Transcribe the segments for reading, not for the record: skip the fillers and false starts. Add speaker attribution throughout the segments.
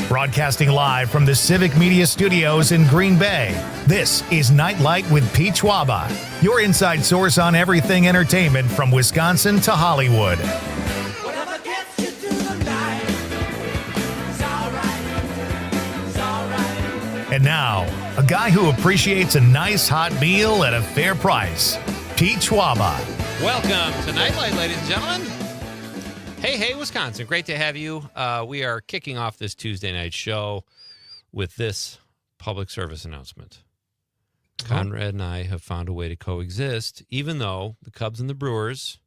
Speaker 1: Broadcasting live from the Civic Media Studios in Green Bay, this is Nite with Pete Schwaba, your inside source on everything entertainment from Wisconsin to Hollywood.
Speaker 2: Whatever gets you through the night, it's all right.
Speaker 1: And now, a guy who appreciates a nice hot meal at a fair price, Pete Schwaba.
Speaker 3: Welcome to Nite, ladies and gentlemen. Hey, Wisconsin. Great to have you. We are kicking off this Tuesday night show with this public service announcement. Conrad and I have found a way to coexist, even though the Cubs and the Brewers,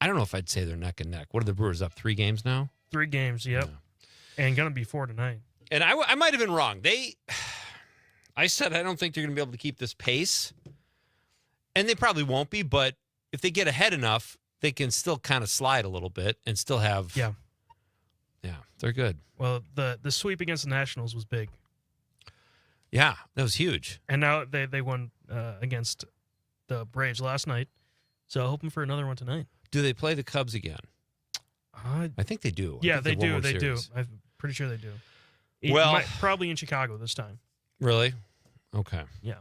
Speaker 3: I don't know if I'd say they're neck and neck. What are the Brewers up, 3 games now?
Speaker 4: 3 games, yep. Yeah. And going to be 4 tonight.
Speaker 3: And I might have been wrong. I said I don't think they're going to be able to keep this pace. And they probably won't be, but if they get ahead enough, they can still kind of slide a little bit and still have. Yeah, they're good.
Speaker 4: Well, the sweep against the Nationals was big.
Speaker 3: Yeah, that was huge.
Speaker 4: And now they won against the Braves last night. So hoping for another one tonight.
Speaker 3: Do they play the Cubs again? I think they do.
Speaker 4: Yeah, they do. They do. I'm pretty sure they do. Probably in Chicago this time.
Speaker 3: Really? Okay.
Speaker 4: Yeah.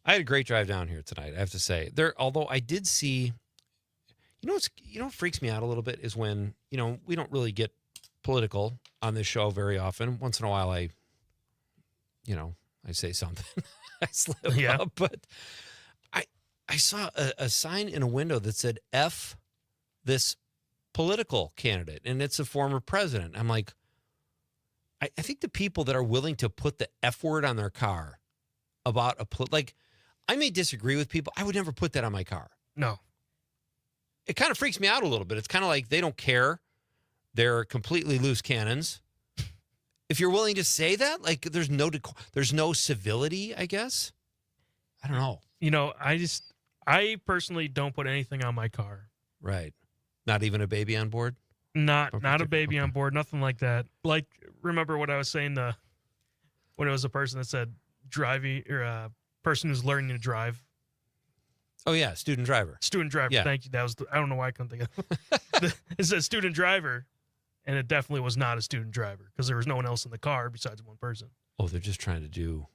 Speaker 3: I had a great drive down here tonight, I have to say. Although I did see. What freaks me out a little bit is when, we don't really get political on this show very often. Once in a while I say something. I slip up. But I saw a sign in a window that said, F this political candidate, and it's a former president. I'm like, I think the people that are willing to put the F word on their car about I may disagree with people. I would never put that on my car.
Speaker 4: No.
Speaker 3: It kind of freaks me out a little bit. It's kind of like they don't care. They're completely loose cannons. If you're willing to say that, there's no civility, I guess. I don't know.
Speaker 4: I personally don't put anything on my car.
Speaker 3: Right. Not even a baby on board?
Speaker 4: Not a baby on board, nothing like that. Like, remember what I was saying when it was a person that said driving, or a person who's learning to drive.
Speaker 3: Oh, yeah, student driver.
Speaker 4: Student driver, yeah. Thank you. I don't know why I couldn't think of it. It said student driver, and it definitely was not a student driver because there was no one else in the car besides one person.
Speaker 3: Oh, they're just trying to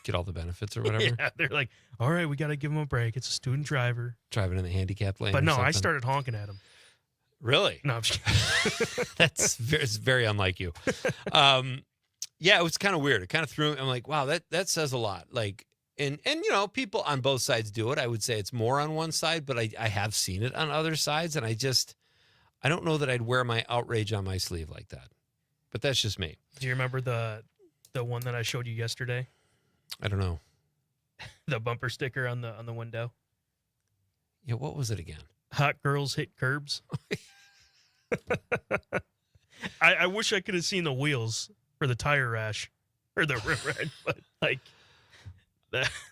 Speaker 3: get all the benefits or whatever?
Speaker 4: Yeah, they're like, all right, we got to give him a break. It's a student driver.
Speaker 3: Driving in the handicapped lane.
Speaker 4: But no,
Speaker 3: I
Speaker 4: started honking at him.
Speaker 3: Really?
Speaker 4: No, I'm just kidding.
Speaker 3: It's very unlike you. Yeah, it was kind of weird. It kind of threw me. I'm like, wow, that says a lot. And people on both sides do it. I would say it's more on one side, but I have seen it on other sides, and I don't know that I'd wear my outrage on my sleeve like that. But that's just me.
Speaker 4: Do you remember the one that I showed you yesterday?
Speaker 3: I don't know.
Speaker 4: The bumper sticker on the window.
Speaker 3: Yeah, what was it again?
Speaker 4: Hot girls hit curbs. I wish I could have seen the wheels for the tire rash or the rim rash, but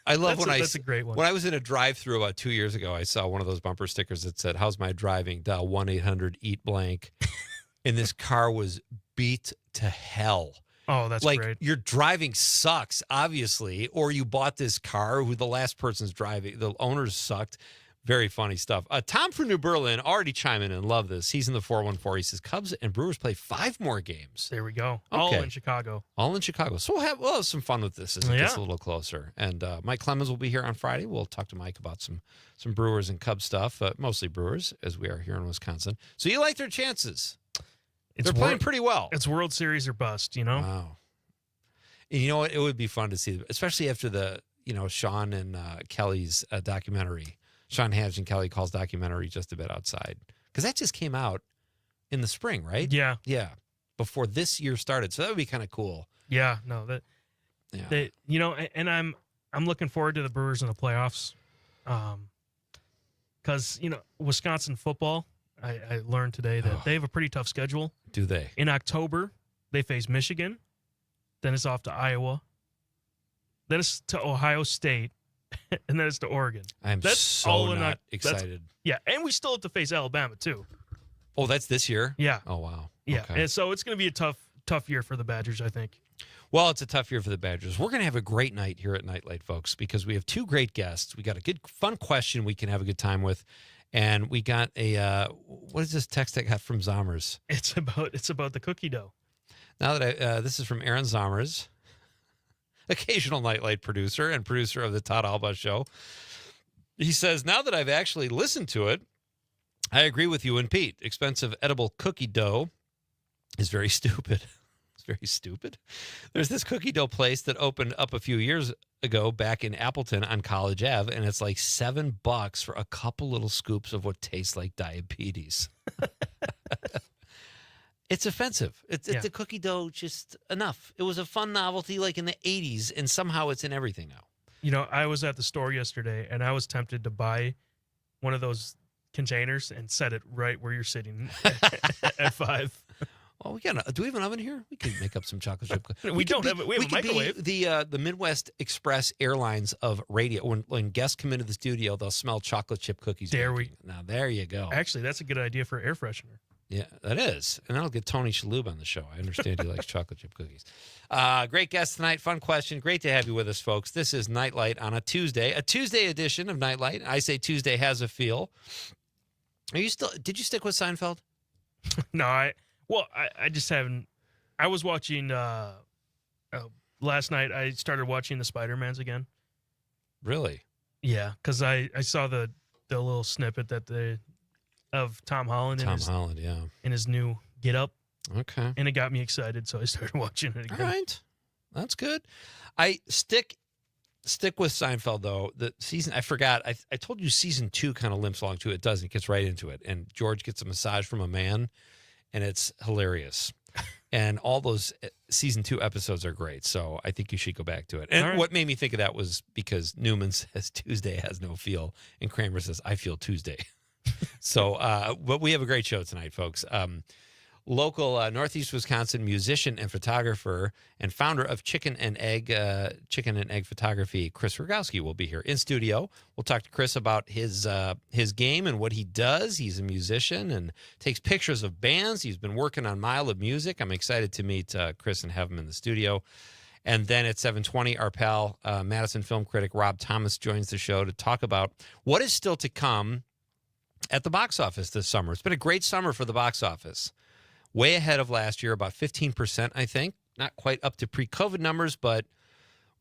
Speaker 3: I love
Speaker 4: that's a great one.
Speaker 3: When I was in a drive-through about 2 years ago, I saw one of those bumper stickers that said, "How's my driving? Dial 1-800-EAT-BLANK." And this car was beat to hell.
Speaker 4: Oh, that's great.
Speaker 3: Your driving sucks, obviously, or you bought this car who the last person's driving, the owners sucked. Very funny stuff. Tom from New Berlin already chiming in. Love this. He's in the 414. He says, Cubs and Brewers play 5 more games.
Speaker 4: There we go.
Speaker 3: Okay.
Speaker 4: All in Chicago.
Speaker 3: All in Chicago. So we'll have some fun with this as it gets a little closer. And Mike Clemens will be here on Friday. We'll talk to Mike about some Brewers and Cubs stuff, mostly Brewers, as we are here in Wisconsin. So you like their chances. They're playing pretty well.
Speaker 4: It's World Series or bust,
Speaker 3: Wow. And you know what? It would be fun to see, especially after the, Sean and Kelly's documentary. Sean Hadge and Kelly Calls documentary Just a Bit Outside. Because that just came out in the spring, right?
Speaker 4: Yeah.
Speaker 3: Yeah. Before this year started. So that would be kind of cool.
Speaker 4: Yeah. No, and I'm looking forward to the Brewers in the playoffs. Because, Wisconsin football, I learned today that they have a pretty tough schedule.
Speaker 3: Do they?
Speaker 4: In October, they face Michigan. Then it's off to Iowa. Then it's to Ohio State. And then it's to Oregon.
Speaker 3: That's not excited.
Speaker 4: And we still have to face Alabama, too.
Speaker 3: Oh, that's this year?
Speaker 4: Yeah.
Speaker 3: Oh, wow.
Speaker 4: Yeah,
Speaker 3: okay.
Speaker 4: And so it's going to be a tough year for the Badgers, I think.
Speaker 3: Well, it's a tough year for the Badgers. We're going to have a great night here at Nite Lite, folks, because we have 2 great guests. We got a good, fun question we can have a good time with. And we got what is this text I got from Zommers?
Speaker 4: It's about the cookie dough.
Speaker 3: Now that this is from Aaron Zommers, occasional Nightlight producer and producer of the Todd Alba Show. He says, now that I've actually listened to it, I agree with you and Pete. Expensive edible cookie dough is very stupid. It's very stupid. There's this cookie dough place that opened up a few years ago back in Appleton on College Ave, and it's like $7 for a couple little scoops of what tastes like diabetes. It's offensive. It's the cookie dough just enough. It was a fun novelty like in the 80s, and somehow it's in everything now.
Speaker 4: You know, I was at the store yesterday, and I was tempted to buy one of those containers and set it right where you're sitting at 5.
Speaker 3: Well, do we have an oven here? We could make up some chocolate chip cookies.
Speaker 4: We have a microwave.
Speaker 3: The Midwest Express Airlines of radio. When guests come into the studio, they'll smell chocolate chip cookies. Now, there you go.
Speaker 4: Actually, that's a good idea for air freshener.
Speaker 3: Yeah, that is. And that'll get Tony Shalhoub on the show. I understand he likes chocolate chip cookies. Great guest tonight. Fun question. Great to have you with us, folks. This is Nightlight on a Tuesday edition of Nightlight. I say Tuesday has a feel. Did you stick with Seinfeld?
Speaker 4: No, I just haven't. I was watching, last night I started watching the Spider-Mans again.
Speaker 3: Really?
Speaker 4: Yeah, because I saw the little snippet of Tom Holland. In his new get up.
Speaker 3: Okay.
Speaker 4: And it got me excited, so I started watching it again.
Speaker 3: All right. That's good. I stick with Seinfeld, though. The season, I forgot. I told you season 2 kind of limps along to it. It doesn't. It gets right into it. And George gets a massage from a man, and it's hilarious. And all those season 2 episodes are great. So I think you should go back to it. And what made me think of that was because Newman says Tuesday has no feel, and Kramer says, I feel Tuesday. So, but we have a great show tonight, folks. Local Northeast Wisconsin musician and photographer and founder of Chicken and Egg Photography, Chris Rogowski, will be here in studio. We'll talk to Chris about his game and what he does. He's a musician and takes pictures of bands. He's been working on Mile of Music. I'm excited to meet Chris and have him in the studio. And then at 7:20, our pal, Madison film critic Rob Thomas joins the show to talk about what is still to come at the box office this summer. It's been a great summer for the box office. Way ahead of last year, about 15%, I think. Not quite up to pre-COVID numbers, but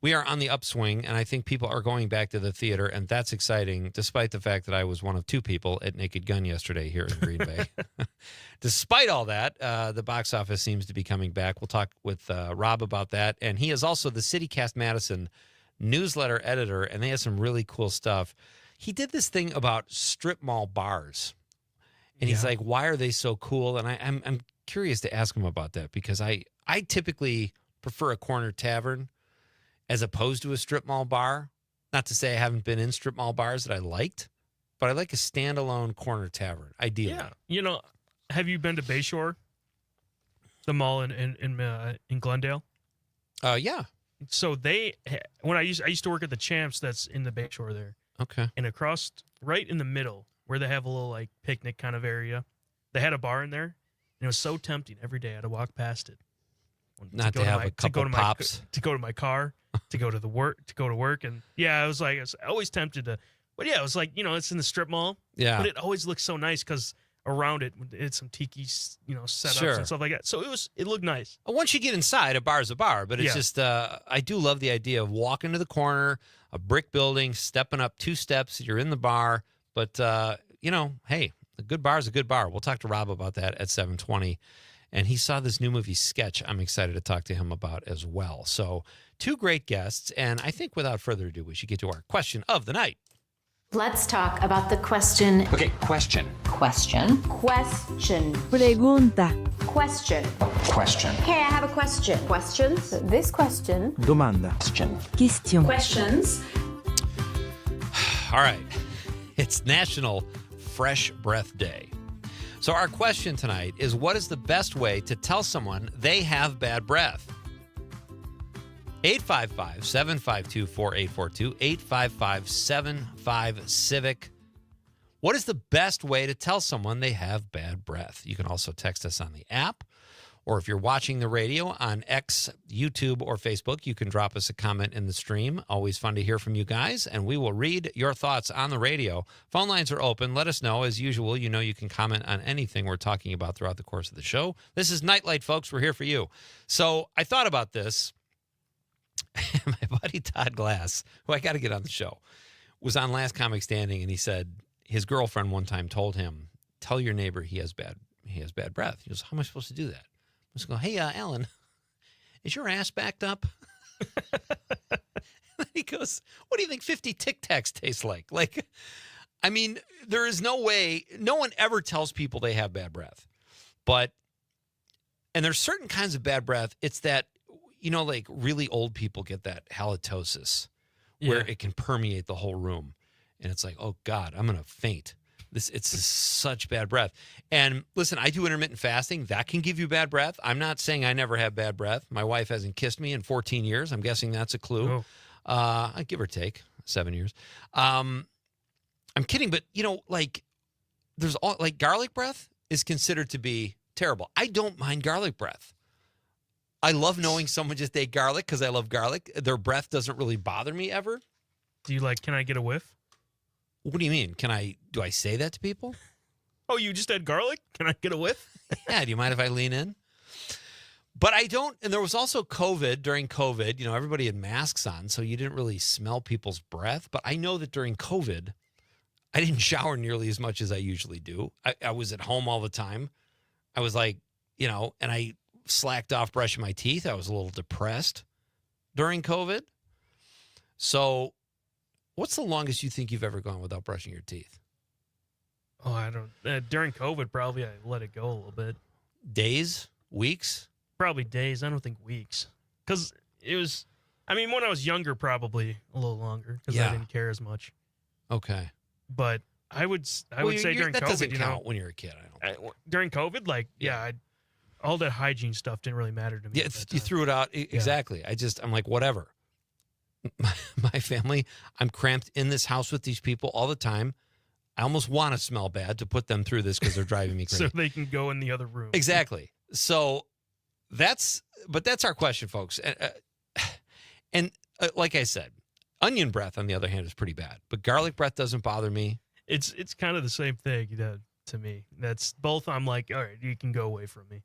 Speaker 3: we are on the upswing, and I think people are going back to the theater, and that's exciting, despite the fact that I was one of 2 people at Naked Gun yesterday here in Green Bay. Despite all that, the box office seems to be coming back. We'll talk with Rob about that, and he is also the CityCast Madison newsletter editor, and they have some really cool stuff. He did this thing about strip mall bars, and he's like, why are they so cool? And I'm curious to ask him about that, because I typically prefer a corner tavern as opposed to a strip mall bar. Not to say I haven't been in strip mall bars that I liked, but I like a standalone corner tavern, ideally.
Speaker 4: Yeah. You know, have you been to Bayshore? The mall in Glendale?
Speaker 3: Yeah.
Speaker 4: So I used to work at the Champs that's in the Bayshore there.
Speaker 3: Okay.
Speaker 4: And across, right in the middle, where they have a little like picnic kind of area, they had a bar in there, and it was so tempting every day. I had to walk past it.
Speaker 3: Not to have a couple pops.
Speaker 4: To go to my car, to go to work, and I was always tempted to. But yeah, it was like, it's in the strip mall.
Speaker 3: Yeah.
Speaker 4: But it always looks so nice because around it, it's some tiki, setups and stuff like that. So it looked nice.
Speaker 3: Once you get inside, a bar's a bar, but it's just, I do love the idea of walking to the corner, a brick building, stepping up 2 steps, you're in the bar. But, hey, a good bar is a good bar. We'll talk to Rob about that at 7:20. And he saw this new movie, Sketch. I'm excited to talk to him about as well. So 2 great guests. And I think without further ado, we should get to our question of the night.
Speaker 5: Let's talk about the question.
Speaker 6: Okay, question.
Speaker 5: Question.
Speaker 7: Pregunta.
Speaker 6: Question.
Speaker 5: Hey, I have a question. Questions?
Speaker 7: This question.
Speaker 8: Domanda.
Speaker 7: Question.
Speaker 5: Questions.
Speaker 3: All right. It's National Fresh Breath Day. So our question tonight is, what is the best way to tell someone they have bad breath? 855-752-4842, 855-75-CIVIC. What is the best way to tell someone they have bad breath? You can also text us on the app Or if you're watching the radio on X, YouTube, or Facebook, you can drop us a comment in the stream. Always fun to hear from you guys, and we will read your thoughts on the radio. Phone lines are open. Let us know. As usual, you know you can comment on anything we're talking about throughout the course of the show. This is Nightlight, folks. We're here for you. So I thought about this. My buddy Todd Glass, who I got to get on the show, was on Last Comic Standing, and he said his girlfriend one time told him, tell your neighbor he has bad breath. He goes, how am I supposed to do that? I was going, hey, Alan, is your ass backed up? He goes, what do you think 50 Tic Tacs taste like? Like, I mean, there is no way, no one ever tells people they have bad breath. And there's certain kinds of bad breath. It's that, you know, like really old people get that halitosis where it can permeate the whole room. And it's like, oh, God, I'm going to faint. It's such bad breath. And listen, I do intermittent fasting. That can give you bad breath. I'm not saying I never have bad breath. My wife hasn't kissed me in 14 years. I'm guessing that's a clue. I give or take 7 years. I'm kidding, but you know, like there's all like garlic breath is considered to be terrible. I don't mind garlic breath. I love knowing someone just ate garlic because I love garlic. Their breath doesn't really bother me ever.
Speaker 4: Do you like, can I get a whiff?
Speaker 3: What do you mean? Do I say that to people?
Speaker 4: Oh, you just had garlic? Can I get a whiff?
Speaker 3: Yeah, do you mind if I lean in? But I don't, and there was also COVID. During COVID, you know, everybody had masks on, so you didn't really smell people's breath. But I know that during COVID, I didn't shower nearly as much as I usually do. I was at home all the time. I was like, you know, and I slacked off brushing my teeth. I was a little depressed during COVID. So what's the longest you think you've ever gone without brushing your teeth?
Speaker 4: Oh, I don't. During COVID, probably I let it go a little bit.
Speaker 3: Days? Weeks?
Speaker 4: Probably days. I don't think weeks. Because it was, I mean, when I was younger, probably a little longer because I didn't care as much.
Speaker 3: Okay.
Speaker 4: But I would say during
Speaker 3: that
Speaker 4: COVID,
Speaker 3: doesn't
Speaker 4: you
Speaker 3: count
Speaker 4: know,
Speaker 3: when you're a kid.
Speaker 4: during COVID, like, all that hygiene stuff didn't really matter to me.
Speaker 3: Yeah, you threw it out. Exactly. I'm like, whatever. My family, I'm cramped in this house with these people all the time. I almost want to smell bad to put them through this because they're driving me crazy.
Speaker 4: So they can go in the other room.
Speaker 3: Exactly. So that's our question, folks. And like I said, onion breath, on the other hand, is pretty bad. But garlic breath doesn't bother me.
Speaker 4: It's kind of the same thing, you know, to me. That's both. I'm like, all right, you can go away from me.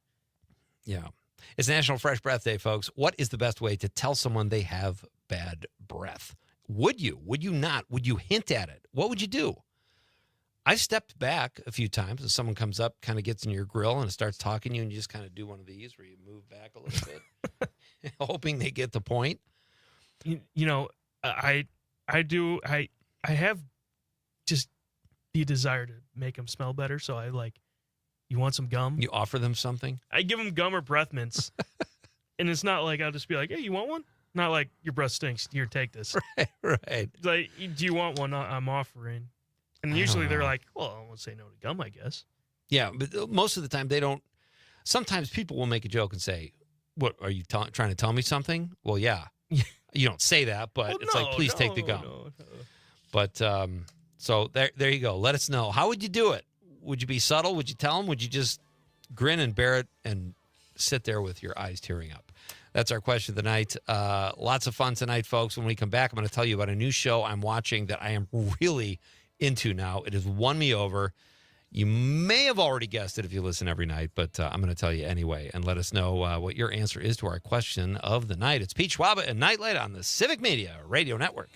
Speaker 3: Yeah. It's National Fresh Breath Day, folks. What is the best way to tell someone they have bad breath? Would you? Would you not? Would you hint at it? What would you do? I've stepped back a few times and someone comes up, kind of gets in your grill and starts talking to you, and you just kind of do one of these where you move back a little bit, hoping they get the point.
Speaker 4: You know, I have just the desire to make them smell better. So I like, you want some gum?
Speaker 3: You offer them something?
Speaker 4: I give them gum or breath mints. And it's not like I'll just be like, hey, you want one? Not like your breath stinks. Here, take this.
Speaker 3: Right.
Speaker 4: It's like, do you want one? I'm offering. And usually they're like, well, I won't say no to gum, I guess.
Speaker 3: Yeah, but most of the time they don't. Sometimes people will make a joke and say, what, are you trying to tell me something? Well, yeah. You don't say that, but
Speaker 4: Well,
Speaker 3: it's like, please take the gum.
Speaker 4: No.
Speaker 3: But so there you go. Let us know. How would you do it? Would you be subtle? Would you tell them? Would you just grin and bear it and sit there with your eyes tearing up? That's our question of the night. Lots of fun tonight, folks. When we come back, I'm going to tell you about a new show I'm watching that I am really into now. It has won me over. You may have already guessed it if you listen every night, but I'm going to tell you anyway, and let us know what your answer is to our question of the night. It's Pete Schwaba and Nightlight on the Civic Media Radio Network.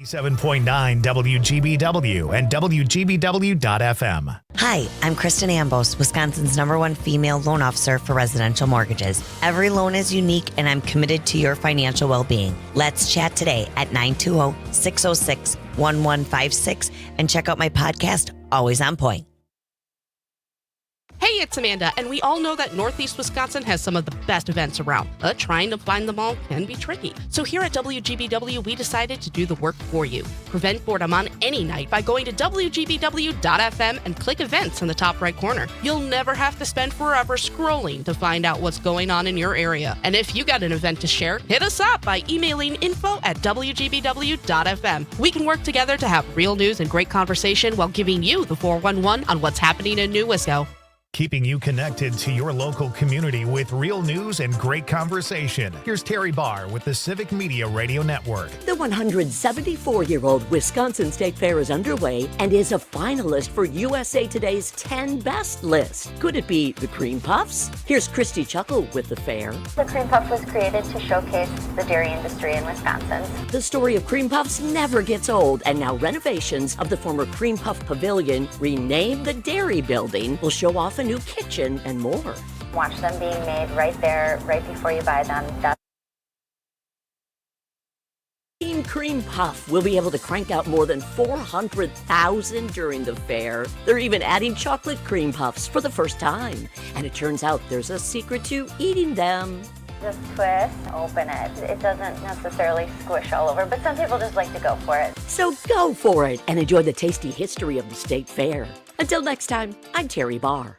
Speaker 1: .9 WGBW and WGBW.FM.
Speaker 8: Hi, I'm Kristen Ambos, Wisconsin's #1 female loan officer for residential mortgages. Every loan is unique, and I'm committed to your financial well-being. Let's chat today at 920-606-1156 and check out my podcast, Always on Point.
Speaker 9: Hey, it's It's Amanda, and we all know that Northeast Wisconsin has some of the best events around, but trying to find them all can be tricky. So here at WGBW, we decided to do the work for you. Prevent boredom on any night by going to WGBW.fm and click events in the top right corner. You'll never have to spend forever scrolling to find out what's going on in your area. And if you got an event to share, hit us up by emailing info@WGBW.fm. We can work together to have real news and great conversation while giving you the 411 on what's happening in New Wisco.
Speaker 1: Keeping you connected to your local community with real news and great conversation. Here's Terry Barr with the Civic Media Radio Network.
Speaker 10: The 174-year-old Wisconsin State Fair is underway and is a finalist for USA Today's 10 Best list. Could it be the Cream Puffs? Here's Christy Chuckle with the fair.
Speaker 11: The Cream Puff was created to showcase the dairy industry in Wisconsin.
Speaker 10: The story of Cream Puffs never gets old, and now renovations of the former Cream Puff Pavilion, renamed the Dairy Building, will show off a new kitchen and more.
Speaker 11: Watch them being made right there, right before you buy them.
Speaker 10: Team Cream Puff will be able to crank out more than 400,000 during the fair. They're even adding chocolate cream puffs for the first time. And it turns out there's a secret to eating them.
Speaker 11: Just twist, open it. It doesn't necessarily squish all over, but some people just like to go for it.
Speaker 10: So go for it and enjoy the tasty history of the State Fair. Until next time, I'm Terry Barr.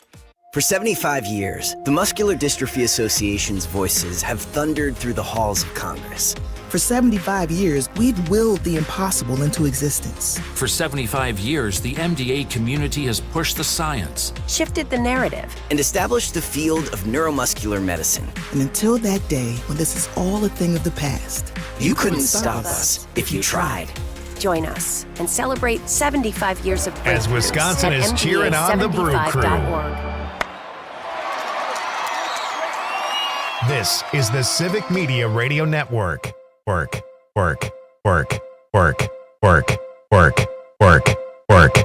Speaker 12: For 75 years, the Muscular Dystrophy Association's voices have thundered through the halls of Congress.
Speaker 13: For 75 years, we've willed the impossible into existence.
Speaker 14: For 75 years, the MDA community has pushed the science,
Speaker 15: shifted the narrative,
Speaker 12: and established the field of neuromuscular medicine.
Speaker 13: And until that day, when this is all a thing of the past,
Speaker 12: you couldn't stop us if you tried.
Speaker 15: Join us and celebrate 75 years of breakthroughs
Speaker 1: as Wisconsin is cheering on the Brew Crew. This is the Civic Media Radio Network. Work, work, work, work, work, work, work, work.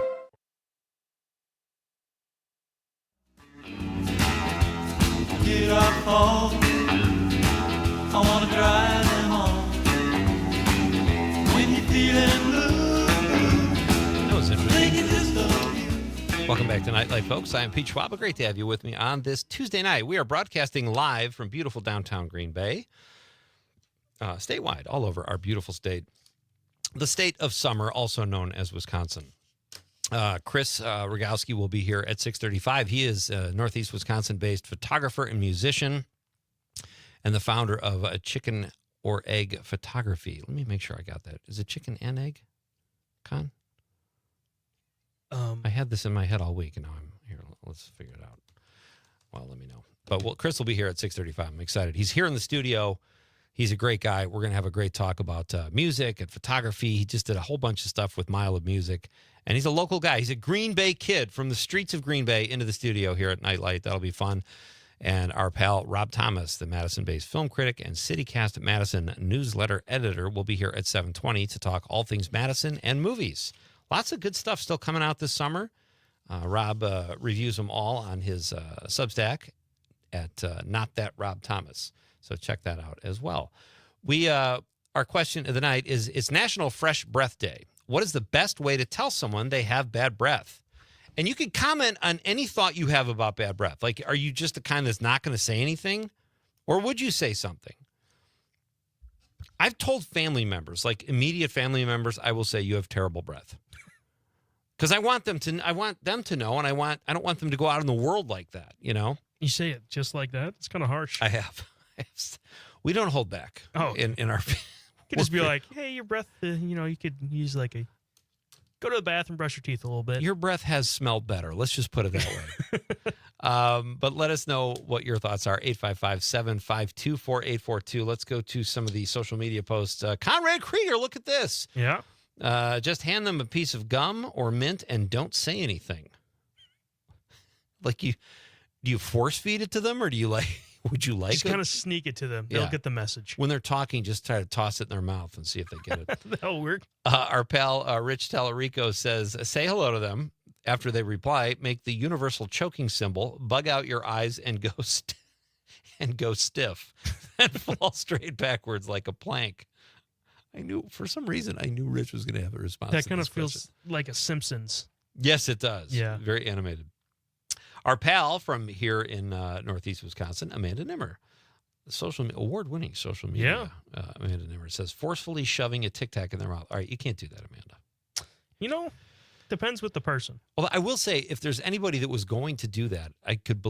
Speaker 2: Get up home, I wanna drive them home. When you're feeling blue,
Speaker 3: That was interesting.
Speaker 2: thinking just of you.
Speaker 3: Welcome back to Nite Light, folks. I am Pete Schwaba. Great to have you with me on this Tuesday night. We are broadcasting live from beautiful downtown Green Bay, statewide, all over our beautiful state. The state of summer, also known as Wisconsin. Chris Rogowski will be here at 6:35. He is a Northeast Wisconsin-based photographer and musician and the founder of Chicken or Egg Photography. Let me make sure I got that. Is it chicken and egg, Con? I had this in my head all week, and now I'm here. Let's figure it out. Well, let me know. But Chris will be here at 6:35. I'm excited. He's here in the studio. He's a great guy. We're going to have a great talk about music and photography. He just did a whole bunch of stuff with Mile of Music, and he's a local guy. He's a Green Bay kid from the streets of Green Bay into the studio here at Nite Light. That'll be fun. And our pal Rob Thomas, the Madison-based film critic and CityCast Madison newsletter editor, will be here at 7:20 to talk all things Madison and movies. Lots of good stuff still coming out this summer. Rob reviews them all on his Substack at Not That Rob Thomas. So check that out as well. Our question of the night is, it's National Fresh Breath Day. What is the best way to tell someone they have bad breath? And you can comment on any thought you have about bad breath. Like, are you just the kind that's not going to say anything? Or would you say something? I've told family members, like immediate family members, I will say you have terrible breath. Because I want them to know, and I don't want them to go out in the world like that, you know?
Speaker 4: You say it just like that? It's kind of harsh.
Speaker 3: I have. We don't hold back.
Speaker 4: Oh,
Speaker 3: in our.
Speaker 4: You could just be like, hey, your breath. You could use go to the bathroom, brush your teeth a little bit.
Speaker 3: Your breath has smelled better. Let's just put it that way. But let us know what your thoughts are. 855-752-4842. Let's go to some of the social media posts. Conrad Krieger, look at this.
Speaker 4: Yeah.
Speaker 3: Just hand them a piece of gum or mint and don't say anything. Like do you force feed it to them, or do you would you like
Speaker 4: just
Speaker 3: it?
Speaker 4: kind of sneak it to them. They'll get the message.
Speaker 3: When they're talking, just try to toss it in their mouth and see if they get it.
Speaker 4: That'll work.
Speaker 3: Our pal Rich Tallarico says, say hello to them. After they reply, make the universal choking symbol, bug out your eyes, and go stiff, and fall straight backwards like a plank. For some reason, I knew Rich was going to have a response.
Speaker 4: That kind of feels like a Simpsons.
Speaker 3: Yes, it does.
Speaker 4: Yeah.
Speaker 3: Very animated. Our pal from here in Northeast Wisconsin, Amanda Nimmer, award-winning social media. Amanda Nimmer says, forcefully shoving a Tic Tac in their mouth. All right, you can't do that, Amanda.
Speaker 4: Depends with the person.
Speaker 3: Well, I will say, if there's anybody that was going to do that, I could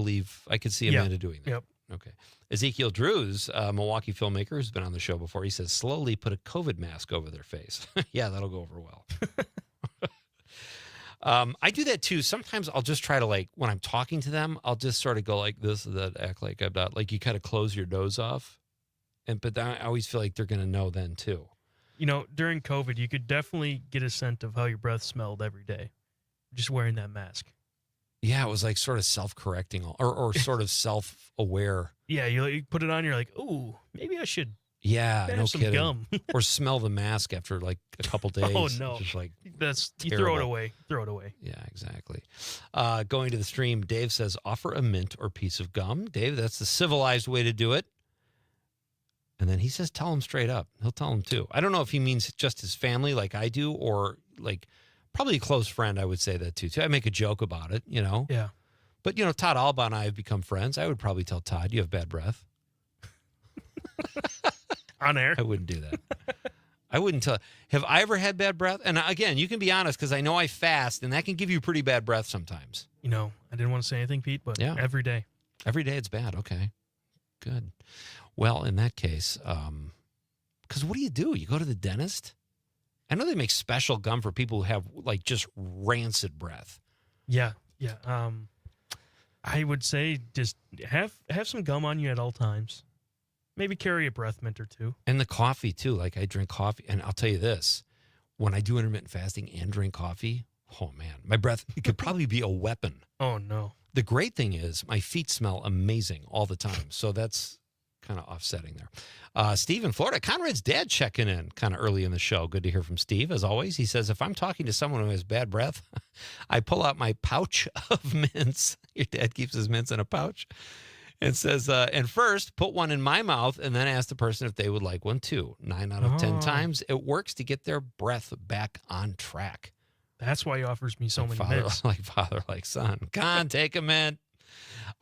Speaker 3: see Amanda doing that.
Speaker 4: Yep.
Speaker 3: Okay. Ezekiel Drews, a Milwaukee filmmaker who's been on the show before, he says, slowly put a COVID mask over their face. Yeah, that'll go over well. I do that too. Sometimes I'll just try to, like, when I'm talking to them, I'll just sort of go like this, act like I'm not, like you kind of close your nose off. But I always feel like they're going to know then too.
Speaker 4: During COVID, you could definitely get a scent of how your breath smelled every day, just wearing that mask.
Speaker 3: Yeah, it was like sort of self-correcting or sort of self-aware.
Speaker 4: Yeah, you put it on, you're like, ooh, maybe I should
Speaker 3: Yeah, no
Speaker 4: some
Speaker 3: kidding.
Speaker 4: gum.
Speaker 3: Or smell the mask after like a couple days.
Speaker 4: Oh, no.
Speaker 3: Just like
Speaker 4: you throw it away. Throw it away.
Speaker 3: Yeah, exactly. Going to the stream, Dave says, offer a mint or piece of gum. Dave, that's the civilized way to do it. And then he says, tell him straight up. He'll tell him too. I don't know if he means just his family like I do, or like probably a close friend. I would say that too. I make a joke about it,
Speaker 4: Yeah.
Speaker 3: But, Todd Alba and I have become friends. I would probably tell Todd, you have bad breath.
Speaker 4: On air?
Speaker 3: I wouldn't do that. I wouldn't tell. Have I ever had bad breath? And again, you can be honest, because I know I fast, and that can give you pretty bad breath sometimes.
Speaker 4: I didn't want to say anything, Pete, but every day.
Speaker 3: Every day it's bad. Okay. Good. Well, in that case, because what do? You go to the dentist? I know they make special gum for people who have like just rancid breath.
Speaker 4: Yeah. Yeah. I would say just have some gum on you at all times. Maybe carry a breath mint or two.
Speaker 3: And the coffee too. Like I drink coffee, and I'll tell you this, when I do intermittent fasting and drink coffee, oh man, my breath, it could probably be a weapon.
Speaker 4: Oh no.
Speaker 3: The great thing is my feet smell amazing all the time. So that's kind of offsetting there. Steve in Florida, Conrad's dad checking in kind of early in the show. Good to hear from Steve, as always. He says, if I'm talking to someone who has bad breath, I pull out my pouch of mints. Your dad keeps his mints in a pouch. And says, and first, put one in my mouth and then ask the person if they would like one too. 9 out of 10 times, it works to get their breath back on track.
Speaker 4: That's why he offers me so
Speaker 3: like
Speaker 4: many mints.
Speaker 3: Like father, like son. Come on, take a mint.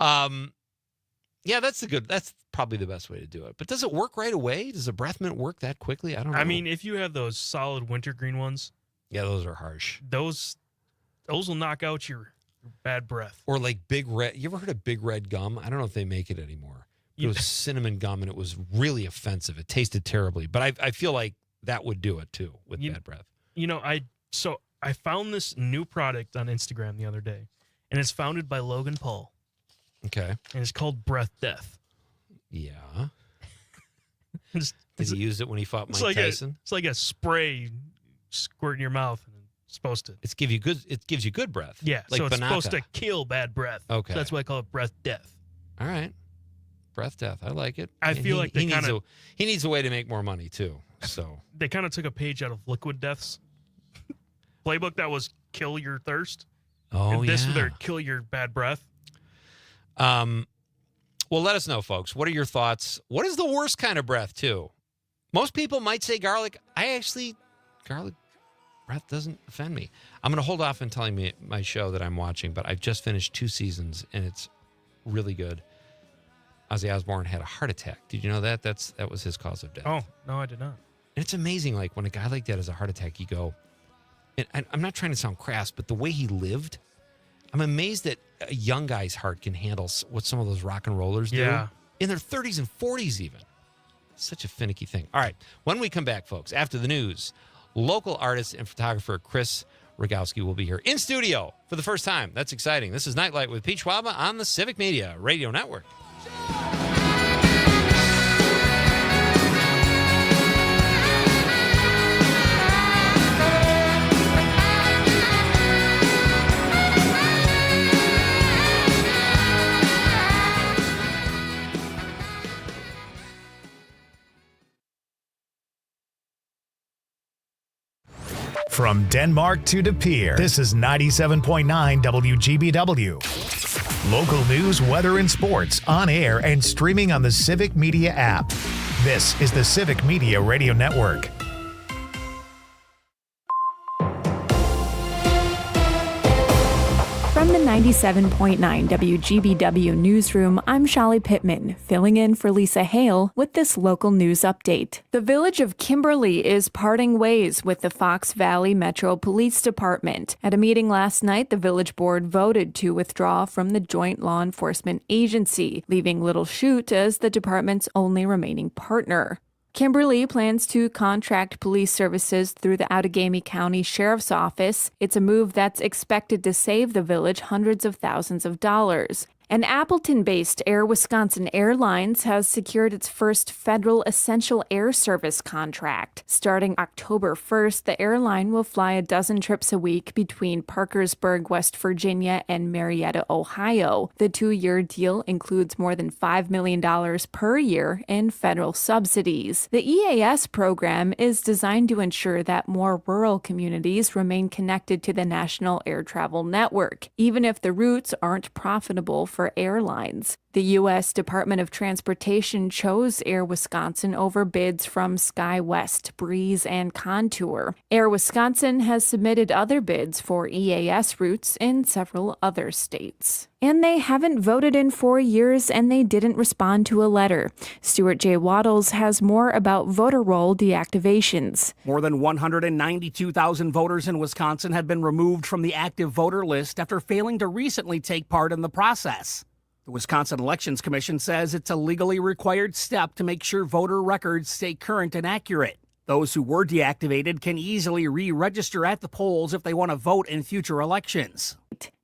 Speaker 3: Yeah, that's probably the best way to do it. But does it work right away? Does a breath mint work that quickly? I don't know.
Speaker 4: I mean, if you have those solid wintergreen ones.
Speaker 3: Yeah, those are harsh.
Speaker 4: Those will knock out your bad breath.
Speaker 3: Or like Big Red. You ever heard of Big Red gum? I don't know if they make it anymore. It was cinnamon gum, and it was really offensive. It tasted terribly. But I feel like that would do it too with bad breath.
Speaker 4: I found this new product on Instagram the other day, and it's founded by Logan Paul.
Speaker 3: Okay.
Speaker 4: And it's called Breath Death.
Speaker 3: Yeah. Did he use it when he fought Mike Tyson?
Speaker 4: It's like a spray squirt in your mouth, and it's supposed to.
Speaker 3: It gives you good breath.
Speaker 4: Yeah.
Speaker 3: Like
Speaker 4: so it's
Speaker 3: Banaka.
Speaker 4: supposed to kill bad breath.
Speaker 3: Okay.
Speaker 4: So that's why I call it Breath Death.
Speaker 3: All right. Breath Death. I like it.
Speaker 4: I feel like
Speaker 3: he needs a way to make more money too. So
Speaker 4: they kind of took a page out of Liquid Death's playbook that was kill your thirst.
Speaker 3: Oh,
Speaker 4: and this would kill your bad breath.
Speaker 3: Well, let us know, folks. What are your thoughts? What is the worst kind of breath, too? Most people might say garlic. Garlic breath doesn't offend me. I'm going to hold off on telling me my show that I'm watching, but I've just finished 2 seasons, and it's really good. Ozzy Osbourne had a heart attack. Did you know that? That was his cause of death.
Speaker 4: Oh, no, I did not.
Speaker 3: And it's amazing, like, when a guy like that has a heart attack, you go, and I'm not trying to sound crass, but the way he lived, I'm amazed that a young guy's heart can handle what some of those rock and rollers do.
Speaker 4: Yeah.
Speaker 3: In their 30s and 40s even. Such a finicky thing. All right. When we come back, folks, after the news, local artist and photographer Chris Rogowski will be here in studio for the first time. That's exciting. This is Nightlight with Pete Schwaba on the Civic Media Radio Network.
Speaker 1: From Denmark to De Pere, this is 97.9 WGBW. Local news, weather, and sports on air and streaming on the Civic Media app. This is the Civic Media Radio Network.
Speaker 7: From the
Speaker 16: 97.9 WGBW Newsroom, I'm Shelly Pittman, filling in for Lisa Hale with this local news update. The village of Kimberly is parting ways with the Fox Valley Metro Police Department. At a meeting last night, the village board voted to withdraw from the joint law enforcement agency, leaving Little Chute as the department's only remaining partner. Kimberly plans to contract police services through the Outagamie County Sheriff's Office. It's a move that's expected to save the village hundreds of thousands of dollars. And Appleton-based Air Wisconsin Airlines has secured its first federal essential air service contract. Starting October 1st, the airline will fly a dozen trips a week between Parkersburg, West Virginia, and Marietta, Ohio. The 2-year deal includes more than $5 million per year in federal subsidies. The EAS program is designed to ensure that more rural communities remain connected to the National Air Travel Network, even if the routes aren't profitable for airlines. The U.S. Department of Transportation chose Air Wisconsin over bids from SkyWest, Breeze, and Contour. Air Wisconsin has submitted other bids for EAS routes in several other states. And they haven't voted in 4 years, and they didn't respond to a letter. Stuart J. Waddles has more about voter roll deactivations.
Speaker 17: More than 192,000 voters in Wisconsin have been removed from the active voter list after failing to recently take part in the process. The Wisconsin Elections Commission says it's a legally required step to make sure voter records stay current and accurate. Those who were deactivated can easily re-register at the polls if they want to vote in future elections.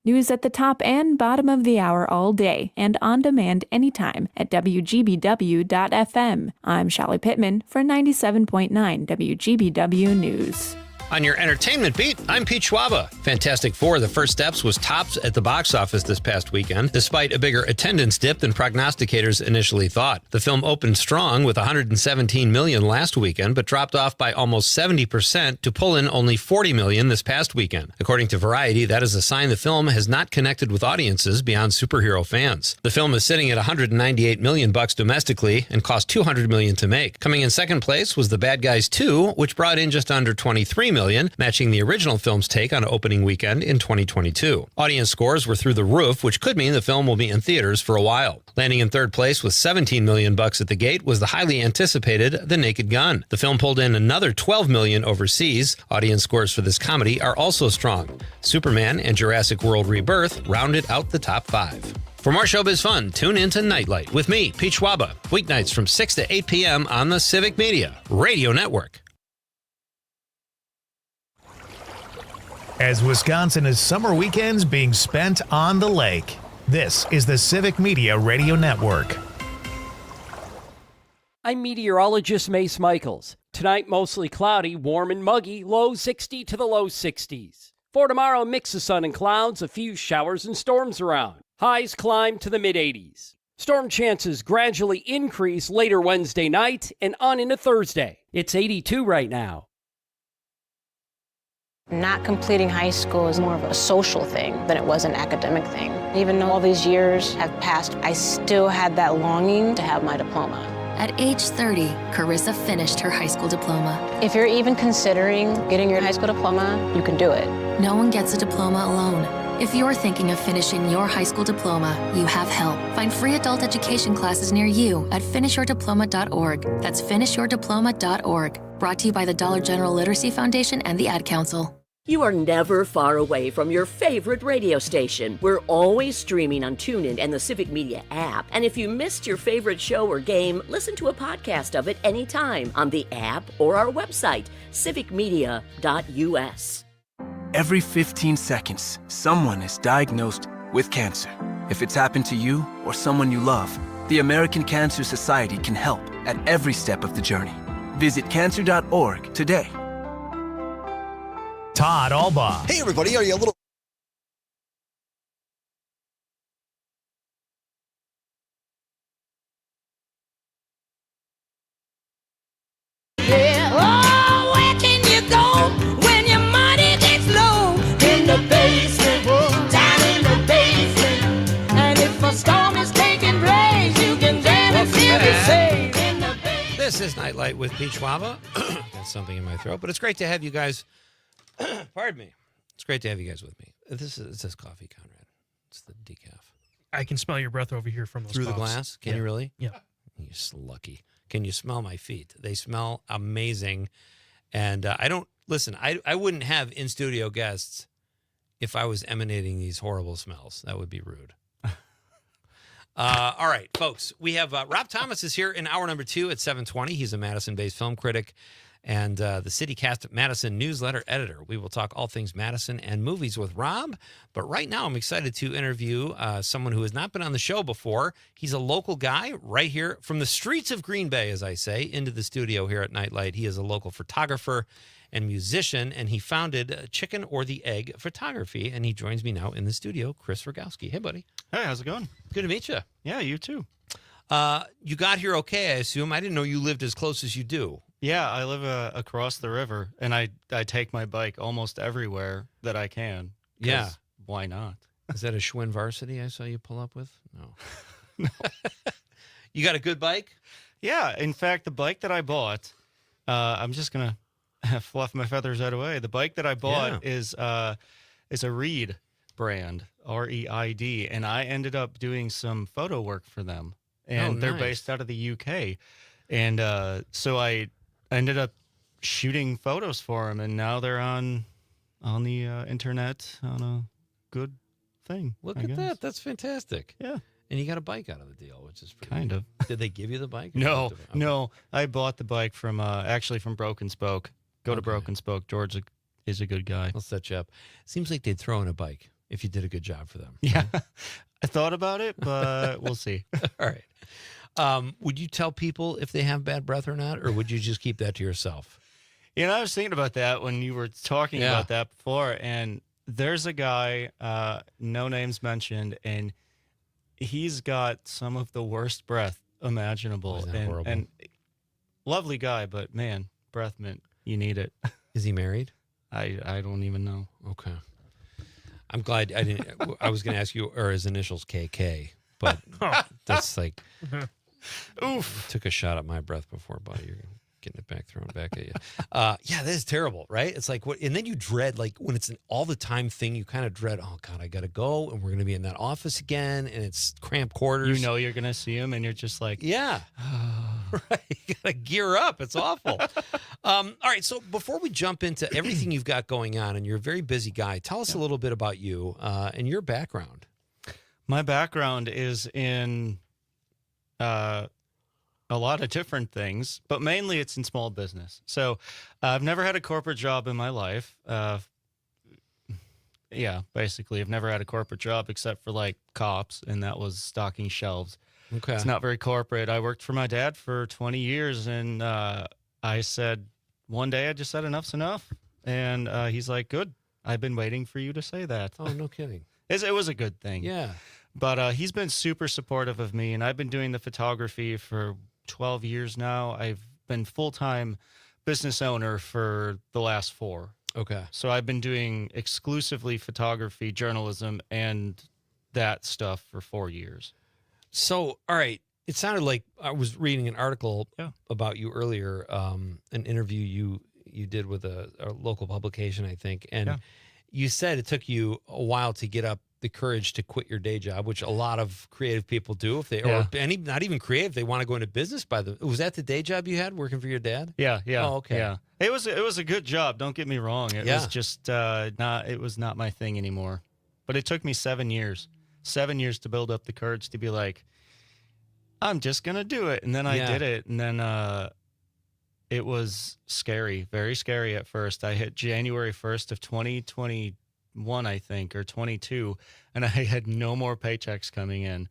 Speaker 16: News at the top and bottom of the hour all day and on demand anytime at WGBW.FM. I'm Shelly Pittman for 97.9 WGBW News.
Speaker 3: On your entertainment beat, I'm Pete Schwaba. Fantastic Four: The First Steps was tops at the box office this past weekend, despite a bigger attendance dip than prognosticators initially thought. The film opened strong with $117 million last weekend, but dropped off by almost 70% to pull in only $40 million this past weekend. According to Variety, that is a sign the film has not connected with audiences beyond superhero fans. The film is sitting at $198 million domestically and cost $200 million to make. Coming in second place was The Bad Guys 2, which brought in just under $23 million, matching the original film's take on opening weekend in 2022. Audience scores were through the roof, which could mean the film will be in theaters for a while. Landing in third place with $17 million at the gate was the highly anticipated The Naked Gun. The film pulled in another $12 million overseas. Audience scores for this comedy are also strong. Superman and Jurassic World Rebirth rounded out the top 5. For more showbiz fun, tune in to Nightlight with me, Pete Schwaba, weeknights from 6 to 8 p.m. on the Civic Media Radio Network.
Speaker 1: As Wisconsin is summer weekends being spent on the lake, this is the Civic Media Radio Network.
Speaker 18: I'm meteorologist Mace Michaels. Tonight, mostly cloudy, warm and muggy, low 60 to the low 60s. For tomorrow, mix of sun and clouds, a few showers and storms around. Highs climb to the mid-80s. Storm chances gradually increase later Wednesday night and on into Thursday. It's 82 right now.
Speaker 19: Not completing high school is more of a social thing than it was an academic thing. Even though all these years have passed, I still had that longing to have my diploma.
Speaker 20: At age 30, Carissa finished her high school diploma.
Speaker 19: If you're even considering getting your high school diploma, you can do it.
Speaker 20: No one gets a diploma alone. If you're thinking of finishing your high school diploma, you have help. Find free adult education classes near you at finishyourdiploma.org. That's finishyourdiploma.org. Brought to you by the Dollar General Literacy Foundation and the Ad Council.
Speaker 10: You are never far away from your favorite radio station. We're always streaming on TuneIn and the Civic Media app. And if you missed your favorite show or game, listen to a podcast of it anytime on the app or our website, civicmedia.us.
Speaker 21: Every 15 seconds, someone is diagnosed with cancer. If it's happened to you or someone you love, the American Cancer Society can help at every step of the journey. Visit cancer.org today.
Speaker 1: Todd Albaugh.
Speaker 22: Hey, everybody, are you a little...
Speaker 2: Yeah. Oh, where can you go when your money gets low? In the basement, down in the basement. And if a storm is taking place, you can jam and still be safe in the basement.
Speaker 3: This is Nightlight with Pete Schwaba. Got something in my throat, but it's great to have you guys. Pardon me. It's great to have you guys with me. This is coffee, Conrad. It's the decaf.
Speaker 4: I can smell your breath over here from those
Speaker 3: Through the
Speaker 4: puffs.
Speaker 3: glass? Can you really?
Speaker 4: Yeah.
Speaker 3: You're lucky. Can you smell my feet? They smell amazing. And I don't, listen, I wouldn't have in-studio guests if I was emanating these horrible smells. That would be rude. All right, folks, we have Rob Thomas is here in hour number 2 at 7:20. He's a Madison-based film critic and the CityCast Madison newsletter editor. We will talk all things Madison and movies with Rob. But right now, I'm excited to interview someone who has not been on the show before. He's a local guy right here from the streets of Green Bay, as I say, into the studio here at Nite Lite. He is a local photographer and musician, and he founded Chicken or the Egg Photography, and he joins me now in the studio, Chris Rogowski. Hey, buddy.
Speaker 6: Hey, how's it going?
Speaker 3: Good to meet you.
Speaker 6: Yeah, you too.
Speaker 3: You got here okay, I assume. I didn't know you lived as close as you do.
Speaker 6: Yeah, I live across the river, and I take my bike almost everywhere that I can.
Speaker 3: Yeah.
Speaker 6: Why not?
Speaker 3: Is that a Schwinn Varsity I saw you pull up with? No.
Speaker 6: No.
Speaker 3: You got a good bike?
Speaker 6: Yeah. In fact, the bike that I bought, I'm just going to fluff my feathers right away. The bike that I bought is a Reed brand, R-E-I-D, and I ended up doing some photo work for them. And they're based out of the UK. And so I ended up shooting photos for them, and now they're on the internet on a good thing.
Speaker 3: Look
Speaker 6: I
Speaker 3: at
Speaker 6: guess.
Speaker 3: that. That's fantastic.
Speaker 6: Yeah.
Speaker 3: And you got a bike out of the deal, which is pretty
Speaker 6: Kind of.
Speaker 3: Did they give you the bike?
Speaker 6: No. I bought the bike from actually from Broken Spoke. Go to Broken Spoke. George is a good guy.
Speaker 3: I'll set you up. Seems like they'd throw in a bike if you did a good job for them.
Speaker 6: Yeah. I thought about it, but we'll see.
Speaker 3: All right. Would you tell people if they have bad breath or not, or would you just keep that to yourself?
Speaker 6: You know, I was thinking about that when you were talking about that before, and there's a guy, no names mentioned, and he's got some of the worst breath imaginable.
Speaker 3: Isn't that horrible?
Speaker 6: And lovely guy, but man, breath mint, you need it.
Speaker 3: Is he married?
Speaker 6: I don't even know.
Speaker 3: Okay. I'm glad I didn't. I was going to ask you, are his initials KK? But that's like,
Speaker 6: oof.
Speaker 3: Took a shot at my breath before, buddy. You're getting it back, thrown back at you. Yeah, that is terrible, right? It's like, what? And then you dread, like, when it's an all the time thing, you kind of dread, oh, God, I got to go, and we're going to be in that office again, and it's cramped quarters.
Speaker 6: You know you're going to see him, and you're just like,
Speaker 3: yeah. Right. You got to gear up. It's awful. All right. So before we jump into everything you've got going on, and you're a very busy guy, tell us a little bit about you and your background.
Speaker 6: My background is in a lot of different things, but mainly it's in small business. So I've never had a corporate job in my life. Yeah, basically, I've never had a corporate job except for like cops, and that was stocking shelves.
Speaker 3: Okay.
Speaker 6: It's not very corporate. I worked for my dad for 20 years, and I said, one day I just said enough's enough. And he's like, good. I've been waiting for you to say that.
Speaker 3: Oh, no kidding.
Speaker 6: It was a good thing.
Speaker 3: Yeah.
Speaker 6: But he's been super supportive of me, and I've been doing the photography for 12 years now. I've been full-time business owner for the last 4.
Speaker 3: Okay.
Speaker 6: So I've been doing exclusively photography, journalism, and that stuff for 4 years.
Speaker 3: So, all right. It sounded like I was reading an article about you earlier, an interview you did with a local publication, I think. And you said it took you a while to get up the courage to quit your day job, which a lot of creative people do. If they or any not even creative, they want to go into business. Was that the day job you had working for your dad?
Speaker 6: Yeah.
Speaker 3: Oh, okay.
Speaker 6: Yeah. It was a good job. Don't get me wrong. It was just not my thing anymore. But it took me 7 years. 7 years to build up the courage to be like, I'm just gonna do it. And then I did it. And then it was scary, very scary at first. I hit January 1st of 2021, I think, or 22, and I had no more paychecks coming in.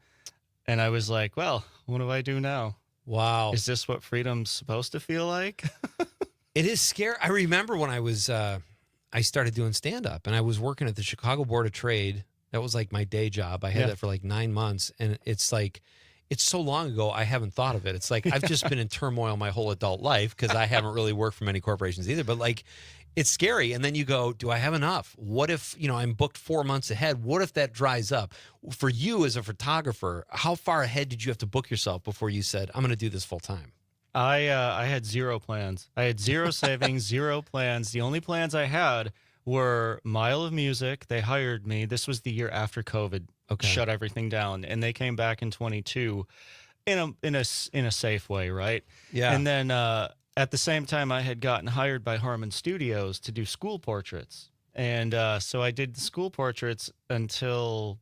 Speaker 6: And I was like, well, what do I do now?
Speaker 3: Wow.
Speaker 6: Is this what freedom's supposed to feel like?
Speaker 3: It is scary. I remember when I started doing stand-up, and I was working at the Chicago Board of Trade. That was like my day job. I had that for like 9 months, and it's like, it's so long ago, I haven't thought of it. It's like I've just been in turmoil my whole adult life because I haven't really worked for many corporations either. But like, it's scary. And then you go, do I have enough? What if, I'm booked 4 months ahead? What if that dries up? For you as a photographer, how far ahead did you have to book yourself before you said, I'm going to do this full time?
Speaker 6: I had zero plans. I had zero savings, zero plans. The only plans I had were Mile of Music. They hired me. This was the year after COVID shut everything down, and they came back in 22 in a safe way, right?
Speaker 3: Yeah.
Speaker 6: And then at the same time, I had gotten hired by Harmon Studios to do school portraits, and so I did the school portraits until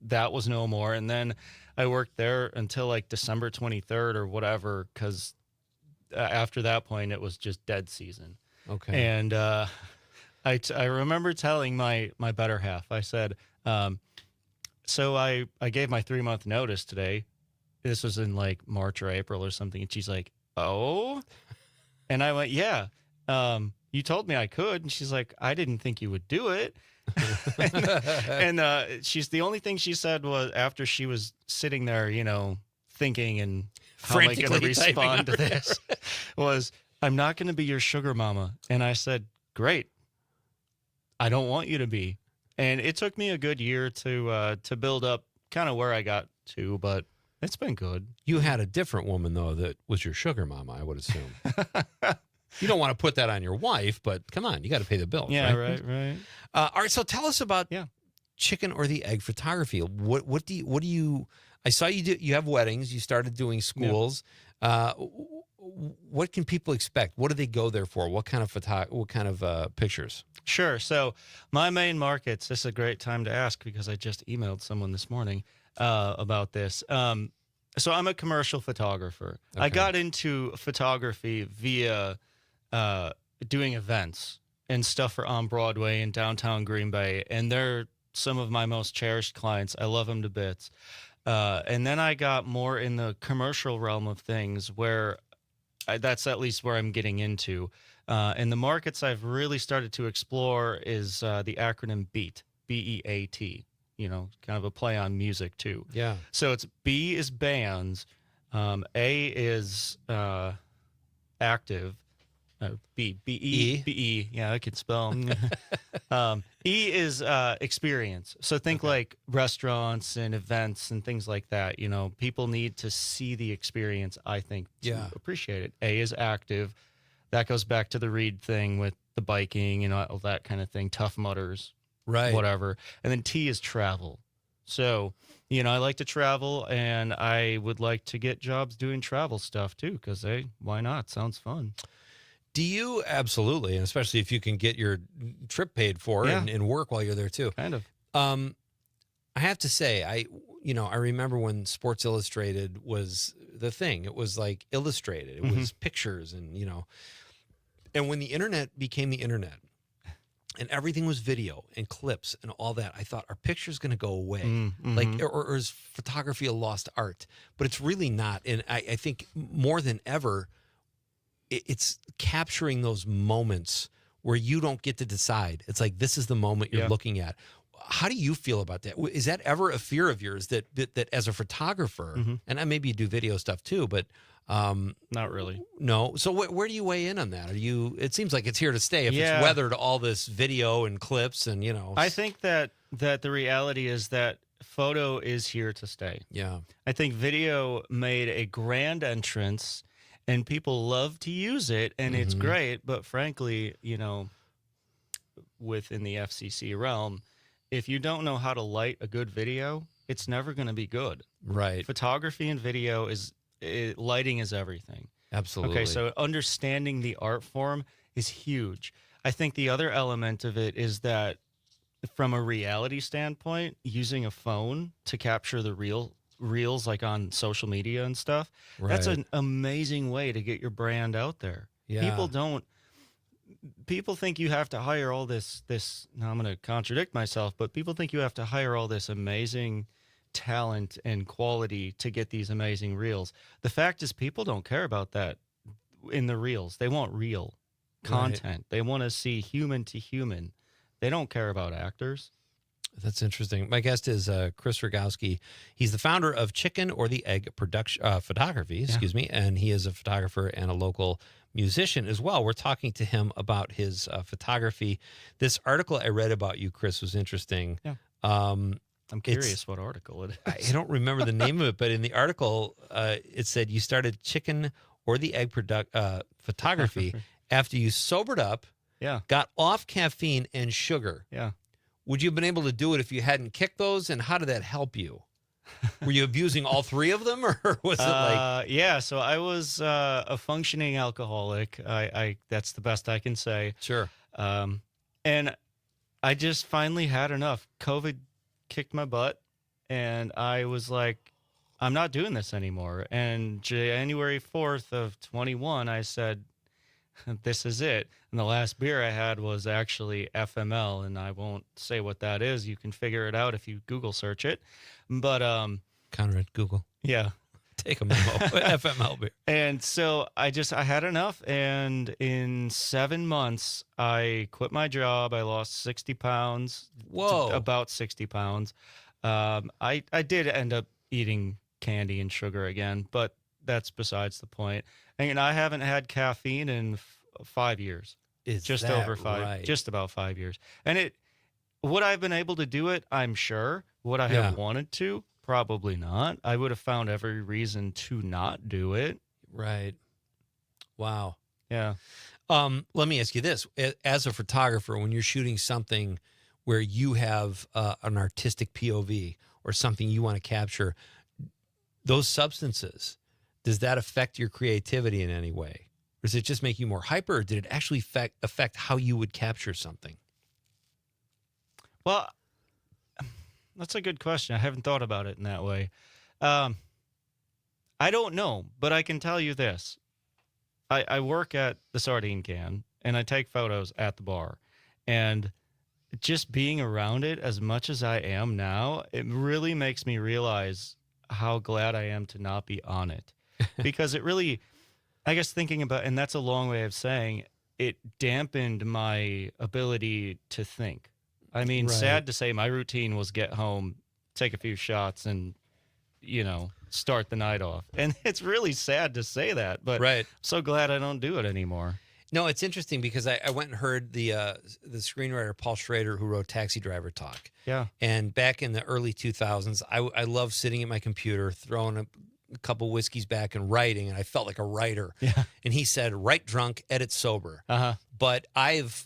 Speaker 6: that was no more, and then I worked there until like December 23rd or whatever, because after that point, it was just dead season.
Speaker 3: Okay.
Speaker 6: And I remember telling my better half, I said, so I gave my 3-month notice today. This was in like March or April or something. And she's like, oh? And I went, yeah. You told me I could. And she's like, I didn't think you would do it. and she's the only thing she said was, after she was sitting there, you know, thinking and how am I going to respond to this, was, I'm not going to be your sugar mama. And I said, great. I don't want you to be. And it took me a good year to build up kind of where I got to, but it's been good.
Speaker 3: You had a different woman, though, that was your sugar mama, I would assume. You don't want to put that on your wife, but come on, you got to pay the bills.
Speaker 6: Yeah,
Speaker 3: right. All right, so tell us about chicken or the egg photography. What do you? I saw you do. You have weddings. You started doing schools. Yeah. What can people expect? What do they go there for? What kind of pictures?
Speaker 6: Sure. So my main markets. This is a great time to ask because I just emailed someone this morning about this. So I'm a commercial photographer. Okay. I got into photography via doing events and stuff for On Broadway in downtown Green Bay, and they're some of my most cherished clients. I love them to bits. And then I got more in the commercial realm of things where that's at least where I'm getting into. And the markets I've really started to explore is the acronym BEAT, B-E-A-T, you know, kind of a play on music too.
Speaker 3: Yeah.
Speaker 6: So it's B is bands, A is active, B-E, yeah, I can spell. E is experience. So think like restaurants and events and things like that. You know, people need to see the experience, I think, to appreciate it. A is active. That goes back to the Reed thing with the biking and all that kind of thing, Tough Mudders,
Speaker 3: right?
Speaker 6: Whatever. And then T is travel. So, you know, I like to travel, and I would like to get jobs doing travel stuff too, because, hey, why not? Sounds fun.
Speaker 3: Do you? Absolutely, and especially if you can get your trip paid for and work while you're there too.
Speaker 6: Kind of.
Speaker 3: I have to say, I remember when Sports Illustrated was the thing. It was like illustrated. It was pictures, and and when the internet became the internet, and everything was video and clips and all that, I thought, are pictures going to go away? Like, or is photography a lost art? But it's really not. And I think more than ever, it's capturing those moments where you don't get to decide. It's like, this is the moment you're looking at. How do you feel about that? Is that ever a fear of yours that as a photographer, and maybe you do video stuff too, but
Speaker 6: not really.
Speaker 3: No. So where do you weigh in on that? It seems like it's here to stay if it's weathered all this video and clips and,
Speaker 6: I think that the reality is that photo is here to stay.
Speaker 3: Yeah.
Speaker 6: I think video made a grand entrance, and people love to use it, and it's great. But frankly, within the FCC realm, if you don't know how to light a good video, it's never going to be good.
Speaker 3: Right.
Speaker 6: Photography and video lighting is everything.
Speaker 3: Absolutely.
Speaker 6: Okay, so understanding the art form is huge. I think the other element of it is that from a reality standpoint, using a phone to capture the reels like on social media and stuff, that's an amazing way to get your brand out there.
Speaker 3: Yeah.
Speaker 6: People think you have to hire all this, now I'm going to contradict myself, but people think you have to hire all this amazing talent and quality to get these amazing reels. The fact is, people don't care about that in the reels. They want real content. Right. They want to see human to human. They don't care about actors.
Speaker 3: That's interesting. My guest is Chris Rogowski. He's the founder of Chicken or the Egg Photography, and he is a photographer and a local musician as well. We're talking to him about his photography. This article I read about you, Chris, was interesting.
Speaker 6: Yeah. I'm curious what article it is.
Speaker 3: I don't remember the name of it, but in the article, it said you started Chicken or the Egg photography after you sobered up
Speaker 6: Yeah.
Speaker 3: got off caffeine and sugar.
Speaker 6: Yeah.
Speaker 3: Would you have been able to do it if you hadn't kicked those? And how did that help you? Were you abusing all three of them, or was it like?
Speaker 6: Yeah. So I was a functioning alcoholic. I that's the best I can say.
Speaker 3: Sure.
Speaker 6: And I just finally had enough. COVID kicked my butt, and I was like, I'm not doing this anymore. And January 4th of 21, I said, this is it. And the last beer I had was actually FML, and I won't say what that is. You can figure it out if you Google search it. But
Speaker 3: Conrad, Google.
Speaker 6: Yeah.
Speaker 3: Take a memo. FML beer.
Speaker 6: And so I had enough, and in 7 months I quit my job. I lost 60 pounds.
Speaker 3: Whoa.
Speaker 6: About 60 pounds. I did end up eating candy and sugar again, but that's besides the point. And I haven't had caffeine in 5 years.
Speaker 3: Is
Speaker 6: just
Speaker 3: that
Speaker 6: over 5,
Speaker 3: right?
Speaker 6: just about 5 years. And would I have been able to do it? I'm sure. Would I have wanted to? Probably not. I would have found every reason to not do it.
Speaker 3: Right. Wow.
Speaker 6: Yeah.
Speaker 3: Let me ask you this. As a photographer, when you're shooting something where you have an artistic POV or something you want to capture, those substances, does that affect your creativity in any way? Or does it just make you more hyper, or did it actually affect how you would capture something?
Speaker 6: Well, that's a good question. I haven't thought about it in that way. I don't know, but I can tell you this. I work at the sardine can, and I take photos at the bar. And just being around it as much as I am now, it really makes me realize how glad I am to not be on it. Because it really, I guess thinking about, and that's a long way of saying, it dampened my ability to think. I mean,
Speaker 3: Right.
Speaker 6: sad to say, my routine was get home, take a few shots, and, start the night off. And it's really sad to say that, but
Speaker 3: Right.
Speaker 6: I'm so glad I don't do it anymore.
Speaker 3: No, it's interesting because I went and heard the screenwriter Paul Schrader, who wrote Taxi Driver, talk.
Speaker 6: Yeah.
Speaker 3: And back in the early 2000s, I loved sitting at my computer, throwing a couple whiskeys back and writing, and I felt like a writer.
Speaker 6: Yeah.
Speaker 3: And he said, write drunk, edit sober.
Speaker 6: Uh-huh.
Speaker 3: But I've,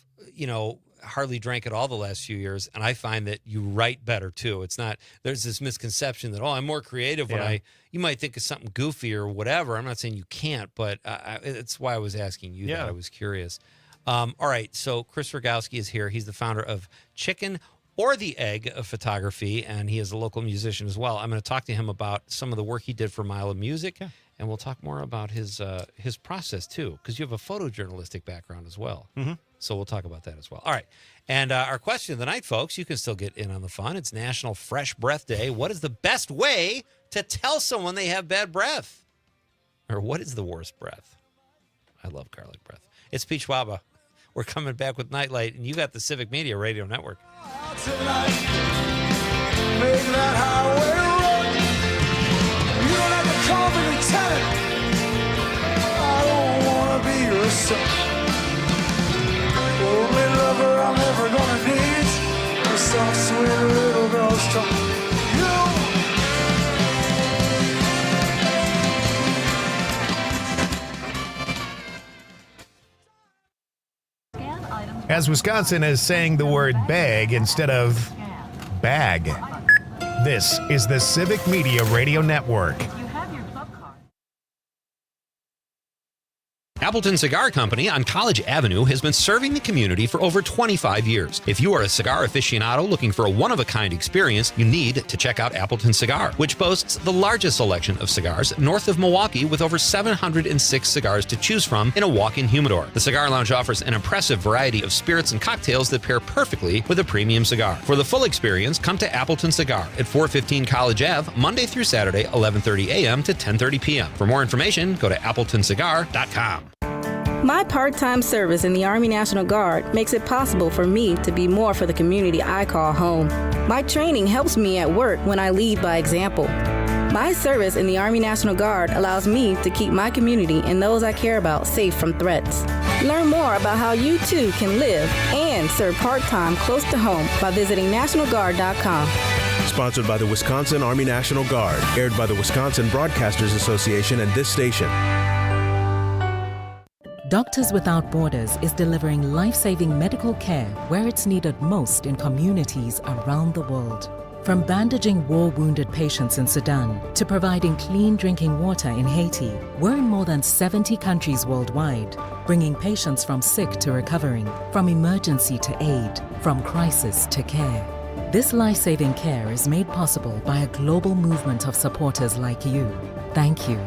Speaker 3: hardly drank at all the last few years, and I find that you write better too. It's not, there's this misconception that, I'm more creative when you might think of something goofy or whatever. I'm not saying you can't, but it's why I was asking you that. I was curious. All right, so Chris Rogowski is here. He's the founder of Chicken or the Egg of Photography, and he is a local musician as well. I'm going to talk to him about some of the work he did for Mile of Music, and we'll talk more about his process too, because you have a photojournalistic background as well.
Speaker 6: Mm-hmm.
Speaker 3: So we'll talk about that as well. All right. And our question of the night, folks, you can still get in on the fun. It's National Fresh Breath Day. What is the best way to tell someone they have bad breath? Or what is the worst breath? I love garlic breath. It's Pete Schwaba. We're coming back with Nightlight, and you got the Civic Media Radio Network.
Speaker 2: Tonight, make that highway run. You don't have to call me lieutenant. I don't want to be your son. The only lover I'm ever gonna need, a soft, sweet little girl's tongue.
Speaker 1: As Wisconsin is saying the word bag instead of bag. This is the Civic Media Radio Network.
Speaker 3: Appleton Cigar Company on College Avenue has been serving the community for over 25 years. If you are a cigar aficionado looking for a one-of-a-kind experience, you need to check out Appleton Cigar, which boasts the largest selection of cigars north of Milwaukee with over 706 cigars to choose from in a walk-in humidor. The Cigar Lounge offers an impressive variety of spirits and cocktails that pair perfectly with a premium cigar. For the full experience, come to Appleton Cigar at 415 College Ave, Monday through Saturday, 11:30 a.m. to 10:30 p.m. For more information, go to appletoncigar.com.
Speaker 5: My part-time service in the Army National Guard makes it possible for me to be more for the community I call home. My training helps me at work when I lead by example. My service in the Army National Guard allows me to keep my community and those I care about safe from threats. Learn more about how you too can live and serve part-time close to home by visiting NationalGuard.com.
Speaker 22: Sponsored by the Wisconsin Army National Guard, aired by the Wisconsin Broadcasters Association and this station.
Speaker 8: Doctors Without Borders is delivering life-saving medical care where it's needed most in communities around the world. From bandaging war-wounded patients in Sudan to providing clean drinking water in Haiti, we're in more than 70 countries worldwide, bringing patients from sick to recovering, from emergency to aid, from crisis to care. This life-saving care is made possible by a global movement of supporters like you. Thank you.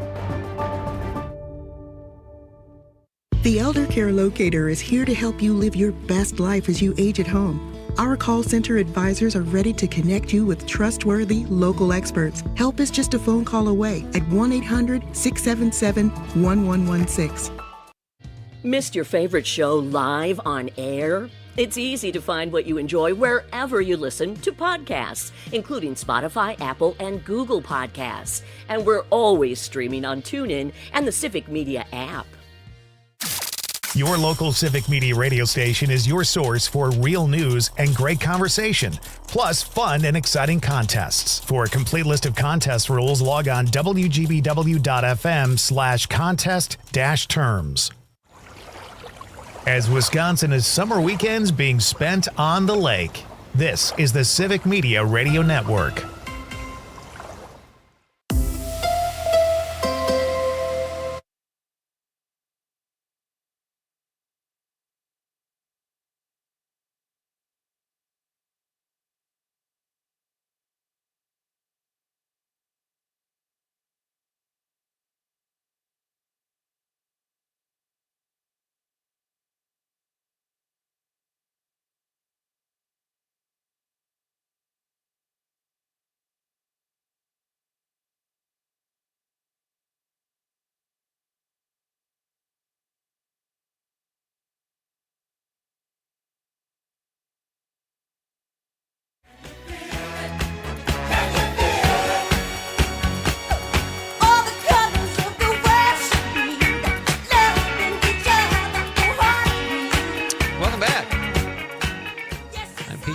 Speaker 13: The Elder Care Locator is here to help you live your best life as you age at home. Our call center advisors are ready to connect you with trustworthy local experts. Help is just a phone call away at 1-800-677-1116.
Speaker 10: Missed your favorite show live on air? It's easy to find what you enjoy wherever you listen to podcasts, including Spotify, Apple, and Google Podcasts. And we're always streaming on TuneIn and the Civic Media app.
Speaker 1: Your local Civic Media radio station is your source for real news and great conversation, plus fun and exciting contests. For a complete list of contest rules, log on wgbw.fm/contest-terms. As Wisconsin is summer weekends being spent on the lake, this is the Civic Media Radio Network.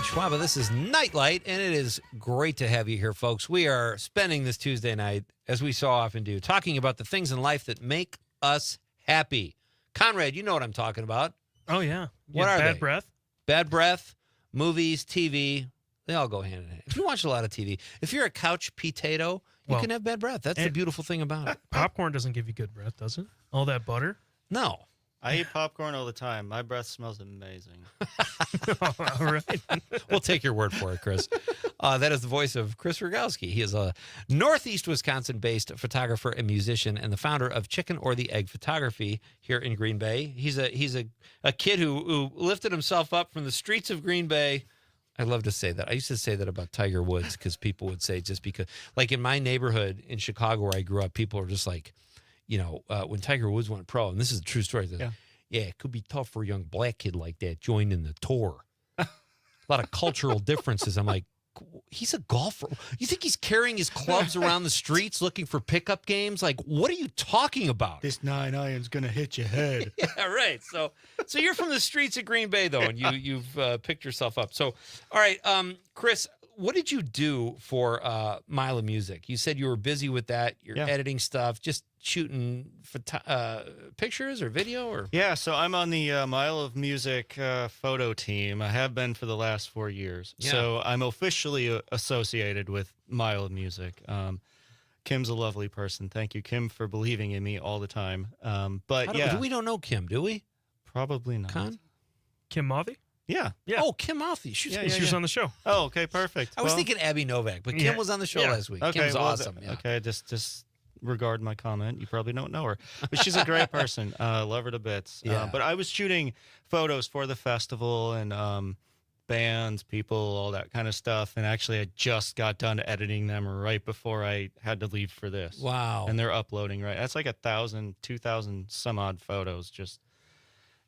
Speaker 3: Schwaba. This is Nite Lite, and it is great to have you here, folks. We are spending this Tuesday night, as we so often do, talking about the things in life that make us happy. Conrad, you know what I'm talking about.
Speaker 4: Oh, yeah.
Speaker 3: What are
Speaker 4: bad
Speaker 3: they?
Speaker 4: breath?
Speaker 3: Bad breath, movies, TV. They all go hand in hand. If you watch a lot of TV, if you're a couch potato, you can have bad breath. That's the beautiful thing about it.
Speaker 4: Popcorn doesn't give you good breath, does it? All that butter?
Speaker 3: No.
Speaker 6: I eat popcorn all the time. My breath smells amazing.
Speaker 4: All right.
Speaker 3: We'll take your word for it, Chris. That is the voice of Chris Rogowski. He is a Northeast Wisconsin-based photographer and musician and the founder of Chicken or the Egg Photography here in Green Bay. He's a kid who lifted himself up from the streets of Green Bay. I love to say that. I used to say that about Tiger Woods because people would say just because, like in my neighborhood in Chicago where I grew up, people were just like, you know, when Tiger Woods went pro, and this is a true story. Yeah, it could be tough for a young black kid like that joining the tour. A lot of cultural differences. I'm like, he's a golfer. You think he's carrying his clubs around the streets looking for pickup games? Like, what are you talking about?
Speaker 6: This 9-iron's going to hit your head.
Speaker 3: Yeah, right. So you're from the streets of Green Bay, though, and you've picked yourself up. So, all right, Chris, what did you do for Mile of Music? You said you were busy with that. You're editing stuff, just shooting pictures or video, or
Speaker 6: so I'm on the Mile of Music photo team. I have been for the last 4 years.
Speaker 3: Yeah.
Speaker 6: So I'm officially associated with Mile of Music. Kim's a lovely person. Thank you, Kim, for believing in me all the time.
Speaker 3: We don't know Kim, do we?
Speaker 6: Probably not.
Speaker 3: Con?
Speaker 4: Kim Mothy?
Speaker 6: Yeah.
Speaker 3: Oh, Kim Mothy. She
Speaker 4: was on the show.
Speaker 6: Oh, okay, perfect.
Speaker 3: I was thinking Abby Novak, but Kim was on the show last week.
Speaker 6: Okay,
Speaker 3: Kim's awesome.
Speaker 6: Okay, just regard my comment. You probably don't know her, but she's a great person. Love her to bits.
Speaker 3: Yeah.
Speaker 6: But I was shooting photos for the festival and bands, people, all that kind of stuff. And actually, I just got done editing them right before I had to leave for this.
Speaker 3: Wow.
Speaker 6: And they're uploading, right? That's like 1,000, 2,000 some odd photos just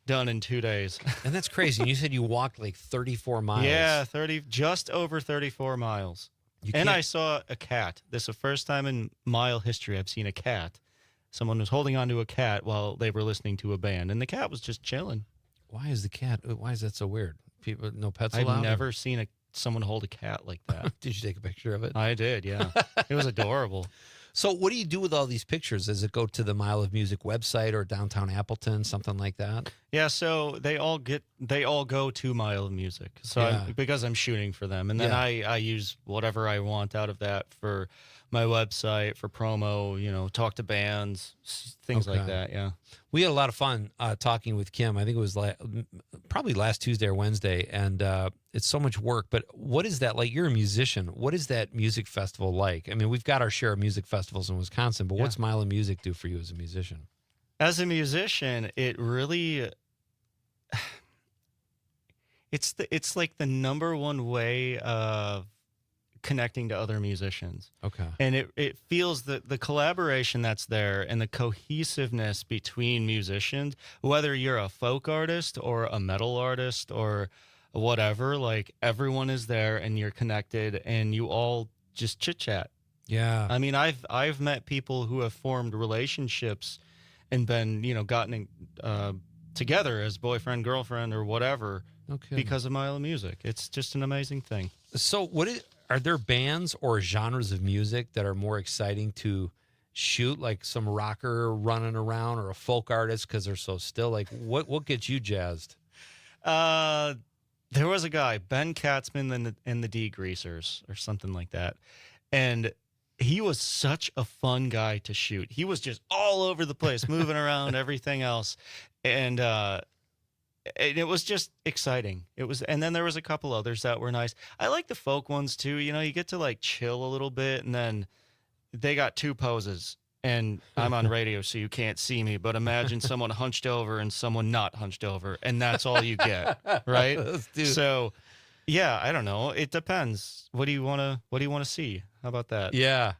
Speaker 6: done in 2 days.
Speaker 3: And that's crazy. And you said you walked like 34 miles.
Speaker 6: Yeah, just over 34 miles. And I saw a cat. This is the first time in mile history I've seen a cat. Someone was holding onto a cat while they were listening to a band, and the cat was just chilling.
Speaker 3: Why is that so weird? People, no pets allowed?
Speaker 6: I've never seen someone hold a cat like that.
Speaker 3: Did you take a picture of it?
Speaker 6: I did, yeah. It was adorable.
Speaker 3: So what do you do with all these pictures? Does it go to the Mile of Music website or downtown Appleton, something like that?
Speaker 6: Yeah, so they all go to Mile of Music. So because I'm shooting for them, and then I use whatever I want out of that for my website, for promo, talk to bands, things like that. Yeah.
Speaker 3: We had a lot of fun talking with Kim. I think it was probably last Tuesday or Wednesday, and it's so much work. But what is that like? You're a musician. What is that music festival like? I mean, we've got our share of music festivals in Wisconsin, but what's Mile of Music do for you as a musician?
Speaker 6: As a musician, it really it's like the number one way of connecting to other musicians.
Speaker 3: Okay.
Speaker 6: And it feels that the collaboration that's there and the cohesiveness between musicians, whether you're a folk artist or a metal artist or whatever, like everyone is there and you're connected and you all just chit chat.
Speaker 3: Yeah.
Speaker 6: I mean, I've met people who have formed relationships and been, gotten together as boyfriend, girlfriend, or whatever because of Mile of Music. It's just an amazing thing.
Speaker 3: So are there bands or genres of music that are more exciting to shoot, like some rocker running around or a folk artist because they're so still? Like, what gets you jazzed?
Speaker 6: There was a guy, Ben Katzman and the Degreasers or something like that. And he was such a fun guy to shoot. He was just all over the place, moving around, everything else. And it was just exciting. And then there was a couple others that were nice. I like the folk ones too. You get to like chill a little bit, and then they got two poses. And I'm on radio, so you can't see me, but imagine someone hunched over and someone not hunched over, and that's all you get, right? So, yeah, I don't know. It depends. What do you want to see? How about that?
Speaker 3: Yeah.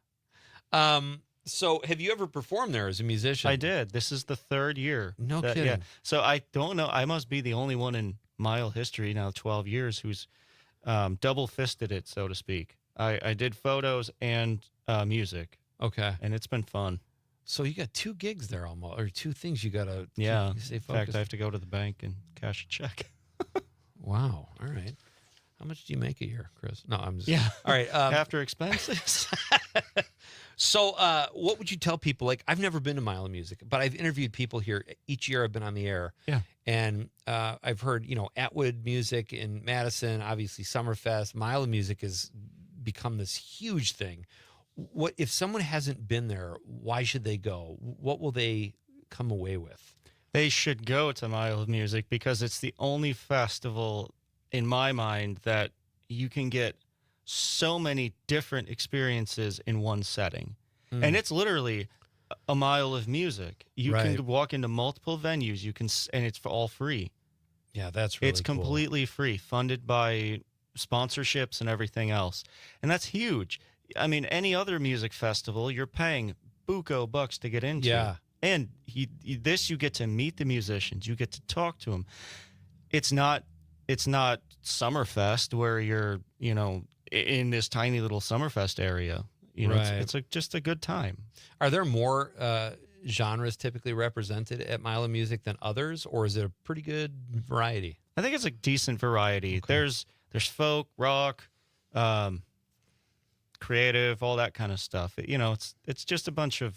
Speaker 3: So have you ever performed there as a musician?
Speaker 6: I did. This is the third year.
Speaker 3: No kidding.
Speaker 6: Yeah. So I don't know. I must be the only one in Mile history now, 12 years, who's double-fisted it, so to speak. I did photos and music.
Speaker 3: Okay.
Speaker 6: And it's been fun.
Speaker 3: So you got 2 gigs there almost, or 2 things you got to stay focused.
Speaker 6: In fact, I have to go to the bank and cash a check.
Speaker 3: Wow. All right. How much do you make a year, Chris? No, I'm just...
Speaker 6: Yeah.
Speaker 3: All right.
Speaker 6: After expenses.
Speaker 3: So what would you tell people? Like, I've never been to Mile of Music, but I've interviewed people here. Each year I've been on the air.
Speaker 6: Yeah.
Speaker 3: And I've heard, Atwood Music in Madison, obviously Summerfest. Mile of Music has become this huge thing. What if someone hasn't been there, why should they go? What will they come away with?
Speaker 6: They should go to Mile of Music because it's the only festival, in my mind, that you can get so many different experiences in one setting. And it's literally a mile of music. You can walk into multiple venues. And it's all free.
Speaker 3: Yeah, that's really
Speaker 6: It's completely free, funded by sponsorships and everything else. And that's huge. I mean, any other music festival, you're paying buco bucks to get into.
Speaker 3: Yeah.
Speaker 6: And you get to meet the musicians. You get to talk to them. It's not Summerfest where you're, in this tiny little Summerfest area. It's just a good time.
Speaker 3: Are there more genres typically represented at Mile of Music than others, or is it a pretty good variety?
Speaker 6: I think it's a decent variety. Okay. There's folk, rock, creative, all that kind of stuff. It's just a bunch of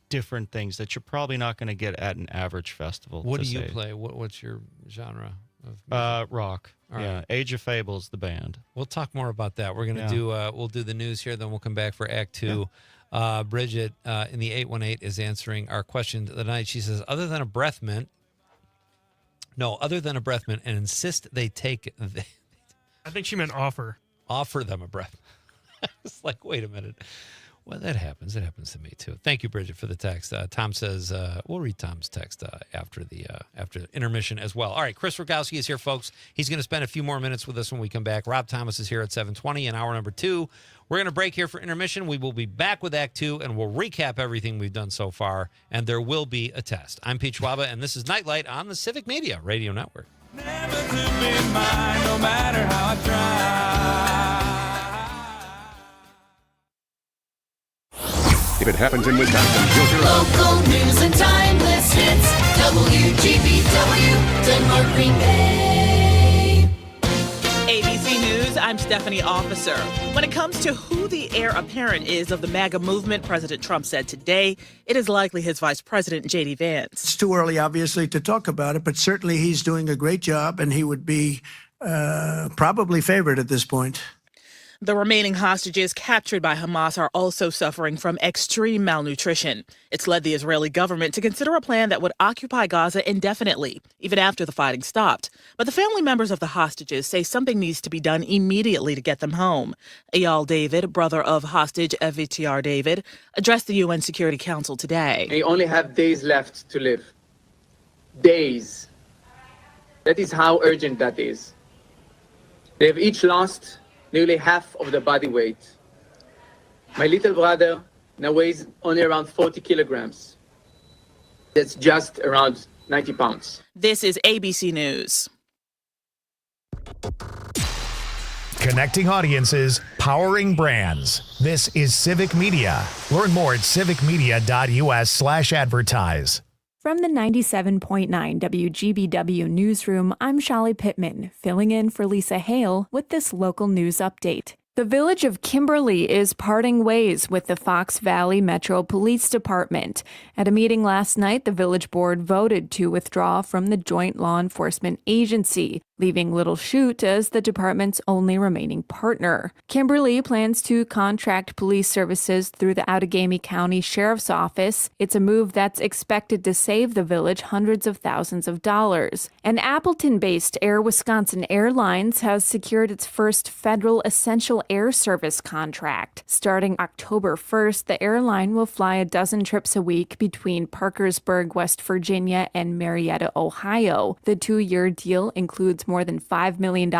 Speaker 6: different things that you're probably not going to get at an average festival.
Speaker 3: What do you play? What's your genre of music?
Speaker 6: Rock.
Speaker 3: All
Speaker 6: yeah,
Speaker 3: right.
Speaker 6: Age of Fables, the band.
Speaker 3: We'll talk more about that. We're gonna do we'll do the news here, then we'll come back for Act 2. Yeah. Bridget in the 818 is answering our question tonight. She says, other than a breath mint, and insist they take.
Speaker 4: I think she meant offer.
Speaker 3: Offer them a breath. It's like, wait a minute. Well, that happens. It happens to me too. Thank you, Bridget, for the text. Tom says we'll read Tom's text after the intermission as well. All right, Chris Rogowski is here, folks. He's going to spend a few more minutes with us when we come back. Rob Thomas is here at 7:20 in hour number 2. We're going to break here for intermission. We will be back with Act 2, and we'll recap everything we've done so far, and there will be a test. I'm Pete Schwaba, and this is Nightlight on the Civic Media Radio Network.
Speaker 2: Never to be mine, no matter how I try.
Speaker 22: If it happens in Wisconsin, filter out.
Speaker 2: Local news and timeless hits. WGBW, Denmark, Green Bay.
Speaker 9: ABC News, I'm Stephanie Officer. When it comes to who the heir apparent is of the MAGA movement, President Trump said today it is likely his Vice President, J.D. Vance.
Speaker 11: It's too early, obviously, to talk about it, but certainly he's doing a great job, and he would be probably favored at this point.
Speaker 9: The remaining hostages captured by Hamas are also suffering from extreme malnutrition. It's led the Israeli government to consider a plan that would occupy Gaza indefinitely, even after the fighting stopped. But the family members of the hostages say something needs to be done immediately to get them home. Eyal David, brother of hostage Avitar David, addressed the UN Security Council today.
Speaker 23: They only have days left to live. Days. That is how urgent that is. They have each lost nearly half of the body weight. My little brother now weighs only around 40 kilograms. That's just around 90 pounds.
Speaker 9: This is ABC News.
Speaker 1: Connecting audiences, powering brands. This is Civic Media. Learn more at civicmedia.us/advertise.
Speaker 16: From the 97.9 WGBW Newsroom, I'm Shali Pittman, filling in for Lisa Hale with this local news update. The village of Kimberly is parting ways with the Fox Valley Metro Police Department. At a meeting last night, the village board voted to withdraw from the joint law enforcement agency, leaving Little Chute as the department's only remaining partner. Kimberly plans to contract police services through the Outagamie County Sheriff's Office. It's a move that's expected to save the village hundreds of thousands of dollars. And Appleton-based Air Wisconsin Airlines has secured its first federal essential air service contract. Starting October 1st, the airline will fly a dozen trips a week between Parkersburg, West Virginia, and Marietta, Ohio. The 2-year deal includes more than $5 million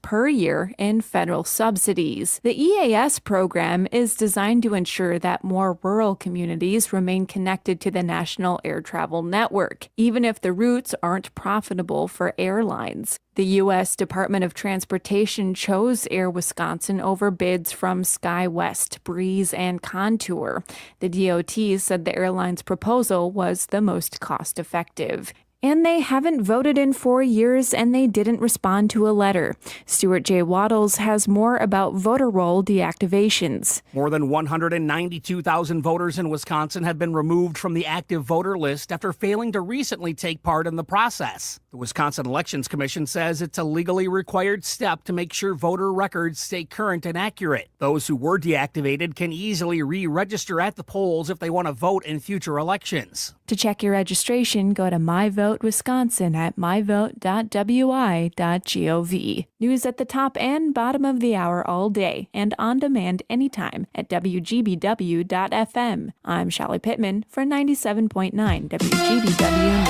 Speaker 16: per year in federal subsidies. The EAS program is designed to ensure that more rural communities remain connected to the National Air Travel Network, even if the routes aren't profitable for airlines. The U.S. Department of Transportation chose Air Wisconsin over bids from SkyWest, Breeze, and Contour. The DOT said the airline's proposal was the most cost-effective. And they haven't voted in 4 years, and they didn't respond to a letter. Stuart J. Waddles has more about voter roll deactivations.
Speaker 17: More than 192,000 voters in Wisconsin have been removed from the active voter list after failing to recently take part in the process. The Wisconsin Elections Commission says it's a legally required step to make sure voter records stay current and accurate. Those who were deactivated can easily re-register at the polls if they want to vote in future elections.
Speaker 16: To check your registration, go to MyVoteWisconsin at myvote.wi.gov. News at the top and bottom of the hour all day and on demand anytime at WGBW.FM. I'm Shali Pittman for 97.9 WGBW News.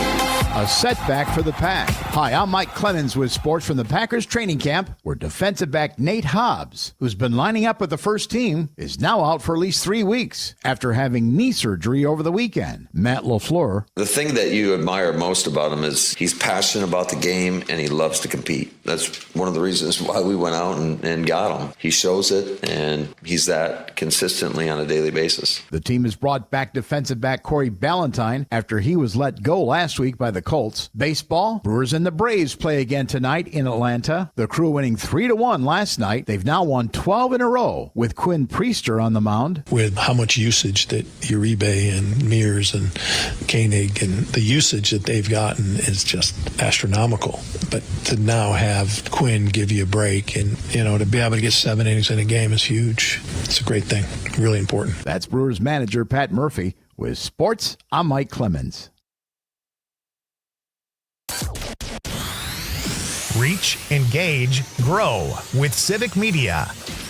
Speaker 24: A setback for the Pack. Hi, I'm Mike Clemens with sports from the Packers training camp, where defensive back Nate Hobbs, who's been lining up with the first team, is now out for at least 3 weeks after having knee surgery over the weekend. Matt LaFleur.
Speaker 25: The thing that you admire most about him is he's passionate about the game and he loves to compete. That's one of the reasons why we went out and got him. He shows it, and he's that consistently on a daily basis.
Speaker 24: The team has brought back defensive back Corey Ballantyne after he was let go last week by the Colts. Baseball, Brewers and the Braves play again tonight in Atlanta. The Crew winning 3-1 last night. They've now won 12 in a row with Quinn Priester on the mound.
Speaker 26: With how much usage that Uribe and Mears and Koenig and the usage that they've gotten is just astronomical. But to now have Quinn give you a break and, to be able to get 7 innings in a game is huge. It's a great thing. Really important.
Speaker 24: That's Brewers manager Pat Murphy. With sports, I'm Mike Clemens.
Speaker 1: Reach, engage, grow with Civic Media.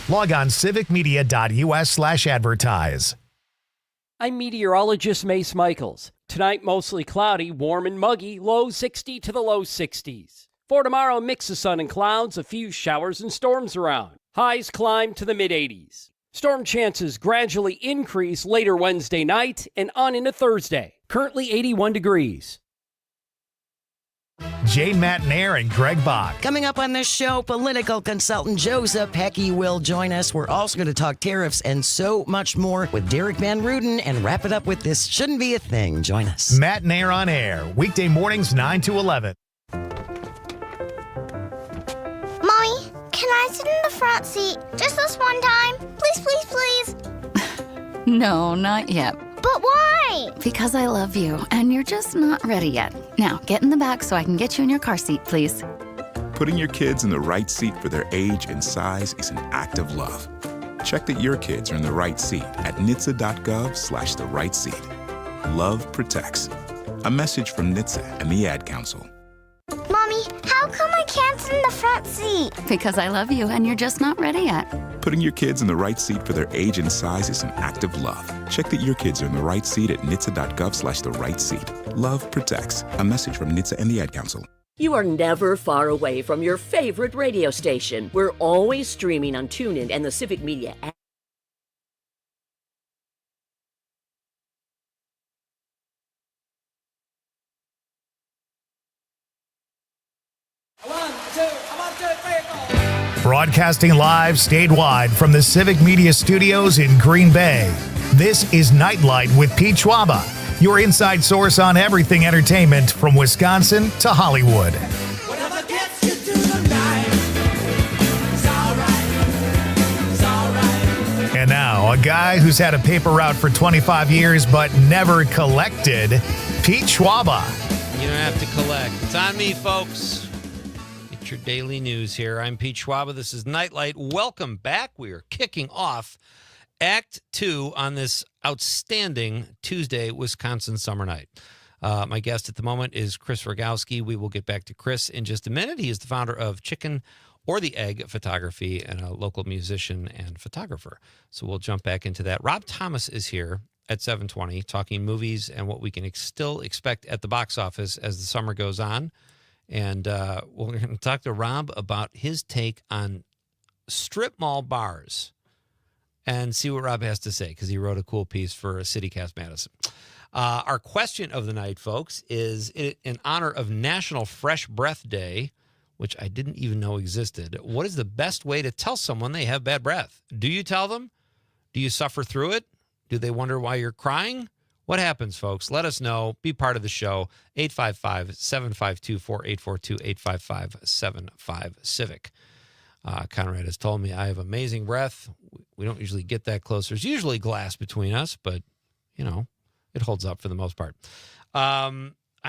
Speaker 1: Log on civicmedia.us/advertise.
Speaker 18: I'm meteorologist Mace Michaels. Tonight, mostly cloudy, warm and muggy, low 60 to the low 60s. For tomorrow, a mix of sun and clouds, a few showers and storms around. Highs climb to the mid-80s. Storm chances gradually increase later Wednesday night and on into Thursday. Currently 81 degrees.
Speaker 1: Jane Matnair and Greg Bach.
Speaker 27: Coming up on this show, political consultant Joseph Heckey will join us. We're also going to talk tariffs and so much more with Derek Van Ruden and wrap it up with This Shouldn't Be a Thing. Join us.
Speaker 1: Matnair on air, weekday mornings 9 to 11.
Speaker 28: Mommy,
Speaker 7: can I sit in the front seat just this one time? Please, please, please.
Speaker 12: No, not yet.
Speaker 7: But why?
Speaker 12: Because I love you, and you're just not ready yet. Now, get in the back so I can get you in your car seat, please.
Speaker 14: Putting your kids in the right seat for their age and size is an act of love. Check that your kids are in the right seat at nhtsa.gov/the right seat. Love protects. A message from NHTSA and the Ad Council.
Speaker 7: Mommy, how come I can't sit in the front seat?
Speaker 12: Because I love you, and you're just not ready yet.
Speaker 14: Putting your kids in the right seat for their age and size is an act of love. Check that your kids are in the right seat at nhtsa.gov/the right seat. Love protects. A message from NHTSA and the Ad Council.
Speaker 10: You are never far away from your favorite radio station. We're always streaming on TuneIn and the Civic Media app.
Speaker 1: Broadcasting live statewide from the Civic Media Studios in Green Bay. This is Nite Light with Pete Schwaba, your inside source on everything entertainment from Wisconsin to Hollywood. And now, a guy who's had a paper route for 25 years but never collected, Pete Schwaba.
Speaker 3: You don't have to collect. It's on me, folks. Your daily news here. I'm Pete Schwaba. This is Nite Light. Welcome back. We are kicking off Act 2 on this outstanding Tuesday Wisconsin summer night. My guest at the moment is Chris Rogowski. We will get back to Chris in just a minute. He is the founder of Chicken or the Egg Photography and a local musician and photographer. So we'll jump back into that. Rob Thomas is here at 7:20 talking movies and what we can still expect at the box office as the summer goes on. And we're going to talk to Rob about his take on strip mall bars and see what Rob has to say, because he wrote a cool piece for CityCast Madison. Our question of the night, folks, is in honor of National Fresh Breath Day, which I didn't even know existed. What is the best way to tell someone they have bad breath? Do you tell them? Do you suffer through it? Do they wonder why you're crying? What happens, folks? Let us know. Be part of the show. 855-752-4842, 855-75-CIVIC. Conrad has told me I have amazing breath. We don't usually get that close. There's usually glass between us, but, you know, it holds up for the most part. I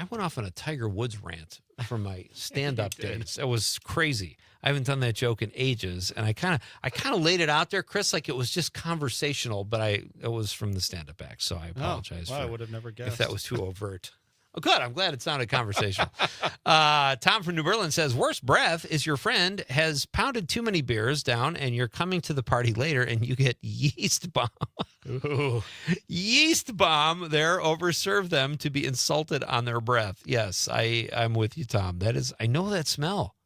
Speaker 3: went off on a Tiger Woods rant from my stand-up days. It was crazy. I haven't done that joke in ages, and I kind of laid it out there, Chris, like it was just conversational, but it was from the stand-up act, so I apologize.
Speaker 6: I would have never guessed
Speaker 3: if that was too overt. Oh, good. I'm glad it sounded conversational. Tom from New Berlin says, worst breath is your friend has pounded too many beers down and you're coming to the party later and you get yeast bomb. Ooh. Yeast bomb there, overserve them to be insulted on their breath. Yes, I'm with you, Tom. I know that smell.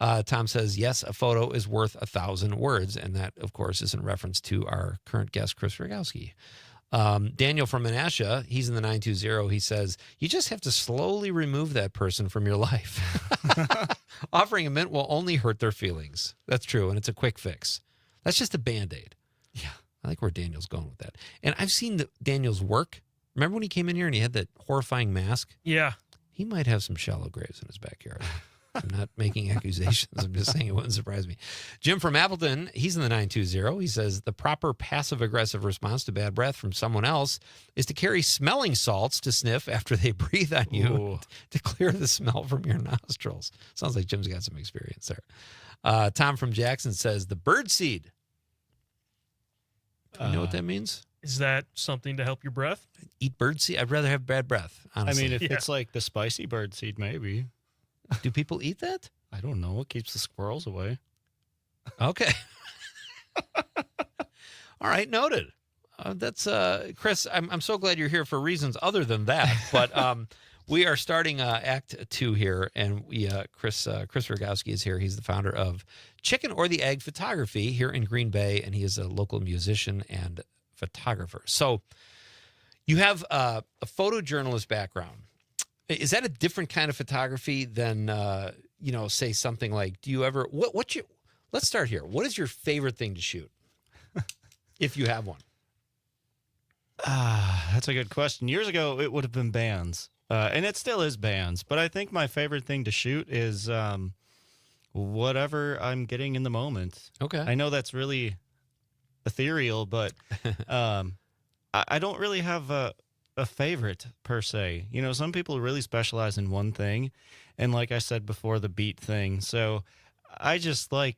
Speaker 3: Tom says, yes, a photo is worth 1,000 words. And that, of course, is in reference to our current guest, Chris Rogowski. Daniel from Menasha, he's in the 920. He says, you just have to slowly remove that person from your life. Offering a mint will only hurt their feelings. That's true, and it's a quick fix. That's just a Band-Aid. Yeah. I like where Daniel's going with that. And I've seen Daniel's work. Remember when he came in here and he had that horrifying mask?
Speaker 4: Yeah.
Speaker 3: He might have some shallow graves in his backyard. I'm not making accusations. I'm just saying it wouldn't surprise me. Jim from Appleton, he's in the 920. He says the proper passive-aggressive response to bad breath from someone else is to carry smelling salts to sniff after they breathe on you to clear the smell from your nostrils. Sounds like Jim's got some experience there. Tom from Jackson says the bird seed. Do you know what that means?
Speaker 4: Is that something to help your breath?
Speaker 3: Eat bird seed? I'd rather have bad breath, honestly.
Speaker 6: I mean, if it's like the spicy bird seed, maybe.
Speaker 3: Do people eat that?
Speaker 6: I don't know. It keeps the squirrels away.
Speaker 3: Okay. All right, noted. That's Chris. I'm so glad you're here for reasons other than that. But we are starting Act 2 here, and Chris Rogowski is here. He's the founder of Chicken or the Egg Photography here in Green Bay, and he is a local musician and photographer. So you have a photojournalist background. Is that a different kind of photography than, say something like, do you ever, let's start here. What is your favorite thing to shoot? If you have one.
Speaker 6: That's a good question. Years ago, it would have been bands. And it still is bands. But I think my favorite thing to shoot is whatever I'm getting in the moment.
Speaker 3: Okay.
Speaker 6: I know that's really ethereal, but I don't really have a favorite per se. You know, some people really specialize in one thing, and like I said before, the beat thing. So I just like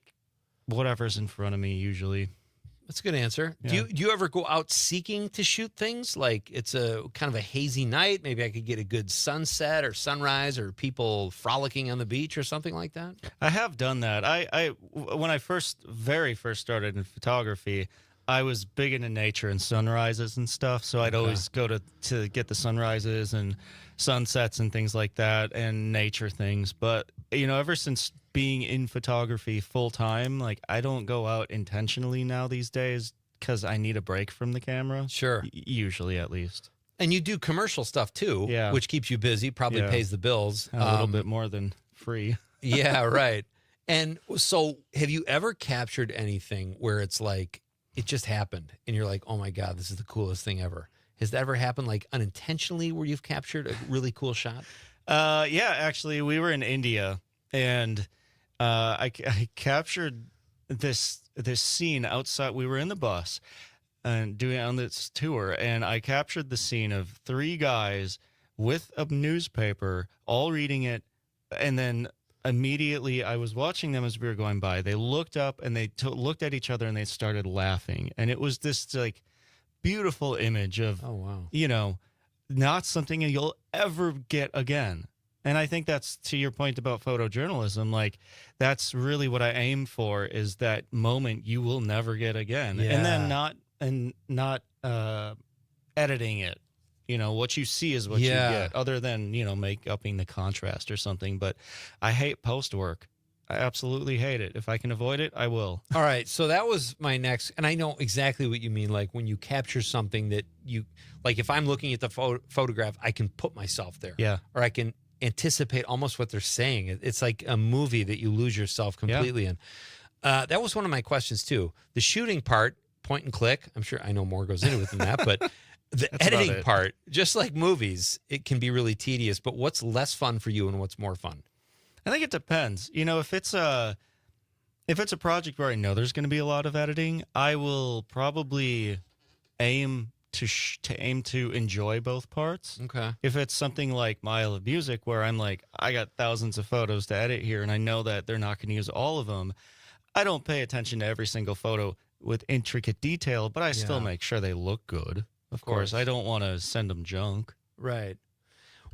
Speaker 6: whatever's in front of me usually.
Speaker 3: That's a good answer.
Speaker 6: Yeah.
Speaker 3: Do you ever go out seeking to shoot things? Like it's a kind of a hazy night. Maybe I could get a good sunset or sunrise or people frolicking on the beach or something like that.
Speaker 6: I have done that. I when I very first started in photography, I was big into nature and sunrises and stuff. So I'd always go to get the sunrises and sunsets and things like that and nature things. But, you know, ever since being in photography full time, like I don't go out intentionally now these days because I need a break from the camera.
Speaker 3: Sure.
Speaker 6: Usually, at least.
Speaker 3: And you do commercial stuff too,
Speaker 6: Yeah.
Speaker 3: which keeps you busy, probably
Speaker 6: Yeah.
Speaker 3: pays the bills.
Speaker 6: A little bit more than free.
Speaker 3: Yeah, right. And so have you ever captured anything where it's like, it just happened and you're like, oh my God, this is the coolest thing ever? Has that ever happened like unintentionally where you've captured a really cool shot?
Speaker 6: Yeah, actually, we were in India and I captured this scene outside. We were in the bus and doing on this tour, and I captured the scene of 3 guys with a newspaper, all reading it, and then immediately I was watching them as we were going by. They looked up and they looked at each other and they started laughing, and it was this like beautiful image of,
Speaker 3: oh wow,
Speaker 6: you know, not something you'll ever get again. And I think that's to your point about photojournalism. Like that's really what I aim for, is that moment you will never get again.
Speaker 3: Yeah.
Speaker 6: And then not editing it. You know, what you see is what you get, other than, you know, upping the contrast or something. But I hate post work. I absolutely hate it. If I can avoid it, I will.
Speaker 3: All right. So that was my next, and I know exactly what you mean. Like when you capture something that you, like if I'm looking at the photograph, I can put myself there.
Speaker 6: Yeah.
Speaker 3: Or I can anticipate almost what they're saying. It's like a movie that you lose yourself completely in. That was one of my questions too. The shooting part, point and click. I'm sure I know more goes into it than that, but the
Speaker 6: That's about
Speaker 3: editing
Speaker 6: it.
Speaker 3: part, just like movies, it can be really tedious. But what's less fun for you and what's more fun?
Speaker 6: I think it depends. You know, if it's a project where I know there's going to be a lot of editing, I will probably aim to enjoy both parts.
Speaker 3: Okay.
Speaker 6: If it's something like Mile of Music, where I'm like, I got thousands of photos to edit here, and I know that they're not going to use all of them, I don't pay attention to every single photo with intricate detail, but I still make sure they look good. Of course, I don't want to send them junk.
Speaker 3: Right.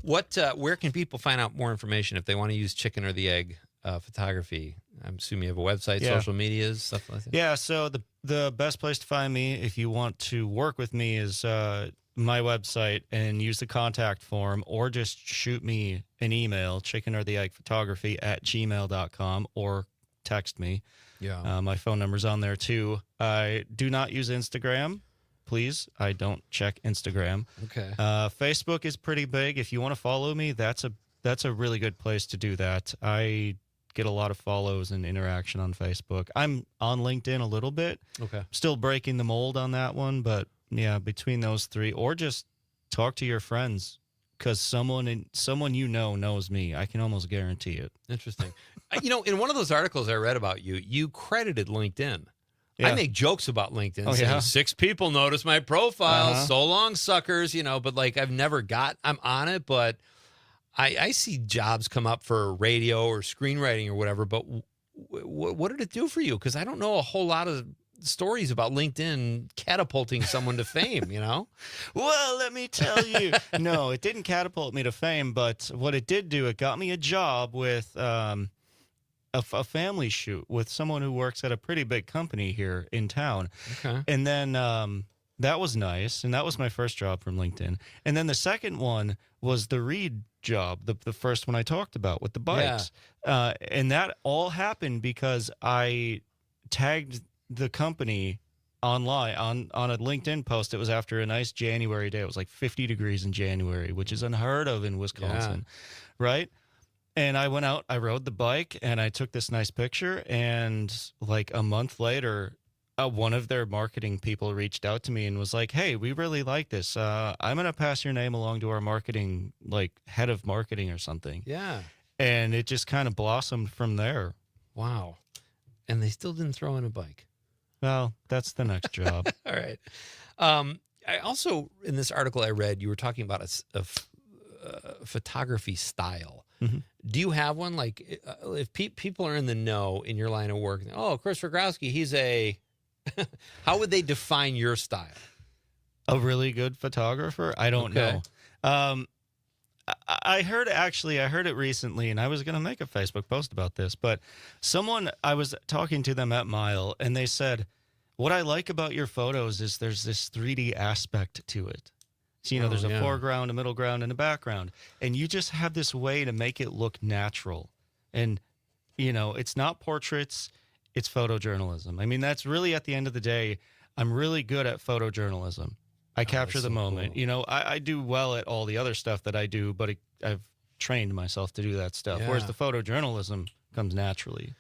Speaker 3: What? Where can people find out more information if they want to use chicken or the egg photography? I'm assuming you have a website, social medias, stuff like that.
Speaker 6: Yeah. So the best place to find me if you want to work with me is my website, and use the contact form, or just shoot me an email, chickenortheeggphotography@gmail.com, or text me.
Speaker 3: Yeah.
Speaker 6: My phone number's on there too. I do not use Instagram. Please, I don't check Instagram.
Speaker 3: Okay.
Speaker 6: Facebook is pretty big. If you want to follow me, that's a really good place to do that. I get a lot of follows and interaction on Facebook. I'm on LinkedIn a little bit.
Speaker 3: Okay.
Speaker 6: Still breaking the mold on that one, but yeah, between those 3, or just talk to your friends, because someone you know knows me. I can almost guarantee it.
Speaker 3: Interesting. You know, in one of those articles I read about you, you credited LinkedIn. I
Speaker 6: Yeah.
Speaker 3: make jokes about LinkedIn.
Speaker 6: Oh,
Speaker 3: saying,
Speaker 6: yeah?
Speaker 3: 6 people noticed my profile.
Speaker 6: Uh-huh.
Speaker 3: So long, suckers. You know, but like I'm on it, but I see jobs come up for radio or screenwriting or whatever. But what did it do for you? Because I don't know a whole lot of stories about LinkedIn catapulting someone to fame, you know?
Speaker 6: Well, let me tell you. No, it didn't catapult me to fame, but what it did do, it got me a job with a family shoot with someone who works at a pretty big company here in town.
Speaker 3: Okay.
Speaker 6: And then that was nice, and that was my first job from LinkedIn. And then the second one was the Reed job, the first one I talked about with the bikes. And that all happened because I tagged the company online on a LinkedIn post. It was after a nice January day. It was like 50 degrees in January, which is unheard of in Wisconsin, right? And I went out, I rode the bike, and I took this nice picture. And like a month later, one of their marketing people reached out to me and was like, "Hey, we really like this. I'm going to pass your name along to our marketing, like head of marketing or something."
Speaker 3: Yeah.
Speaker 6: And it just kind of blossomed from there.
Speaker 3: Wow. And they still didn't throw in a bike.
Speaker 6: Well, that's the next job.
Speaker 3: All right. I also, in this article I read, you were talking about a photography style.
Speaker 6: Mm-hmm.
Speaker 3: Do you have one? Like, if people are in the know in your line of work, oh, Chris Rogowski, he's a... How would they define your style?
Speaker 6: A really good photographer? I don't know. I heard it recently, and I was going to make a Facebook post about this, but I was talking to them at Mile, and they said, what I like about your photos is there's this 3D aspect to it. So, there's a foreground, a middle ground, and a background, and you just have this way to make it look natural. And, it's not portraits, it's photojournalism. I mean, that's really, at the end of the day, I'm really good at photojournalism. I capture the moment. Cool. I do well at all the other stuff that I do, but I've trained myself to do that stuff. Yeah. Whereas the photojournalism comes naturally.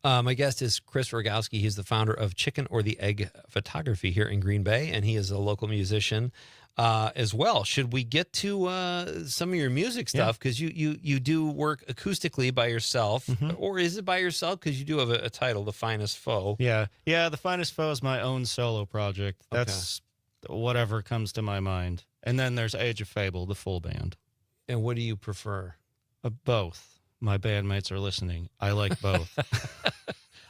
Speaker 3: My guest is Chris Rogowski. He's the founder of Chicken or the Egg Photography here in Green Bay, and he is a local musician as well. Should we get to some of your music stuff? Because you do work acoustically by yourself, or is it by yourself? Because you do have a title, The Finest Foe.
Speaker 6: Yeah, The Finest Foe is my own solo project. That's whatever comes to my mind. And then there's Age of Fable, the full band.
Speaker 3: And what do you prefer?
Speaker 6: Both. My bandmates are listening. I like both.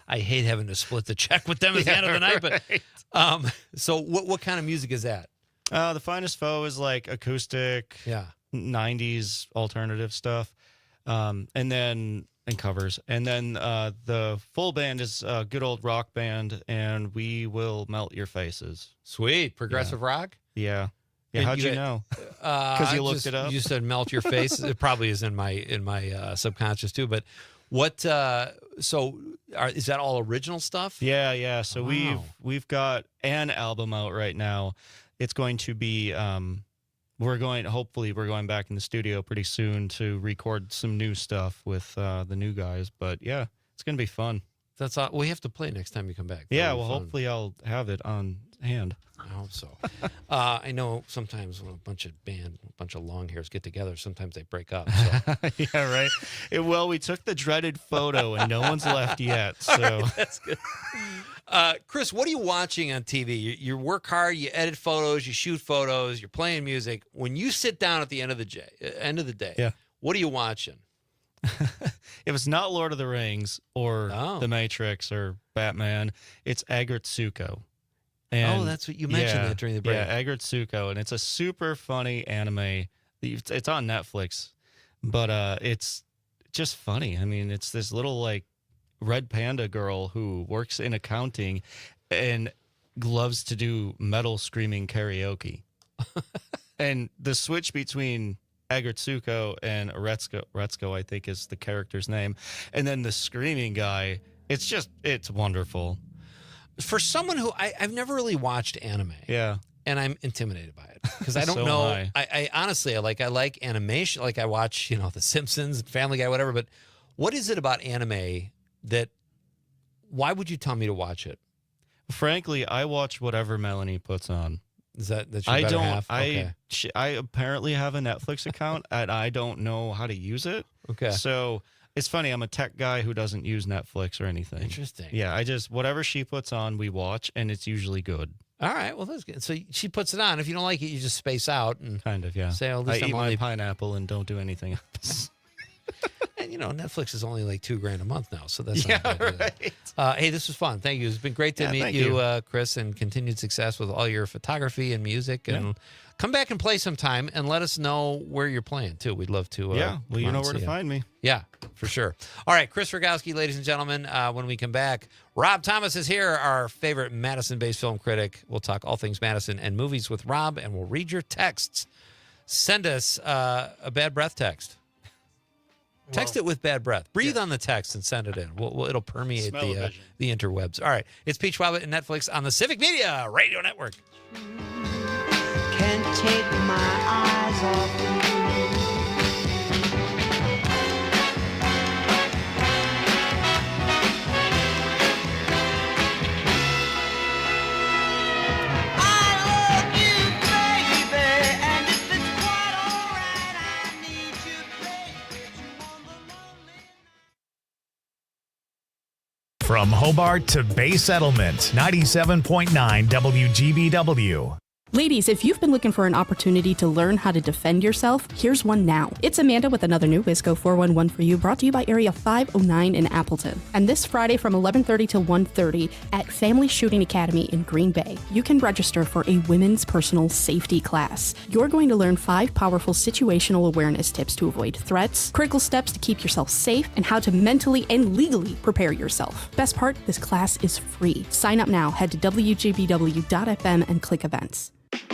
Speaker 3: I hate having to split the check with them at the end of the night. But so what kind of music is that?
Speaker 6: The Finest Foe is like acoustic, 90s alternative stuff, and covers. And then the full band is a good old rock band, and we will melt your faces.
Speaker 3: Sweet. Progressive rock?
Speaker 6: Yeah. Yeah, how'd you know? Because you looked it up?
Speaker 3: You said melt your face. It probably is in my subconscious too. But what? Is that all original stuff?
Speaker 6: Yeah. So we've got an album out right now. It's going to be. Hopefully we're going back in the studio pretty soon to record some new stuff with the new guys. But yeah, it's going to be fun.
Speaker 3: That's all. We have to play next time you come back.
Speaker 6: Yeah, well, hopefully I'll have it on hand.
Speaker 3: I hope so. I know sometimes when a bunch of long hairs get together, sometimes they break up. So.
Speaker 6: Yeah, right. Well, we took the dreaded photo, and no one's left yet. So
Speaker 3: right, that's good. Chris, what are you watching on TV? You work hard, you edit photos, you shoot photos, you're playing music. When you sit down at the end of the day, what are you watching?
Speaker 6: If it's not Lord of the Rings or The Matrix or Batman, it's Agritsuko. And
Speaker 3: that's what you mentioned that during the break.
Speaker 6: Yeah, Agritsuko, and it's a super funny anime. It's on Netflix, but it's just funny. I mean, it's this little like red panda girl who works in accounting and loves to do metal screaming karaoke. And the switch between Agritsuko and Retsuko, I think is the character's name, and then the screaming guy, it's wonderful.
Speaker 3: For someone who I've never really watched anime, and I'm intimidated by it because I don't
Speaker 6: So
Speaker 3: know.
Speaker 6: am
Speaker 3: I honestly, I like animation. Like I watch, The Simpsons, Family Guy, whatever. But what is it about anime that? Why would you tell me to watch it?
Speaker 6: Frankly, I watch whatever Melanie puts on.
Speaker 3: Is that your better half? Okay.
Speaker 6: I apparently have a Netflix account, and I don't know how to use it.
Speaker 3: Okay.
Speaker 6: So it's funny. I'm a tech guy who doesn't use Netflix or anything.
Speaker 3: Interesting.
Speaker 6: Yeah, whatever she puts on, we watch, and it's usually good.
Speaker 3: All right. Well, that's good. So she puts it on. If you don't like it, you just space out and
Speaker 6: kind of Say,
Speaker 3: at least
Speaker 6: I eat my pineapple and don't do anything else.
Speaker 3: And Netflix is only like $2,000 a month now, so that's not bad. Right. Hey, this was fun. Thank you. It's been great to meet you, Chris, and continued success with all your photography and music. And come back and play sometime, and let us know where you're playing too. We'd love to.
Speaker 6: Well, you know where to find me.
Speaker 3: Yeah, for sure. All right, Chris Rogowski, ladies and gentlemen. When we come back, Rob Thomas is here, our favorite Madison-based film critic. We'll talk all things Madison and movies with Rob, and we'll read your texts. Send us a bad breath text. Text it with bad breath. Breathe on the text and send it in. It'll permeate the interwebs. All right. It's Pete Schwaba and Netflix on the Civic Media Radio Network.
Speaker 2: Can't take my eyes off you.
Speaker 1: From Hobart to Bay Settlement, 97.9 WGBW.
Speaker 5: Ladies, if you've been looking for an opportunity to learn how to defend yourself, here's one now. It's Amanda with another new Wisco 411 for you, brought to you by Area 509 in Appleton. And this Friday from 11:30 to 1:30 at Family Shooting Academy in Green Bay, you can register for a women's personal safety class. You're going to learn 5 powerful situational awareness tips to avoid threats, critical steps to keep yourself safe, and how to mentally and legally prepare yourself. Best part, this class is free. Sign up now. Head to WGBW.fm and click events.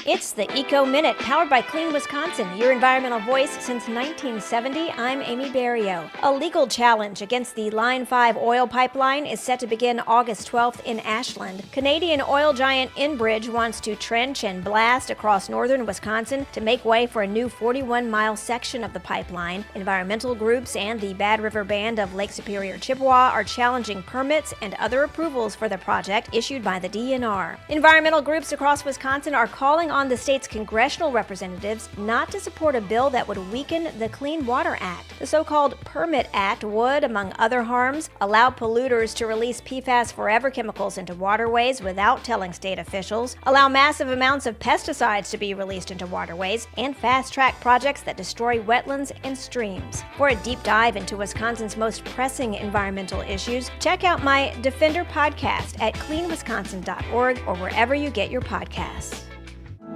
Speaker 8: It's the Eco Minute, powered by Clean Wisconsin, your environmental voice since 1970. I'm Amy Barrio. A legal challenge against the Line 5 oil pipeline is set to begin August 12th in Ashland. Canadian oil giant Enbridge wants to trench and blast across northern Wisconsin to make way for a new 41-mile section of the pipeline. Environmental groups and the Bad River Band of Lake Superior Chippewa are challenging permits and other approvals for the project issued by the DNR. Environmental groups across Wisconsin are calling on the state's congressional representatives not to support a bill that would weaken the Clean Water Act. The so-called Permit Act would, among other harms, allow polluters to release PFAS forever chemicals into waterways without telling state officials, allow massive amounts of pesticides to be released into waterways, and fast-track projects that destroy wetlands and streams. For a deep dive into Wisconsin's most pressing environmental issues, check out my Defender podcast at cleanwisconsin.org or wherever you get your podcasts.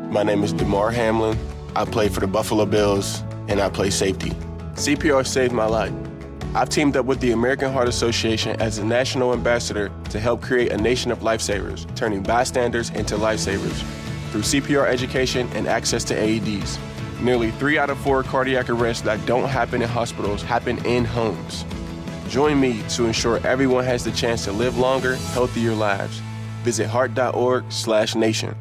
Speaker 13: My name is DeMar Hamlin. I play for the Buffalo Bills, and I play safety. CPR saved my life. I've teamed up with the American Heart Association as a national ambassador to help create a nation of lifesavers, turning bystanders into lifesavers through CPR education and access to AEDs. Nearly 3 out of 4 cardiac arrests that don't happen in hospitals happen in homes. Join me to ensure everyone has the chance to live longer, healthier lives. Visit heart.org/nation.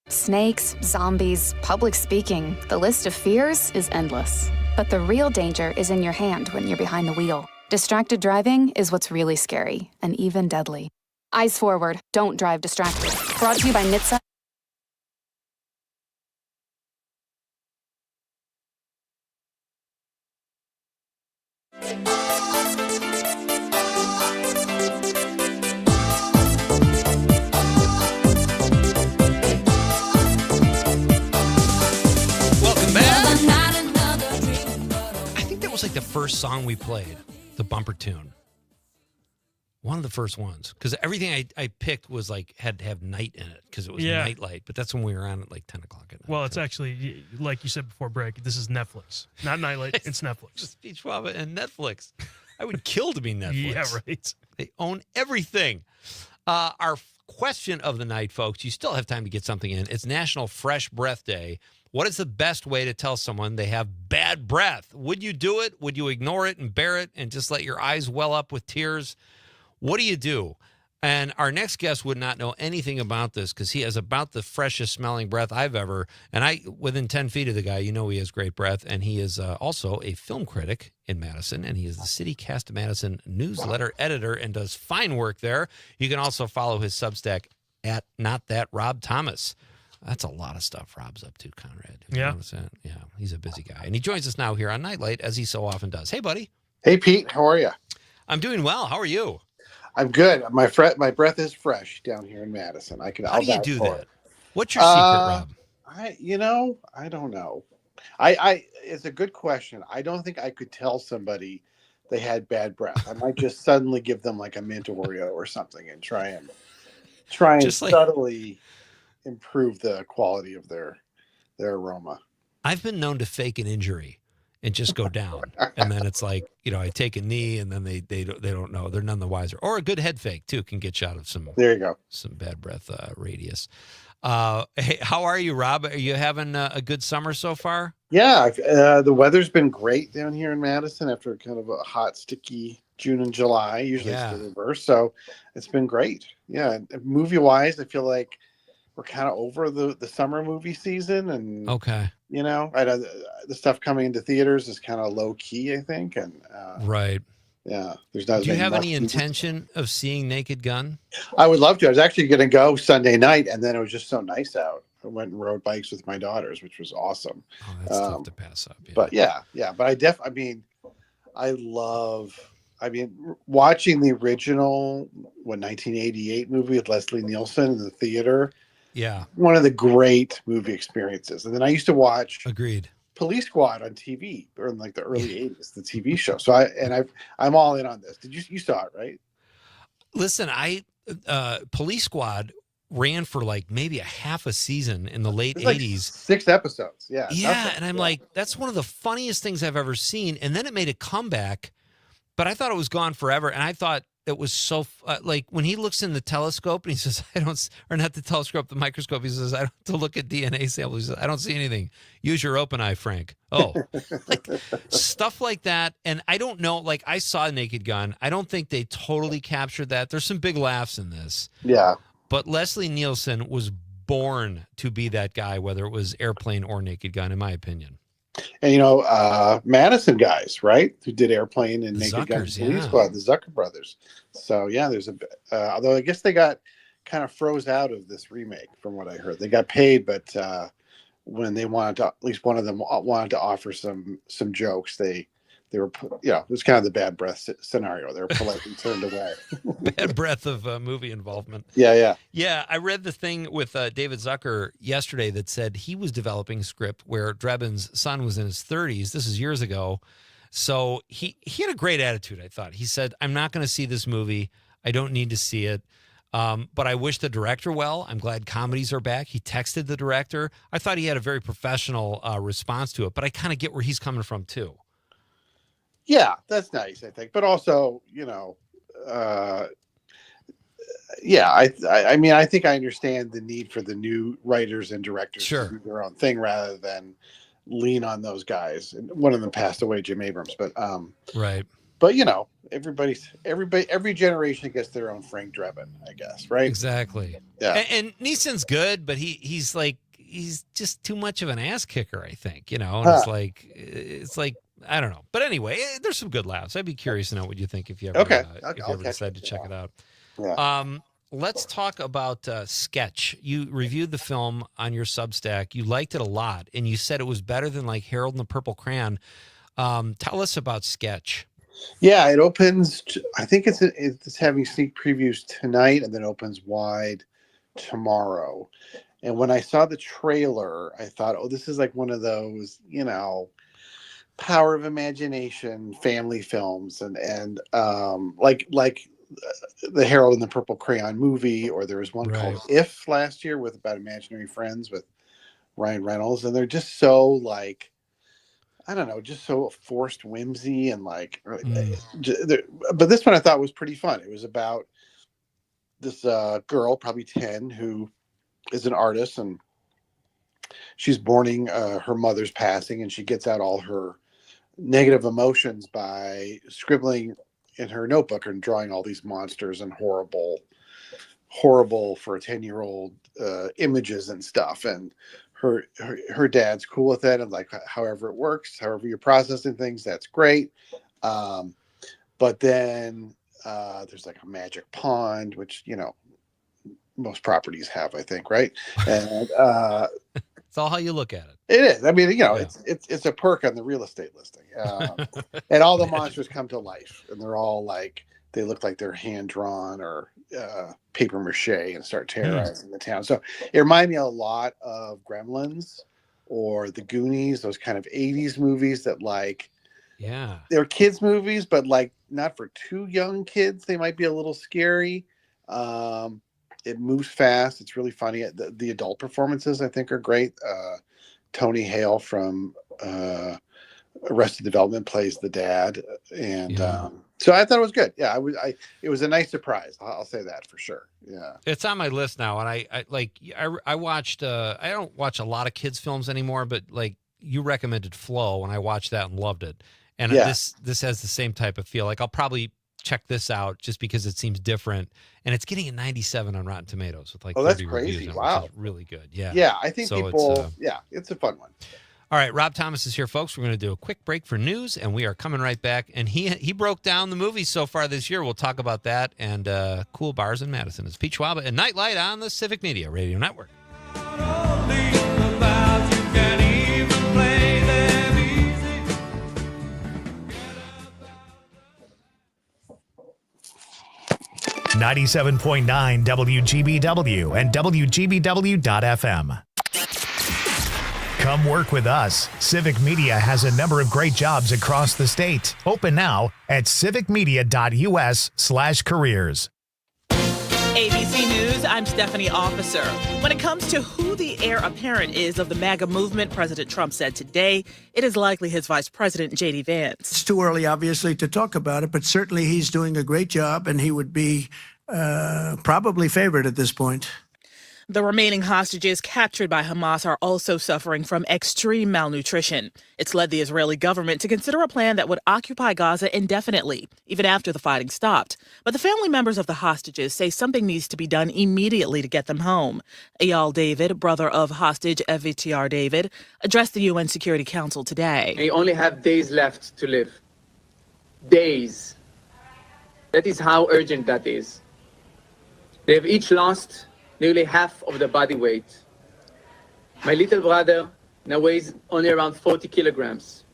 Speaker 12: Snakes, zombies, public speaking, the list of fears is endless. But the real danger is in your hand when you're behind the wheel. Distracted driving is what's really scary and even deadly. Eyes forward, don't drive distracted. Brought to you by NHTSA.
Speaker 3: Was like the first song we played, the bumper tune. One of the first ones, because everything I picked was like had to have Nite in it because it was Nite Lite. But that's when we were on at like 10 o'clock at night.
Speaker 4: Well, it's actually like you said before break. This is Netflix, not Nite Lite. It's Netflix.
Speaker 3: Just Schwaba and Netflix. I would kill to be Netflix.
Speaker 4: Yeah, right.
Speaker 3: They own everything. Our question of the night, folks. You still have time to get something in. It's National Fresh Breath Day. What is the best way to tell someone they have bad breath? Would you do it? Would you ignore it and bear it and just let your eyes well up with tears? What do you do? And our next guest would not know anything about this because he has about the freshest smelling breath I've ever. And within 10 feet of the guy, you know he has great breath. And he is also a film critic in Madison. And he is the City Cast of Madison newsletter editor and does fine work there. You can also follow his Substack at Not That Rob Thomas. That's a lot of stuff Rob's up to, Conrad.
Speaker 4: Yeah.
Speaker 3: Yeah, he's a busy guy. And he joins us now here on Night Light, as he so often does. Hey, buddy.
Speaker 15: Hey, Pete. How are you?
Speaker 3: I'm doing well. How are you?
Speaker 15: I'm good. My breath is fresh down here in Madison.
Speaker 3: How do you do that? What's your secret, Rob?
Speaker 15: I don't know. It's a good question. I don't think I could tell somebody they had bad breath. I might just suddenly give them like a mint Oreo or something and try and subtly improve the quality of their aroma.
Speaker 3: I've been known to fake an injury and just go down, and then it's like, I take a knee, and then they don't know, they're none the wiser. Or a good head fake too can get you out of some.
Speaker 15: There you go.
Speaker 3: Some bad breath radius. Hey, how are you, Rob? Are you having a good summer so far?
Speaker 15: Yeah, the weather's been great down here in Madison after kind of a hot, sticky June and July. Usually it's the reverse, so it's been great. Yeah, movie wise, I feel like we're kind of over the summer movie season, and the stuff coming into theaters is kind of low key, I think, and
Speaker 3: right.
Speaker 15: Yeah, there's not.
Speaker 3: Do you have any intention of seeing Naked Gun?
Speaker 15: I would love to. I was actually going to go Sunday night, and then it was just so nice out. I went and rode bikes with my daughters, which was awesome.
Speaker 3: Oh, that's tough to pass up. Yeah.
Speaker 15: But yeah. But I love I mean, watching the original 1988 movie with Leslie Nielsen in the theater,
Speaker 3: Yeah.
Speaker 15: one of the great movie experiences. And then I used to watch
Speaker 3: Agreed.
Speaker 15: Police Squad on TV or in like the early 80s, the TV show. So I'm all in on this. You saw it, right?
Speaker 3: Listen, Police Squad ran for like maybe a half a season in the late 80s.
Speaker 15: 6 episodes. Yeah.
Speaker 3: Yeah. And I'm like, that's one of the funniest things I've ever seen. And then it made a comeback, but I thought it was gone forever. And I thought it was so like when he looks in the telescope and he says, or not the telescope, the microscope, he says, I don't have to look at DNA samples. He says, I don't see anything. Use your open eye, Frank. Oh, like stuff like that. And I don't know, like I saw Naked Gun. I don't think they totally captured that. There's some big laughs in this.
Speaker 15: Yeah.
Speaker 3: But Leslie Nielsen was born to be that guy, whether it was Airplane or Naked Gun, in my opinion.
Speaker 15: And Madison guys, right? Who did Airplane and Naked Gun
Speaker 3: Zuckers,
Speaker 15: Police
Speaker 3: yeah.
Speaker 15: Squad, the Zucker brothers. So yeah, there's although I guess they got kind of froze out of this remake from what I heard. They got paid, but when they wanted to, at least one of them wanted to offer some jokes, they were, it was kind of the bad breath scenario. They were politely turned away.
Speaker 3: Bad breath of movie involvement.
Speaker 15: Yeah.
Speaker 3: Yeah, I read the thing with David Zucker yesterday that said he was developing a script where Drebin's son was in his 30s. This is years ago. So he had a great attitude, I thought. He said, I'm not going to see this movie. I don't need to see it. But I wish the director well. I'm glad comedies are back. He texted the director. I thought he had a very professional response to it, but I kind of get where he's coming from, too.
Speaker 15: Yeah, that's nice, I think. But also, I mean, I think I understand the need for the new writers and directors to do their own thing rather than lean on those guys. And one of them passed away, Jim Abrams. But
Speaker 3: right.
Speaker 15: But every generation gets their own Frank Drebin, I guess, right?
Speaker 3: Exactly.
Speaker 15: Yeah.
Speaker 3: And Neeson's good, but he's just too much of an ass kicker, I think. And it's like. I don't know. But anyway, there's some good laughs. I'd be curious to know what you think if you ever, decide to check it out.
Speaker 15: Yeah.
Speaker 3: Let's talk about Sketch. You reviewed the film on your Substack. You liked it a lot, and you said it was better than like Harold and the Purple Crayon. Tell us about Sketch.
Speaker 15: Yeah, it opens. I think it's having sneak previews tonight, and then opens wide tomorrow. And when I saw the trailer, I thought, oh, this is like one of those, power of imagination family films and like the Harold and the Purple Crayon movie, or there was one called If last year about imaginary friends with Ryan Reynolds, and they're just so like, I don't know, just so forced whimsy and like but this one I thought was pretty fun. It was about this girl, probably 10, who is an artist, and she's mourning her mother's passing, and she gets out all her negative emotions by scribbling in her notebook and drawing all these monsters and horrible for a 10-year-old images and stuff. And her dad's cool with it, and like, however it works, however you're processing things, that's great. But then there's like a magic pond, which most properties have, I think, right? And
Speaker 3: it's all how you look at it.
Speaker 15: It is. I mean, it's a perk on the real estate listing. And all the monsters come to life, and they're all like, they look like they're hand drawn or paper mache, and start terrorizing the town. So it reminded me a lot of Gremlins or The Goonies, those kind of 80s movies that they're kids movies, but like not for too young kids. They might be a little scary. It moves fast. It's really funny. The adult performances, I think, are great. Tony Hale from Arrested Development plays the dad, and so I thought it was good. Yeah, it was a nice surprise. I'll say that for sure. Yeah, it's
Speaker 3: on my list now, and I watched. I don't watch a lot of kids films anymore, but like you recommended Flow, and I watched that and loved it. And this has the same type of feel. Like I'll probably check this out just because it seems different, and it's getting a 97 on Rotten Tomatoes with like 30
Speaker 15: that's crazy.
Speaker 3: reviews.
Speaker 15: Wow,
Speaker 3: which is really good. Yeah,
Speaker 15: I think people. It's a fun one.
Speaker 3: All right, Rob Thomas is here, folks. We're going to do a quick break for news, and we are coming right back. And he broke down the movies so far this year. We'll talk about that and cool bars in Madison. It's Pete Schwaba and Night Light on the Civic Media Radio Network.
Speaker 1: 97.9 WGBW and WGBW.FM. Come work with us. Civic Media has a number of great jobs across the state. Open now at civicmedia.us/careers.
Speaker 9: ABC News, I'm Stephanie Officer. When it comes to who the heir apparent is of the MAGA movement, President Trump said today it is likely his Vice President, J.D. Vance.
Speaker 11: It's too early, obviously, to talk about it, but certainly he's doing a great job, and he would be probably favored at this point.
Speaker 9: The remaining hostages captured by Hamas are also suffering from extreme malnutrition. It's led the Israeli government to consider a plan that would occupy Gaza indefinitely, even after the fighting stopped. But the family members of the hostages say something needs to be done immediately to get them home. Eyal David, brother of hostage Avitar David, addressed the UN Security Council today.
Speaker 19: They only have days left to live. Days. That is how urgent that is. They have each lost nearly half of the body weight. My little brother now weighs only around 40 kilograms.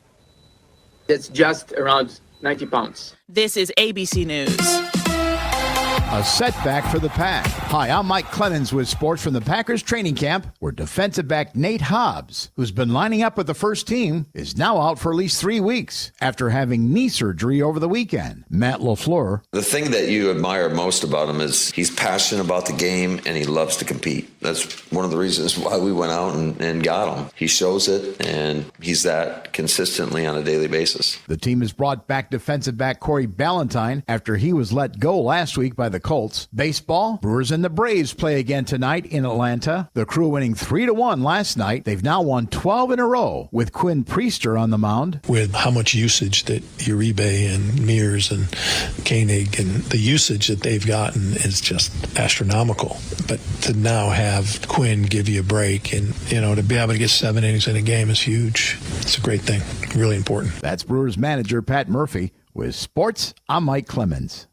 Speaker 19: That's just around 90 pounds.
Speaker 9: This is ABC News.
Speaker 24: A setback for the Pack. Hi, I'm Mike Clemens with sports from the Packers training camp, where defensive back Nate Hobbs, who's been lining up with the first team, is now out for at least 3 weeks after having knee surgery over the weekend. Matt LaFleur.
Speaker 25: The thing that you admire most about him is he's passionate about the game and he loves to compete. That's one of the reasons why we went out and got him. He shows it, and he's that consistently on a daily basis.
Speaker 24: The team has brought back defensive back Corey Ballantyne after he was let go last week by the Colts. Baseball, Brewers and the Braves play again tonight in Atlanta. The Crew winning 3-1 last night. They've now won 12 in a row with Quinn Priester on the mound.
Speaker 26: With how much usage that Uribe and Mears and Koenig and the usage that they've gotten is just astronomical. But to now have Quinn give you a break and, to be able to get 7 innings in a game is huge. It's a great thing. Really important.
Speaker 24: That's Brewers manager Pat Murphy. With sports, I'm Mike Clemens.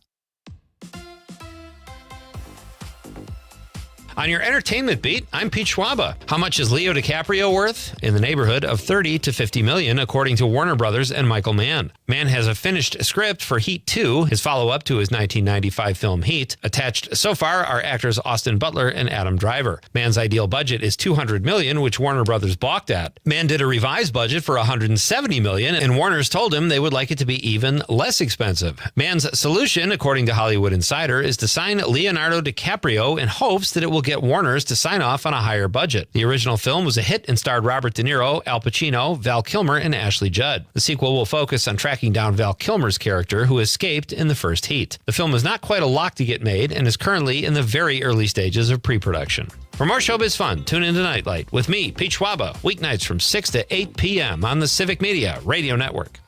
Speaker 3: On your entertainment beat, I'm Pete Schwaba. How much is Leo DiCaprio worth? In the neighborhood of $30 to $50 million, according to Warner Brothers and Michael Mann. Mann has a finished script for Heat 2, his follow-up to his 1995 film Heat. Attached so far are actors Austin Butler and Adam Driver. Mann's ideal budget is $200 million, which Warner Brothers balked at. Mann did a revised budget for $170 million, and Warner's told him they would like it to be even less expensive. Mann's solution, according to Hollywood Insider, is to sign Leonardo DiCaprio in hopes that it will get Warner's to sign off on a higher budget. The original film was a hit and starred Robert De Niro, Al Pacino, Val Kilmer, and Ashley Judd. The sequel will focus on tracking down Val Kilmer's character, who escaped in the first Heat. The film is not quite a lock to get made and is currently in the very early stages of pre-production. For more showbiz fun, tune into Night Light with me, Pete Schwaba, weeknights from 6 to 8 p.m. on the Civic Media Radio Network.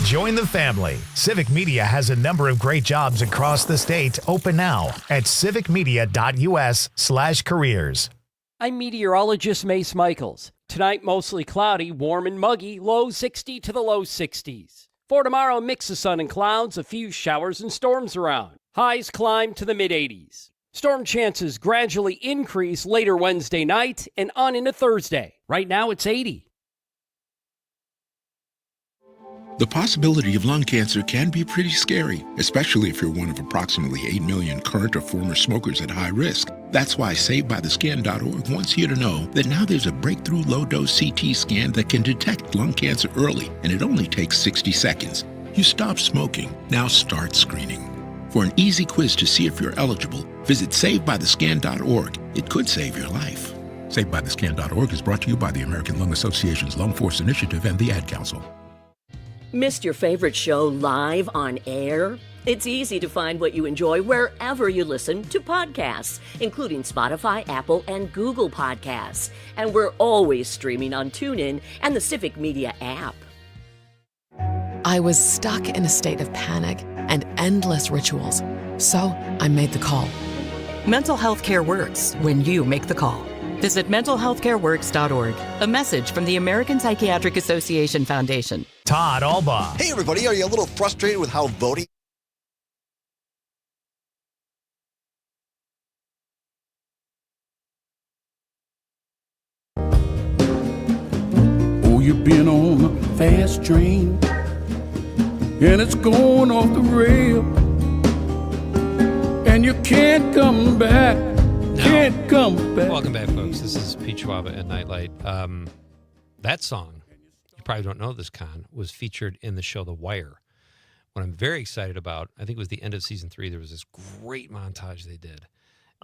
Speaker 1: Join the family. Civic Media has a number of great jobs across the state. Open now at civicmedia.us/careers.
Speaker 18: I'm meteorologist Mace Michaels. Tonight, mostly cloudy, warm and muggy, low 60 to the low 60s. For tomorrow, a mix of sun and clouds, a few showers and storms around. Highs climb to the mid-80s. Storm chances gradually increase later Wednesday night and on into Thursday. Right now, it's 80.
Speaker 20: The possibility of lung cancer can be pretty scary, especially if you're one of approximately 8 million current or former smokers at high risk. That's why SaveByTheScan.org wants you to know that now there's a breakthrough low-dose CT scan that can detect lung cancer early, and it only takes 60 seconds. You stop smoking, now start screening. For an easy quiz to see if you're eligible, visit SaveByTheScan.org. It could save your life. SaveByTheScan.org is brought to you by the American Lung Association's Lung Force Initiative and the Ad Council.
Speaker 10: Missed your favorite show live on air? It's easy to find what you enjoy wherever you listen to podcasts, including Spotify, Apple, and Google Podcasts. And we're always streaming on TuneIn and the Civic Media app.
Speaker 21: I was stuck in a state of panic and endless rituals. So I made the call.
Speaker 22: Mental health care works when you make the call. Visit mentalhealthcareworks.org. A message from the American Psychiatric Association Foundation.
Speaker 1: Todd Albaugh.
Speaker 23: Hey, everybody. Are you a little frustrated with how voting?
Speaker 28: Oh, you've been on
Speaker 2: fast train, and it's going off the rail, and you can't come back. Can't come back.
Speaker 3: Welcome back, folks. This is Pete Schwaba and Nightlight. That song, you probably don't know this, Con, was featured in the show The Wire. What I'm very excited about, I think it was the end of season 3, there was this great montage they did.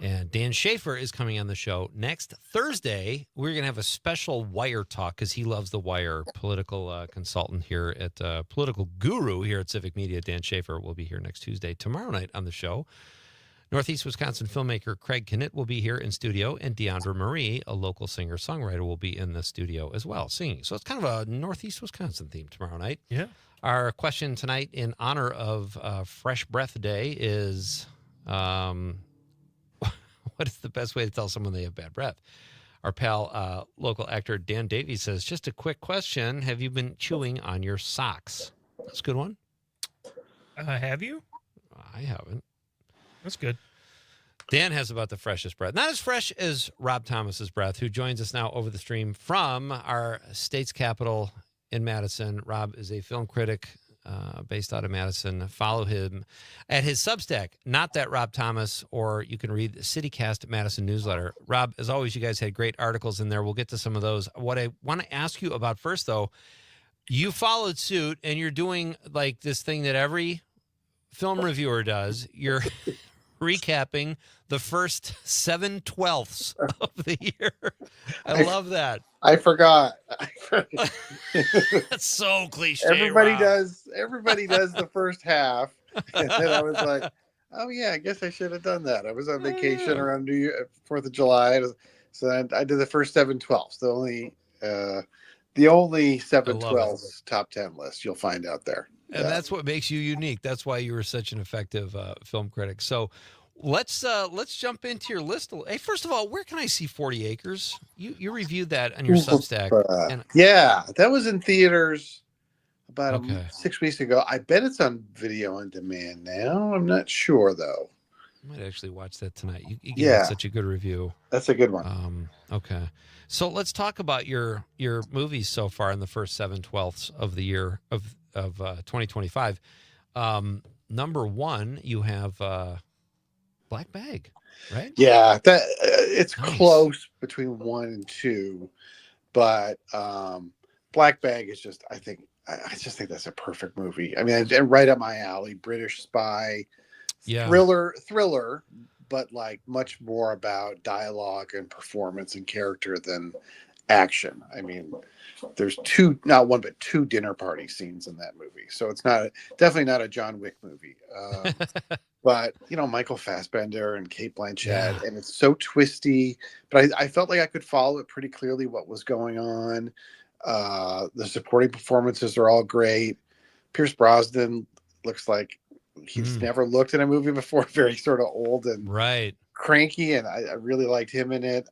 Speaker 3: And Dan Schaefer is coming on the show next Thursday. We're going to have a special Wire talk because he loves The Wire. Political consultant here at political guru here at Civic Media, Dan Schaefer, will be here next Tuesday. Tomorrow night on the show, Northeast Wisconsin filmmaker Craig Knitt will be here in studio, and Deandra Marie, a local singer-songwriter, will be in the studio as well, singing. So it's kind of a Northeast Wisconsin theme tomorrow night.
Speaker 4: Yeah.
Speaker 3: Our question tonight in honor of Fresh Breath Day is... what is the best way to tell someone they have bad breath? Our pal, local actor Dan Davies says, just a quick question. Have you been chewing on your socks? That's a good one.
Speaker 4: Have you?
Speaker 3: I haven't.
Speaker 4: That's good.
Speaker 3: Dan has about the freshest breath. Not as fresh as Rob Thomas's breath, who joins us now over the stream from our state's capital in Madison. Rob is a film critic based out of Madison. Follow him at his Substack, Not That Rob Thomas, or you can read the CityCast Madison newsletter. Rob, as always, you guys had great articles in there. We'll get to some of those. What I want to ask you about first, though, you followed suit, and you're doing like this thing that every film reviewer does. You're recapping the first 7/12 of the year. I love that.
Speaker 15: I forgot.
Speaker 3: That's so cliche.
Speaker 15: Everybody
Speaker 3: Rob.
Speaker 15: does. Everybody does the first half, and then I was like, "Oh yeah, I guess I should have done that." I was on vacation around New Year, 4th of July, so I did the first 7/12. The only 7/12 top 10 list you'll find out there.
Speaker 3: And that's what makes you unique. That's why you were such an effective film critic. So let's jump into your list. Hey, first of all, where can I see 40 Acres? You reviewed that on your Substack.
Speaker 15: Yeah, that was in theaters about 6 weeks ago. I bet it's on video on demand now. I'm not sure though.
Speaker 3: I might actually watch that tonight. You gave it such a good review.
Speaker 15: That's a good one.
Speaker 3: Okay. So let's talk about your movies so far in the first 7/12 of the year of 2025. Number one, you have Black Bag, right?
Speaker 15: Yeah, that it's close between 1 and 2, but Black Bag is just I just think that's a perfect movie. I mean, and right up my alley. British spy, thriller, but like much more about dialogue and performance and character than action. I mean, there's not one but two dinner party scenes in that movie, so it's definitely not a John Wick movie. But Michael Fassbender and Cate Blanchett, and it's so twisty. But I felt like I could follow it pretty clearly what was going on. The supporting performances are all great. Pierce Brosnan looks like he's never looked in a movie before. Very sort of old and cranky, and I really liked him in it.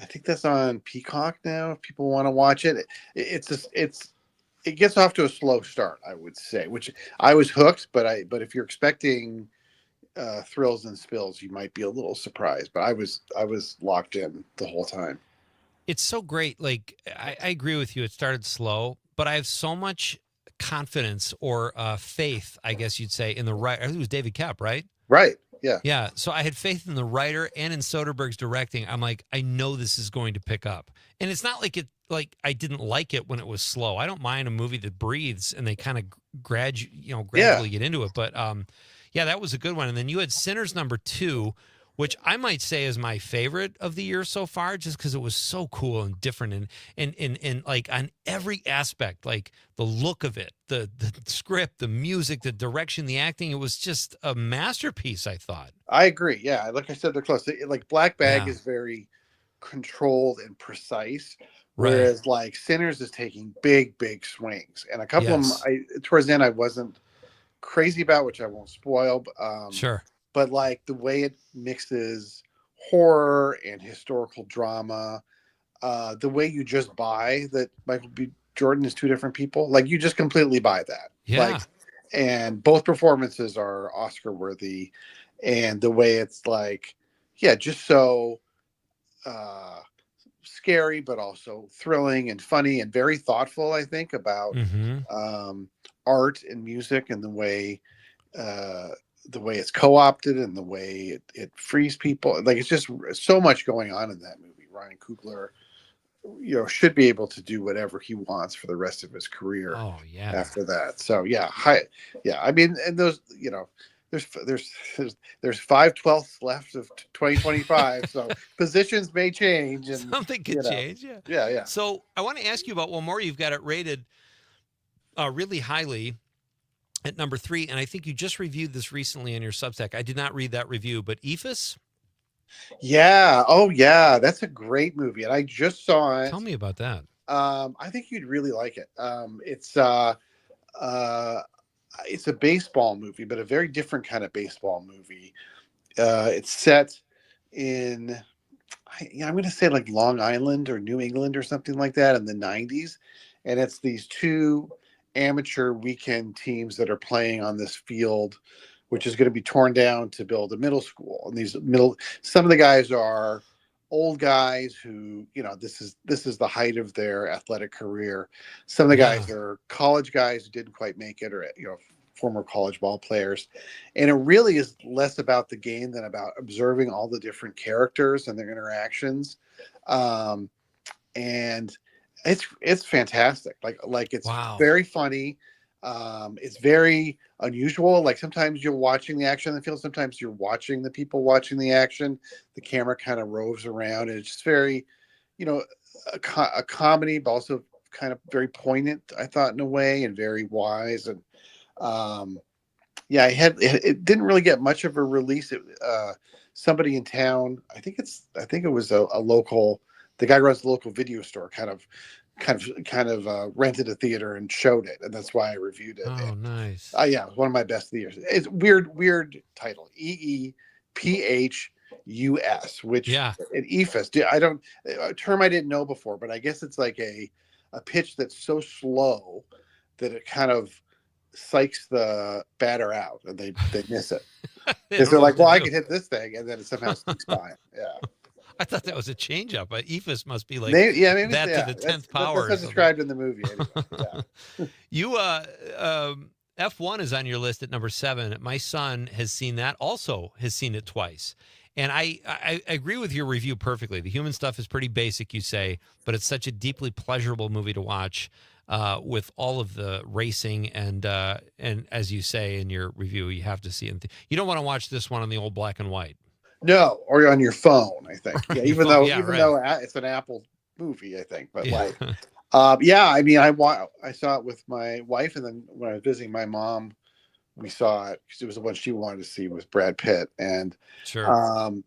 Speaker 15: I think that's on Peacock now. If people want to watch it, it gets off to a slow start, I would say. Which I was hooked, but if you're expecting thrills and spills, you might be a little surprised. But I was locked in the whole time.
Speaker 3: It's so great. Like I agree with you. It started slow, but I have so much confidence or faith, I guess you'd say, in the writer. I think it was David Koepp, right?
Speaker 15: Right. Yeah.
Speaker 3: Yeah. So I had faith in the writer and in Soderbergh's directing. I'm like, I know this is going to pick up. And it's not like I didn't like it when it was slow. I don't mind a movie that breathes and they kind of gradually get into it. But that was a good one. And then you had Sinners number 2, which I might say is my favorite of the year so far, just because it was so cool and different and like on every aspect, like the look of it, the script, the music, the direction, the acting. It was just a masterpiece, I thought.
Speaker 15: I agree. Yeah, like I said, they're close. Like Black Bag is very controlled and precise, whereas like Sinners is taking big swings. And a couple of them, towards the end, I wasn't crazy about, which I won't spoil.
Speaker 3: Sure.
Speaker 15: But like the way it mixes horror and historical drama, the way you just buy that Michael B. Jordan is two different people, like you just completely buy that.
Speaker 3: Yeah.
Speaker 15: And both performances are Oscar worthy. And the way it's like, just so scary, but also thrilling and funny and very thoughtful, I think, about art and music and the way it's co-opted and the way it frees people. Like, it's just so much going on in that movie. Ryan Coogler, should be able to do whatever he wants for the rest of his career.
Speaker 3: Oh yeah.
Speaker 15: After that, so yeah, I mean, and those, there's 5/12 left of 2025, so positions may change and
Speaker 3: something could change.
Speaker 15: Yeah.
Speaker 3: So I want to ask you about one more. You've got it rated really highly at number 3, and I think you just reviewed this recently in your Substack. I did not read that review, but EFIS.
Speaker 15: Yeah. Oh, yeah. That's a great movie, and I just saw it.
Speaker 3: Tell me about that.
Speaker 15: I think you'd really like it. It's a baseball movie, but a very different kind of baseball movie. It's set in, I'm going to say like Long Island or New England or something like that in the 90s, and it's these two amateur weekend teams that are playing on this field, which is going to be torn down to build a middle school. And some of the guys are old guys who, this is the height of their athletic career. Some of the guys are college guys who didn't quite make it, or former college ball players. And it really is less about the game than about observing all the different characters and their interactions. And it's fantastic. Like it's very funny. It's very unusual. Like, sometimes you're watching the action on the field, sometimes you're watching the people watching the action. The camera kind of roves around, and it's just very, a comedy, but also kind of very poignant, I thought, in a way, and very wise. And it didn't really get much of a release. Somebody in town, I think it was a local. The guy who runs the local video store kind of rented a theater and showed it, and that's why I reviewed it.
Speaker 3: Oh, nice.
Speaker 15: Yeah, one of my best theaters. It's weird title, EEPHUS, which an EFIS. A term I didn't know before, but I guess it's like a pitch that's so slow that it kind of psychs the batter out, and they miss it. They're like, well, I can hit this thing, and then it somehow sneaks by. Yeah.
Speaker 3: I thought that was a change up. EFIS must be like
Speaker 15: maybe
Speaker 3: that to the 10th power.
Speaker 15: That's described in the movie. Anyway.
Speaker 3: You F1 is on your list at number 7. My son has seen that, also has seen it twice. And I agree with your review perfectly. The human stuff is pretty basic, you say, but it's such a deeply pleasurable movie to watch with all of the racing. And as you say in your review, you have to see it. You don't want to watch this one on the old black and white.
Speaker 15: No, or on your phone, I think. Yeah, even though it's an Apple movie, I think. But I mean, I saw it with my wife, and then when I was visiting my mom, we saw it because it was the one she wanted to see with Brad Pitt. And I'm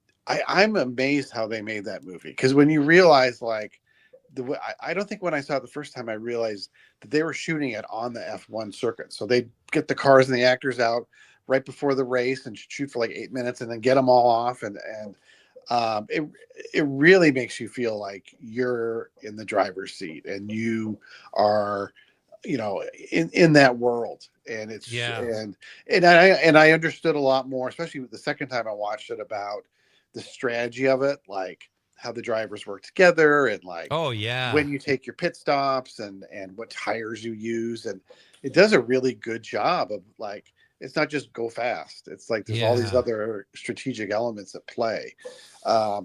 Speaker 15: amazed how they made that movie, because when you realize, like, I don't think when I saw it the first time I realized that they were shooting it on the F1 circuit. So they get the cars and the actors out right before the race and shoot for like 8 minutes and then get them all off. And it really makes you feel like you're in the driver's seat and you are, in that world. And it's, and I understood a lot more, especially the second time I watched it, about the strategy of it, like how the drivers work together, and like, when you take your pit stops and what tires you use. And it does a really good job of, like, it's not just go fast. It's like there's all these other strategic elements at play.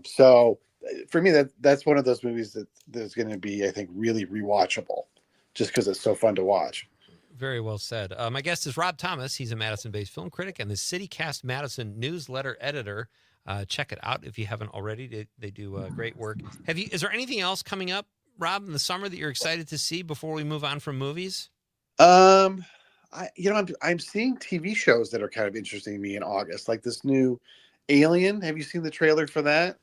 Speaker 15: So for me, that's one of those movies that's going to be, I think, really rewatchable, just because it's so fun to watch.
Speaker 3: Very well said. My guest is Rob Thomas. He's a Madison-based film critic and the CityCast Madison newsletter editor. Check it out if you haven't already. They do great work. Is there anything else coming up, Rob, in the summer that you're excited to see before we move on from movies?
Speaker 15: I'm seeing TV shows that are kind of interesting to me in August, like this new Alien. Have you seen the trailer for that?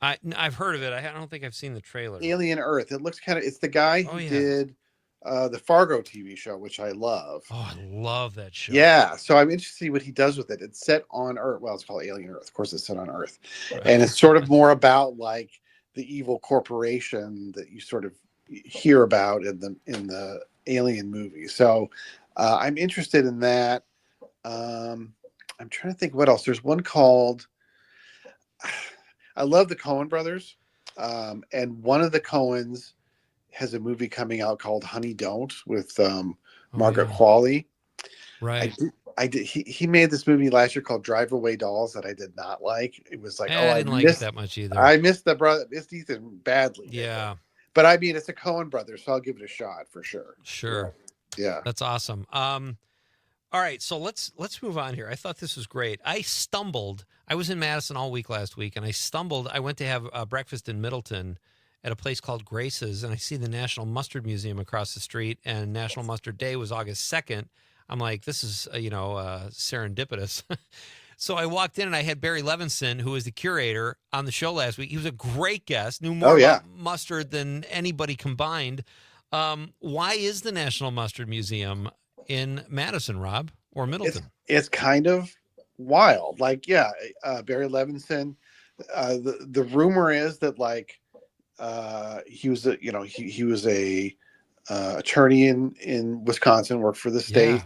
Speaker 3: I've heard of it. I don't think I've seen the trailer.
Speaker 15: Alien Earth. It looks it's the guy who did the Fargo TV show, which I love.
Speaker 3: Oh, I love that show.
Speaker 15: Yeah. So I'm interested to see what he does with it. It's set on Earth. Well, it's called Alien Earth. Of course, it's set on Earth. Right. And it's sort of more about, like, the evil corporation that you sort of hear about in the Alien movie. So I'm interested in that. I'm trying to think what else. There's one called, I love the Coen brothers. And one of the Coens has a movie coming out called Honey Don't with Margaret Qualley.
Speaker 3: Right.
Speaker 15: He made this movie last year called Drive Away Dolls that I did not like. It was like,
Speaker 3: I didn't like it that much either.
Speaker 15: I missed missed Ethan badly.
Speaker 3: Yeah.
Speaker 15: But I mean, it's a Coen brothers, so I'll give it a shot for sure.
Speaker 3: Sure.
Speaker 15: Yeah.
Speaker 3: That's awesome. All right, so let's move on here. I thought this was great. I was in Madison all week last week, and I went to have breakfast in Middleton at a place called Grace's, and I see the National Mustard Museum across the street, and National Mustard Day was August 2nd. I'm like, this is, serendipitous. So I walked in, and I had Barry Levinson, who was the curator, on the show last week. He was a great guest, knew more about mustard than anybody combined. Why is the National Mustard Museum in Madison, Rob, or Middleton?
Speaker 15: It's kind of wild. Like, Barry Levinson. The rumor is that he was a attorney in Wisconsin, worked for the state,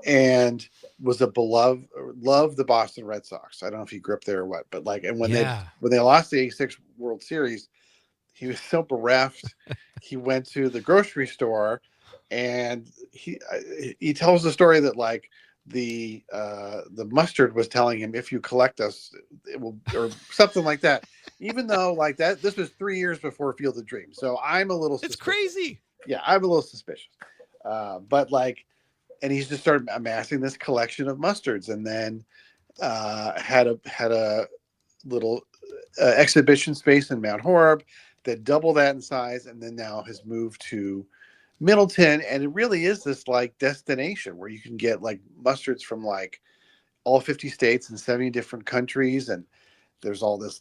Speaker 15: and was loved the Boston Red Sox. I don't know if he grew up there or what, but when they lost the '86 World Series, he was so bereft. He went to the grocery store, and he tells the story that the mustard was telling him, if you collect us, it will, or something like that. Even though this was 3 years before Field of Dreams, so I'm a little.
Speaker 3: It's crazy.
Speaker 15: Yeah, I'm a little suspicious. And he's just started amassing this collection of mustards, and then had a little exhibition space in Mount Horeb that doubled that in size, and then now has moved to Middleton, and it really is this destination where you can get mustards from all 50 states and 70 different countries, and there's all this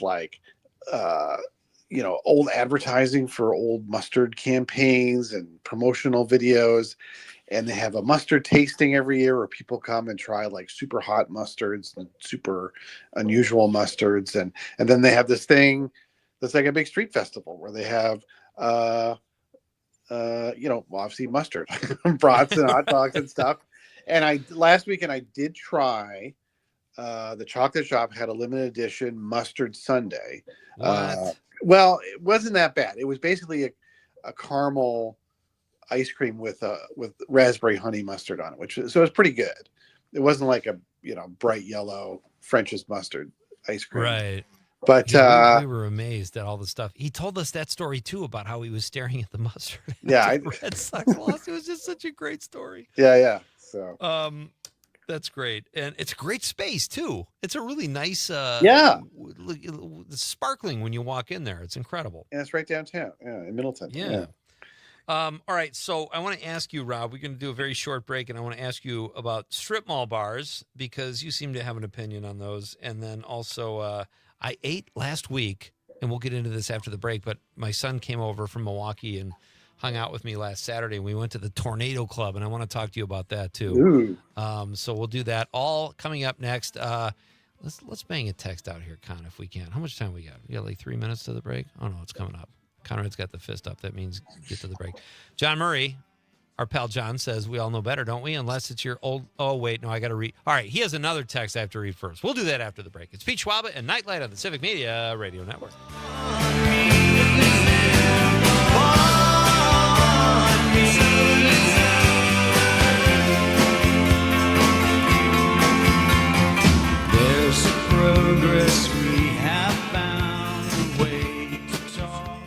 Speaker 15: old advertising for old mustard campaigns and promotional videos, and they have a mustard tasting every year where people come and try super hot mustards and super unusual mustards, and then they have this thing that's like a big street festival where they have obviously mustard, brats and hot dogs and stuff. And last weekend I did try the chocolate shop had a limited edition mustard sundae. Well, it wasn't that bad. It was basically a caramel ice cream with raspberry honey mustard on it, so it was pretty good. It wasn't like a bright yellow French's mustard ice cream.
Speaker 3: Right.
Speaker 15: But
Speaker 3: we were amazed at all the stuff. He told us that story too about how he was staring at the mustard.
Speaker 15: Yeah,
Speaker 3: Red Sox lost. It was just such a great story.
Speaker 15: Yeah. So
Speaker 3: that's great, and it's a great space too. It's a really nice. Sparkling when you walk in there. It's incredible.
Speaker 15: And it's right downtown. Yeah, in Middleton.
Speaker 3: Yeah. All right, so I want to ask you, Rob, we're going to do a very short break, and I want to ask you about strip mall bars because you seem to have an opinion on those, and then also. I ate last week, and we'll get into this after the break, but my son came over from Milwaukee and hung out with me last Saturday, and we went to the Tornado Club, and I want to talk to you about that too. So we'll do that all coming up next. Let's bang a text out here, Con, if we can. How much time we got? We got 3 minutes to the break? Oh, no, it's coming up. Conrad's got the fist up. That means get to the break. John Murray, our pal John, says we all know better, don't we? Unless it's your old... Oh, wait, no, I got to read. All right, he has another text I have to read first. We'll do that after the break. It's Pete Schwaba and Nite Lite on the Civic Media Radio Network.
Speaker 2: There's progress we have found a way to talk around.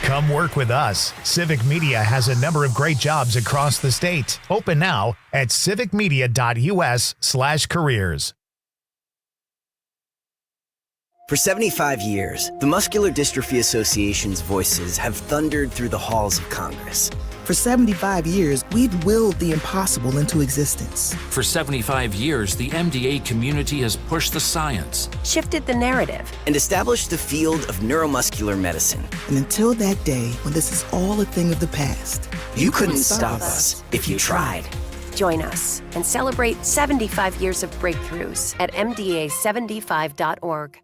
Speaker 1: Come work with us. Civic Media has a number of great jobs across the state. Open now at civicmedia.us/careers.
Speaker 5: For 75 years, the Muscular Dystrophy Association's voices have thundered through the halls of Congress.
Speaker 6: For 75 years, we've willed the impossible into existence.
Speaker 7: For 75 years, the MDA community has pushed the science,
Speaker 5: shifted the narrative, and established the field of neuromuscular medicine.
Speaker 6: And until that day, when this is all a thing of the past,
Speaker 5: you couldn't stop us if you tried.
Speaker 14: Join us and celebrate 75 years of breakthroughs at MDA75.org.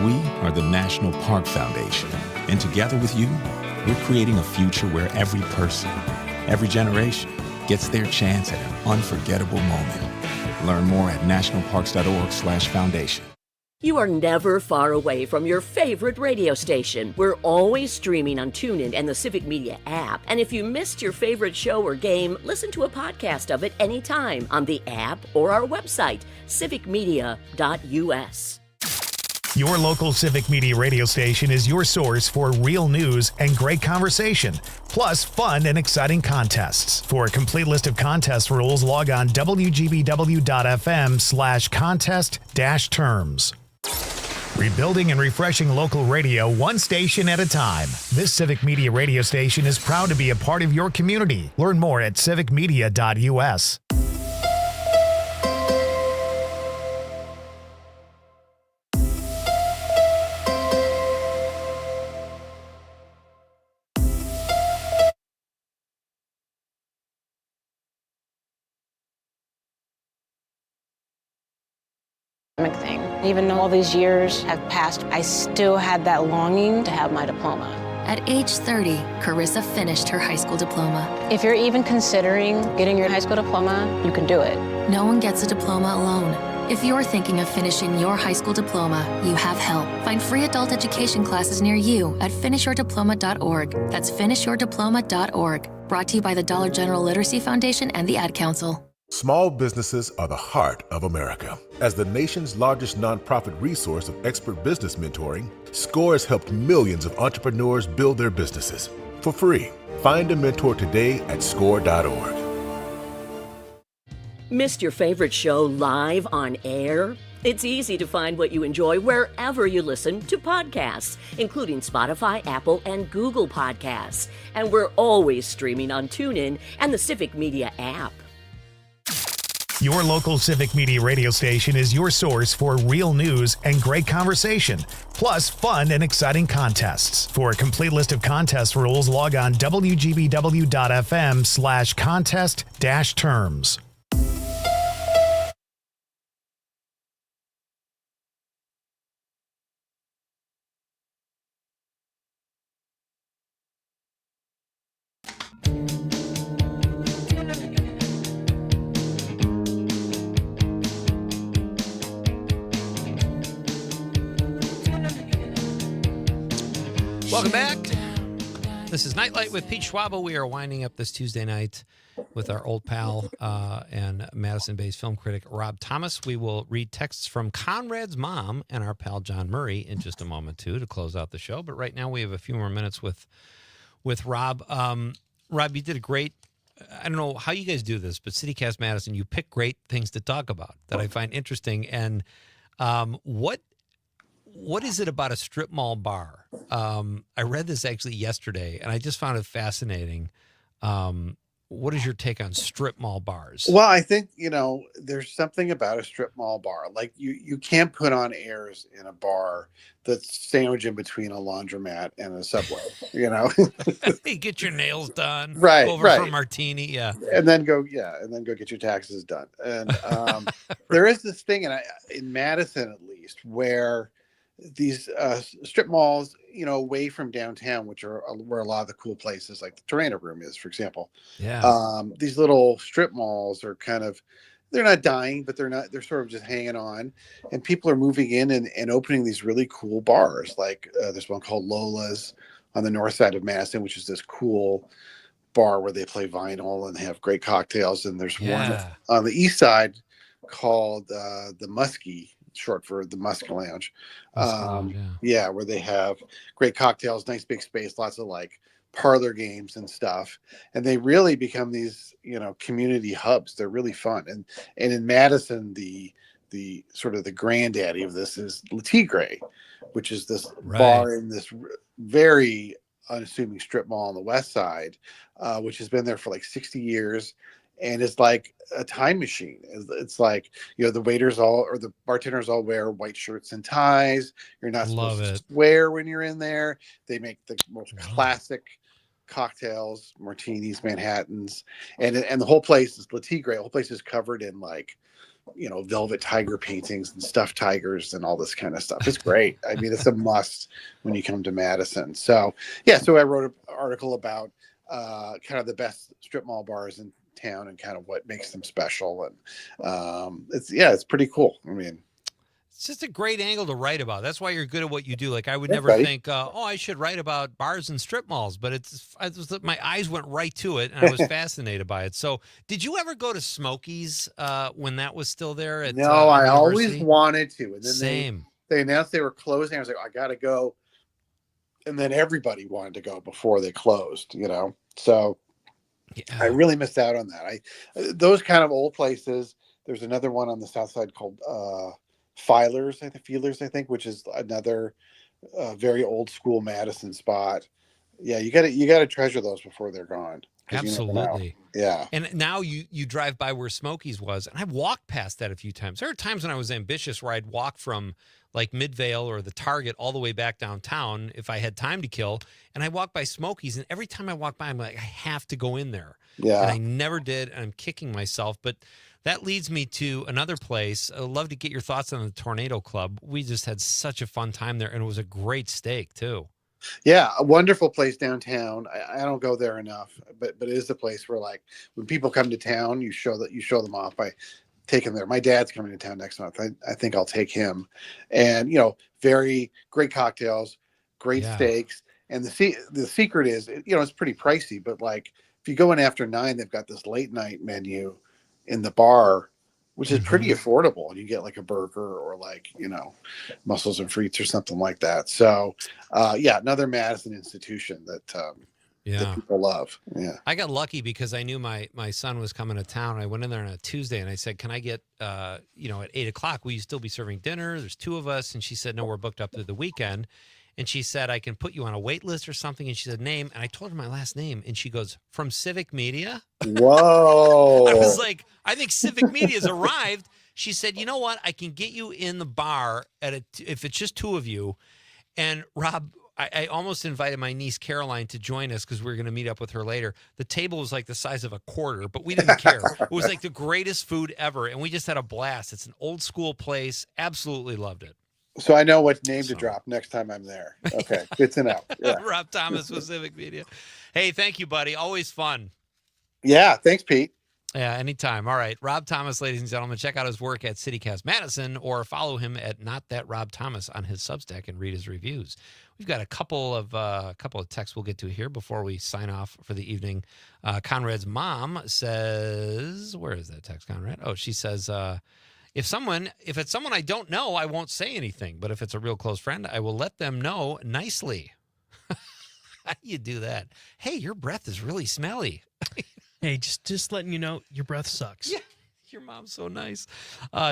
Speaker 16: We are the National Park Foundation, and together with you, we're creating a future where every person, every generation, gets their chance at an unforgettable moment. Learn more at nationalparks.org/foundation.
Speaker 10: You are never far away from your favorite radio station. We're always streaming on TuneIn and the Civic Media app. And if you missed your favorite show or game, listen to a podcast of it anytime on the app or our website, civicmedia.us.
Speaker 1: Your local Civic Media radio station is your source for real news and great conversation, plus fun and exciting contests. For a complete list of contest rules, log on wgbw.fm/contest-terms. Rebuilding and refreshing local radio one station at a time. This Civic Media radio station is proud to be a part of your community. Learn more at civicmedia.us.
Speaker 8: Thing. Even though all these years have passed, I still had that longing to have my diploma.
Speaker 11: At age 30, Carissa finished her high school diploma.
Speaker 8: If you're even considering getting your high school diploma, you can do it.
Speaker 11: No one gets a diploma alone. If you're thinking of finishing your high school diploma, you have help. Find free adult education classes near you at finishyourdiploma.org. That's finishyourdiploma.org. Brought to you by the Dollar General Literacy Foundation and the Ad Council.
Speaker 12: Small businesses are the heart of America. As the nation's largest nonprofit resource of expert business mentoring, SCORE has helped millions of entrepreneurs build their businesses for free. Find a mentor today at score.org.
Speaker 10: Missed your favorite show live on air? It's easy to find what you enjoy wherever you listen to podcasts, including Spotify, Apple, and Google Podcasts. And we're always streaming on TuneIn and the Civic Media app.
Speaker 1: Your local Civic Media radio station is your source for real news and great conversation, plus fun and exciting contests. For a complete list of contest rules, log on wgbw.fm/contest-terms.
Speaker 3: Welcome back. This is Nightlight with Pete Schwaba. We are winding up this Tuesday night with our old pal and Madison-based film critic Rob Thomas. We will read texts from Conrad's mom and our pal John Murray in just a moment, too, to close out the show. But right now we have a few more minutes with Rob. Rob, you did a great, I don't know how you guys do this, but CityCast Madison, you pick great things to talk about that I find interesting. And what is it about a strip mall bar? I read this actually yesterday, and I just found it fascinating. What is your take on strip mall bars?
Speaker 15: Well, I think, there's something about a strip mall bar. Like you can't put on airs in a bar that's sandwiched in between a laundromat and a Subway,
Speaker 3: Hey, get your nails done.
Speaker 15: Right.
Speaker 3: Over for a martini. Yeah.
Speaker 15: And then go get your taxes done. And there is this thing in Madison, at least, where these strip malls, away from downtown, which are where a lot of the cool places like the Tornado Room is, for example.
Speaker 3: Yeah.
Speaker 15: These little strip malls are they're not dying, but they're sort of just hanging on. And people are moving in and opening these really cool bars. Like there's one called Lola's on the north side of Madison, which is this cool bar where they play vinyl and have great cocktails. And there's one on the east side called the Muskie, short for the Musk Lounge. Where they have great cocktails, nice big space, lots of like parlor games and stuff. And they really become these, community hubs. They're really fun. And in Madison, the sort of the granddaddy of this is Le Tigre, which is this bar in this very unassuming strip mall on the west side, which has been there for like 60 years. And it's like a time machine. It's like, the waiters or the bartenders all wear white shirts and ties. You're not supposed to swear when you're in there. They make the most classic cocktails, martinis, Manhattans. And the whole place is Le Tigre. The whole place is covered in like, velvet tiger paintings and stuffed tigers and all this kind of stuff. It's great. I mean, it's a must when you come to Madison. So I wrote an article about kind of the best strip mall bars in town and kind of what makes them special. And it's pretty cool. I mean,
Speaker 3: it's just a great angle to write about. That's why you're good at what you do. Like I would
Speaker 15: Thanks,
Speaker 3: never
Speaker 15: buddy.
Speaker 3: think, I should write about bars and strip malls, but my eyes went right to it, and I was fascinated by it. So, did you ever go to Smokies when that was still there? At,
Speaker 15: no, I always
Speaker 3: University?
Speaker 15: wanted to. And then
Speaker 3: Same.
Speaker 15: they announced they were closing. I was like, I got to go. And then everybody wanted to go before they closed, So I really missed out on that. Those kind of old places. There's another one on the south side called Feelers, I think, which is another very old school Madison spot. Yeah, you got to treasure those before they're gone.
Speaker 3: Absolutely.
Speaker 15: Yeah.
Speaker 3: And now you drive by where Smokies was, and I've walked past that a few times. There are times when I was ambitious where I'd walk from like Midvale or the Target all the way back downtown if I had time to kill, and I walk by Smokies, and every time I walk by, I'm like, I have to go in there.
Speaker 15: Yeah.
Speaker 3: And I never did, and I'm kicking myself. But that leads me to another place. I'd love to get your thoughts on the Tornado Club. We just had such a fun time there, and it was a great steak, too.
Speaker 15: Yeah, a wonderful place downtown. I don't go there enough, but it is a place where, like, when people come to town, you show them off by taking them there. My dad's coming to town next month. I think I'll take him, and very great cocktails, great steaks, and the secret is, it's pretty pricey, but like if you go in after 9, they've got this late night menu in the bar, which is pretty affordable, and you get like a burger or like mussels and frites or something like that. So another Madison institution that people love. Yeah,
Speaker 3: I got lucky because I knew my son was coming to town. I went in there on a Tuesday and I said, can I get at 8:00, will you still be serving dinner? There's 2 of us. And she said, no, we're booked up through the weekend. And she said, I can put you on a wait list or something. And she said, name. And I told her my last name. And she goes, from Civic Media?
Speaker 15: Whoa.
Speaker 3: I was like, I think Civic Media's arrived. She said, you know what? I can get you in the bar if it's just 2 of you. And Rob, I almost invited my niece Caroline to join us because we were going to meet up with her later. The table was like the size of a quarter, but we didn't care. It was like the greatest food ever. And we just had a blast. It's an old school place. Absolutely loved it.
Speaker 15: So I know what name to drop next time I'm there. Okay, good to know. Yeah.
Speaker 3: Rob Thomas with Civic Media. Hey, thank you, buddy. Always fun.
Speaker 15: Yeah, thanks, Pete.
Speaker 3: Yeah, anytime. All right. Rob Thomas, ladies and gentlemen, check out his work at CityCast Madison or follow him at Not That Rob Thomas on his Substack and read his reviews. We've got a couple of texts we'll get to here before we sign off for the evening. Conrad's mom says, where is that text, Conrad? Oh, she says, if it's someone I don't know, I won't say anything. But if it's a real close friend, I will let them know nicely. How do you do that? Hey, your breath is really smelly.
Speaker 4: Hey, just letting you know, your breath sucks.
Speaker 3: Yeah, your mom's so nice.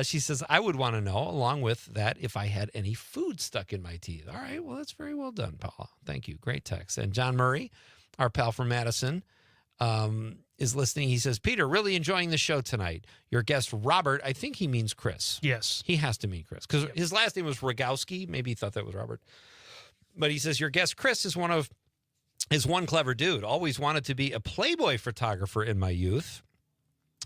Speaker 3: She says, I would want to know, along with that, if I had any food stuck in my teeth. All right, well, that's very well done, Paula. Thank you. Great text. And John Murray, our pal from Madison, is listening. He says, Peter, really enjoying the show tonight. Your guest, Robert, I think he means Chris.
Speaker 4: Yes.
Speaker 3: He has to mean Chris because his last name was Rogowski. Maybe he thought that was Robert. But he says, your guest, Chris, is one clever dude. Always wanted to be a Playboy photographer in my youth.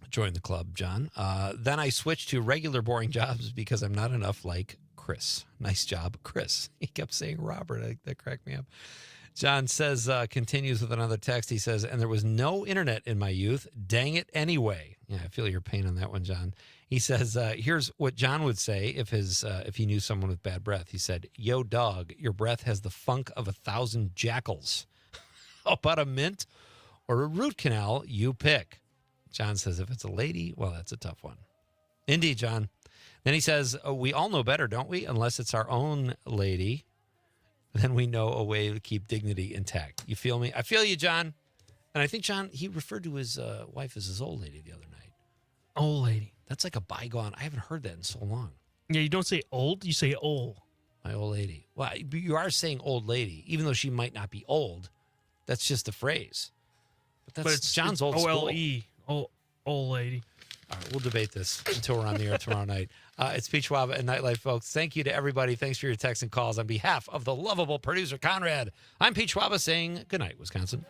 Speaker 3: Join the club, John. Then I switched to regular boring jobs because I'm not enough like Chris. Nice job, Chris. He kept saying Robert. That cracked me up. John says, continues with another text. He says, and there was no internet in my youth. Dang it anyway. Yeah, I feel your pain on that one, John. He says, here's what John would say if he knew someone with bad breath. He said, yo, dog, your breath has the funk of 1,000 jackals. How about a mint or a root canal? You pick. John says, if it's a lady, well, that's a tough one. Indeed, John. Then he says, we all know better, don't we? Unless it's our own lady. Then we know a way to keep dignity intact. You feel me? I feel you, John. And I think, John, he referred to his wife as his old lady the other night.
Speaker 4: Old lady.
Speaker 3: That's like a bygone. I haven't heard that in so long.
Speaker 4: Yeah, you don't say old, you say old.
Speaker 3: My old lady. Well, you are saying old lady, even though she might not be old. That's just the phrase. But it's John's old school.
Speaker 4: OLE, old lady.
Speaker 3: All right, we'll debate this until we're on the air tomorrow night. It's Pete Schwaba and Nightlife, folks. Thank you to everybody. Thanks for your texts and calls. On behalf of the lovable producer, Conrad, I'm Pete Schwaba saying good night, Wisconsin.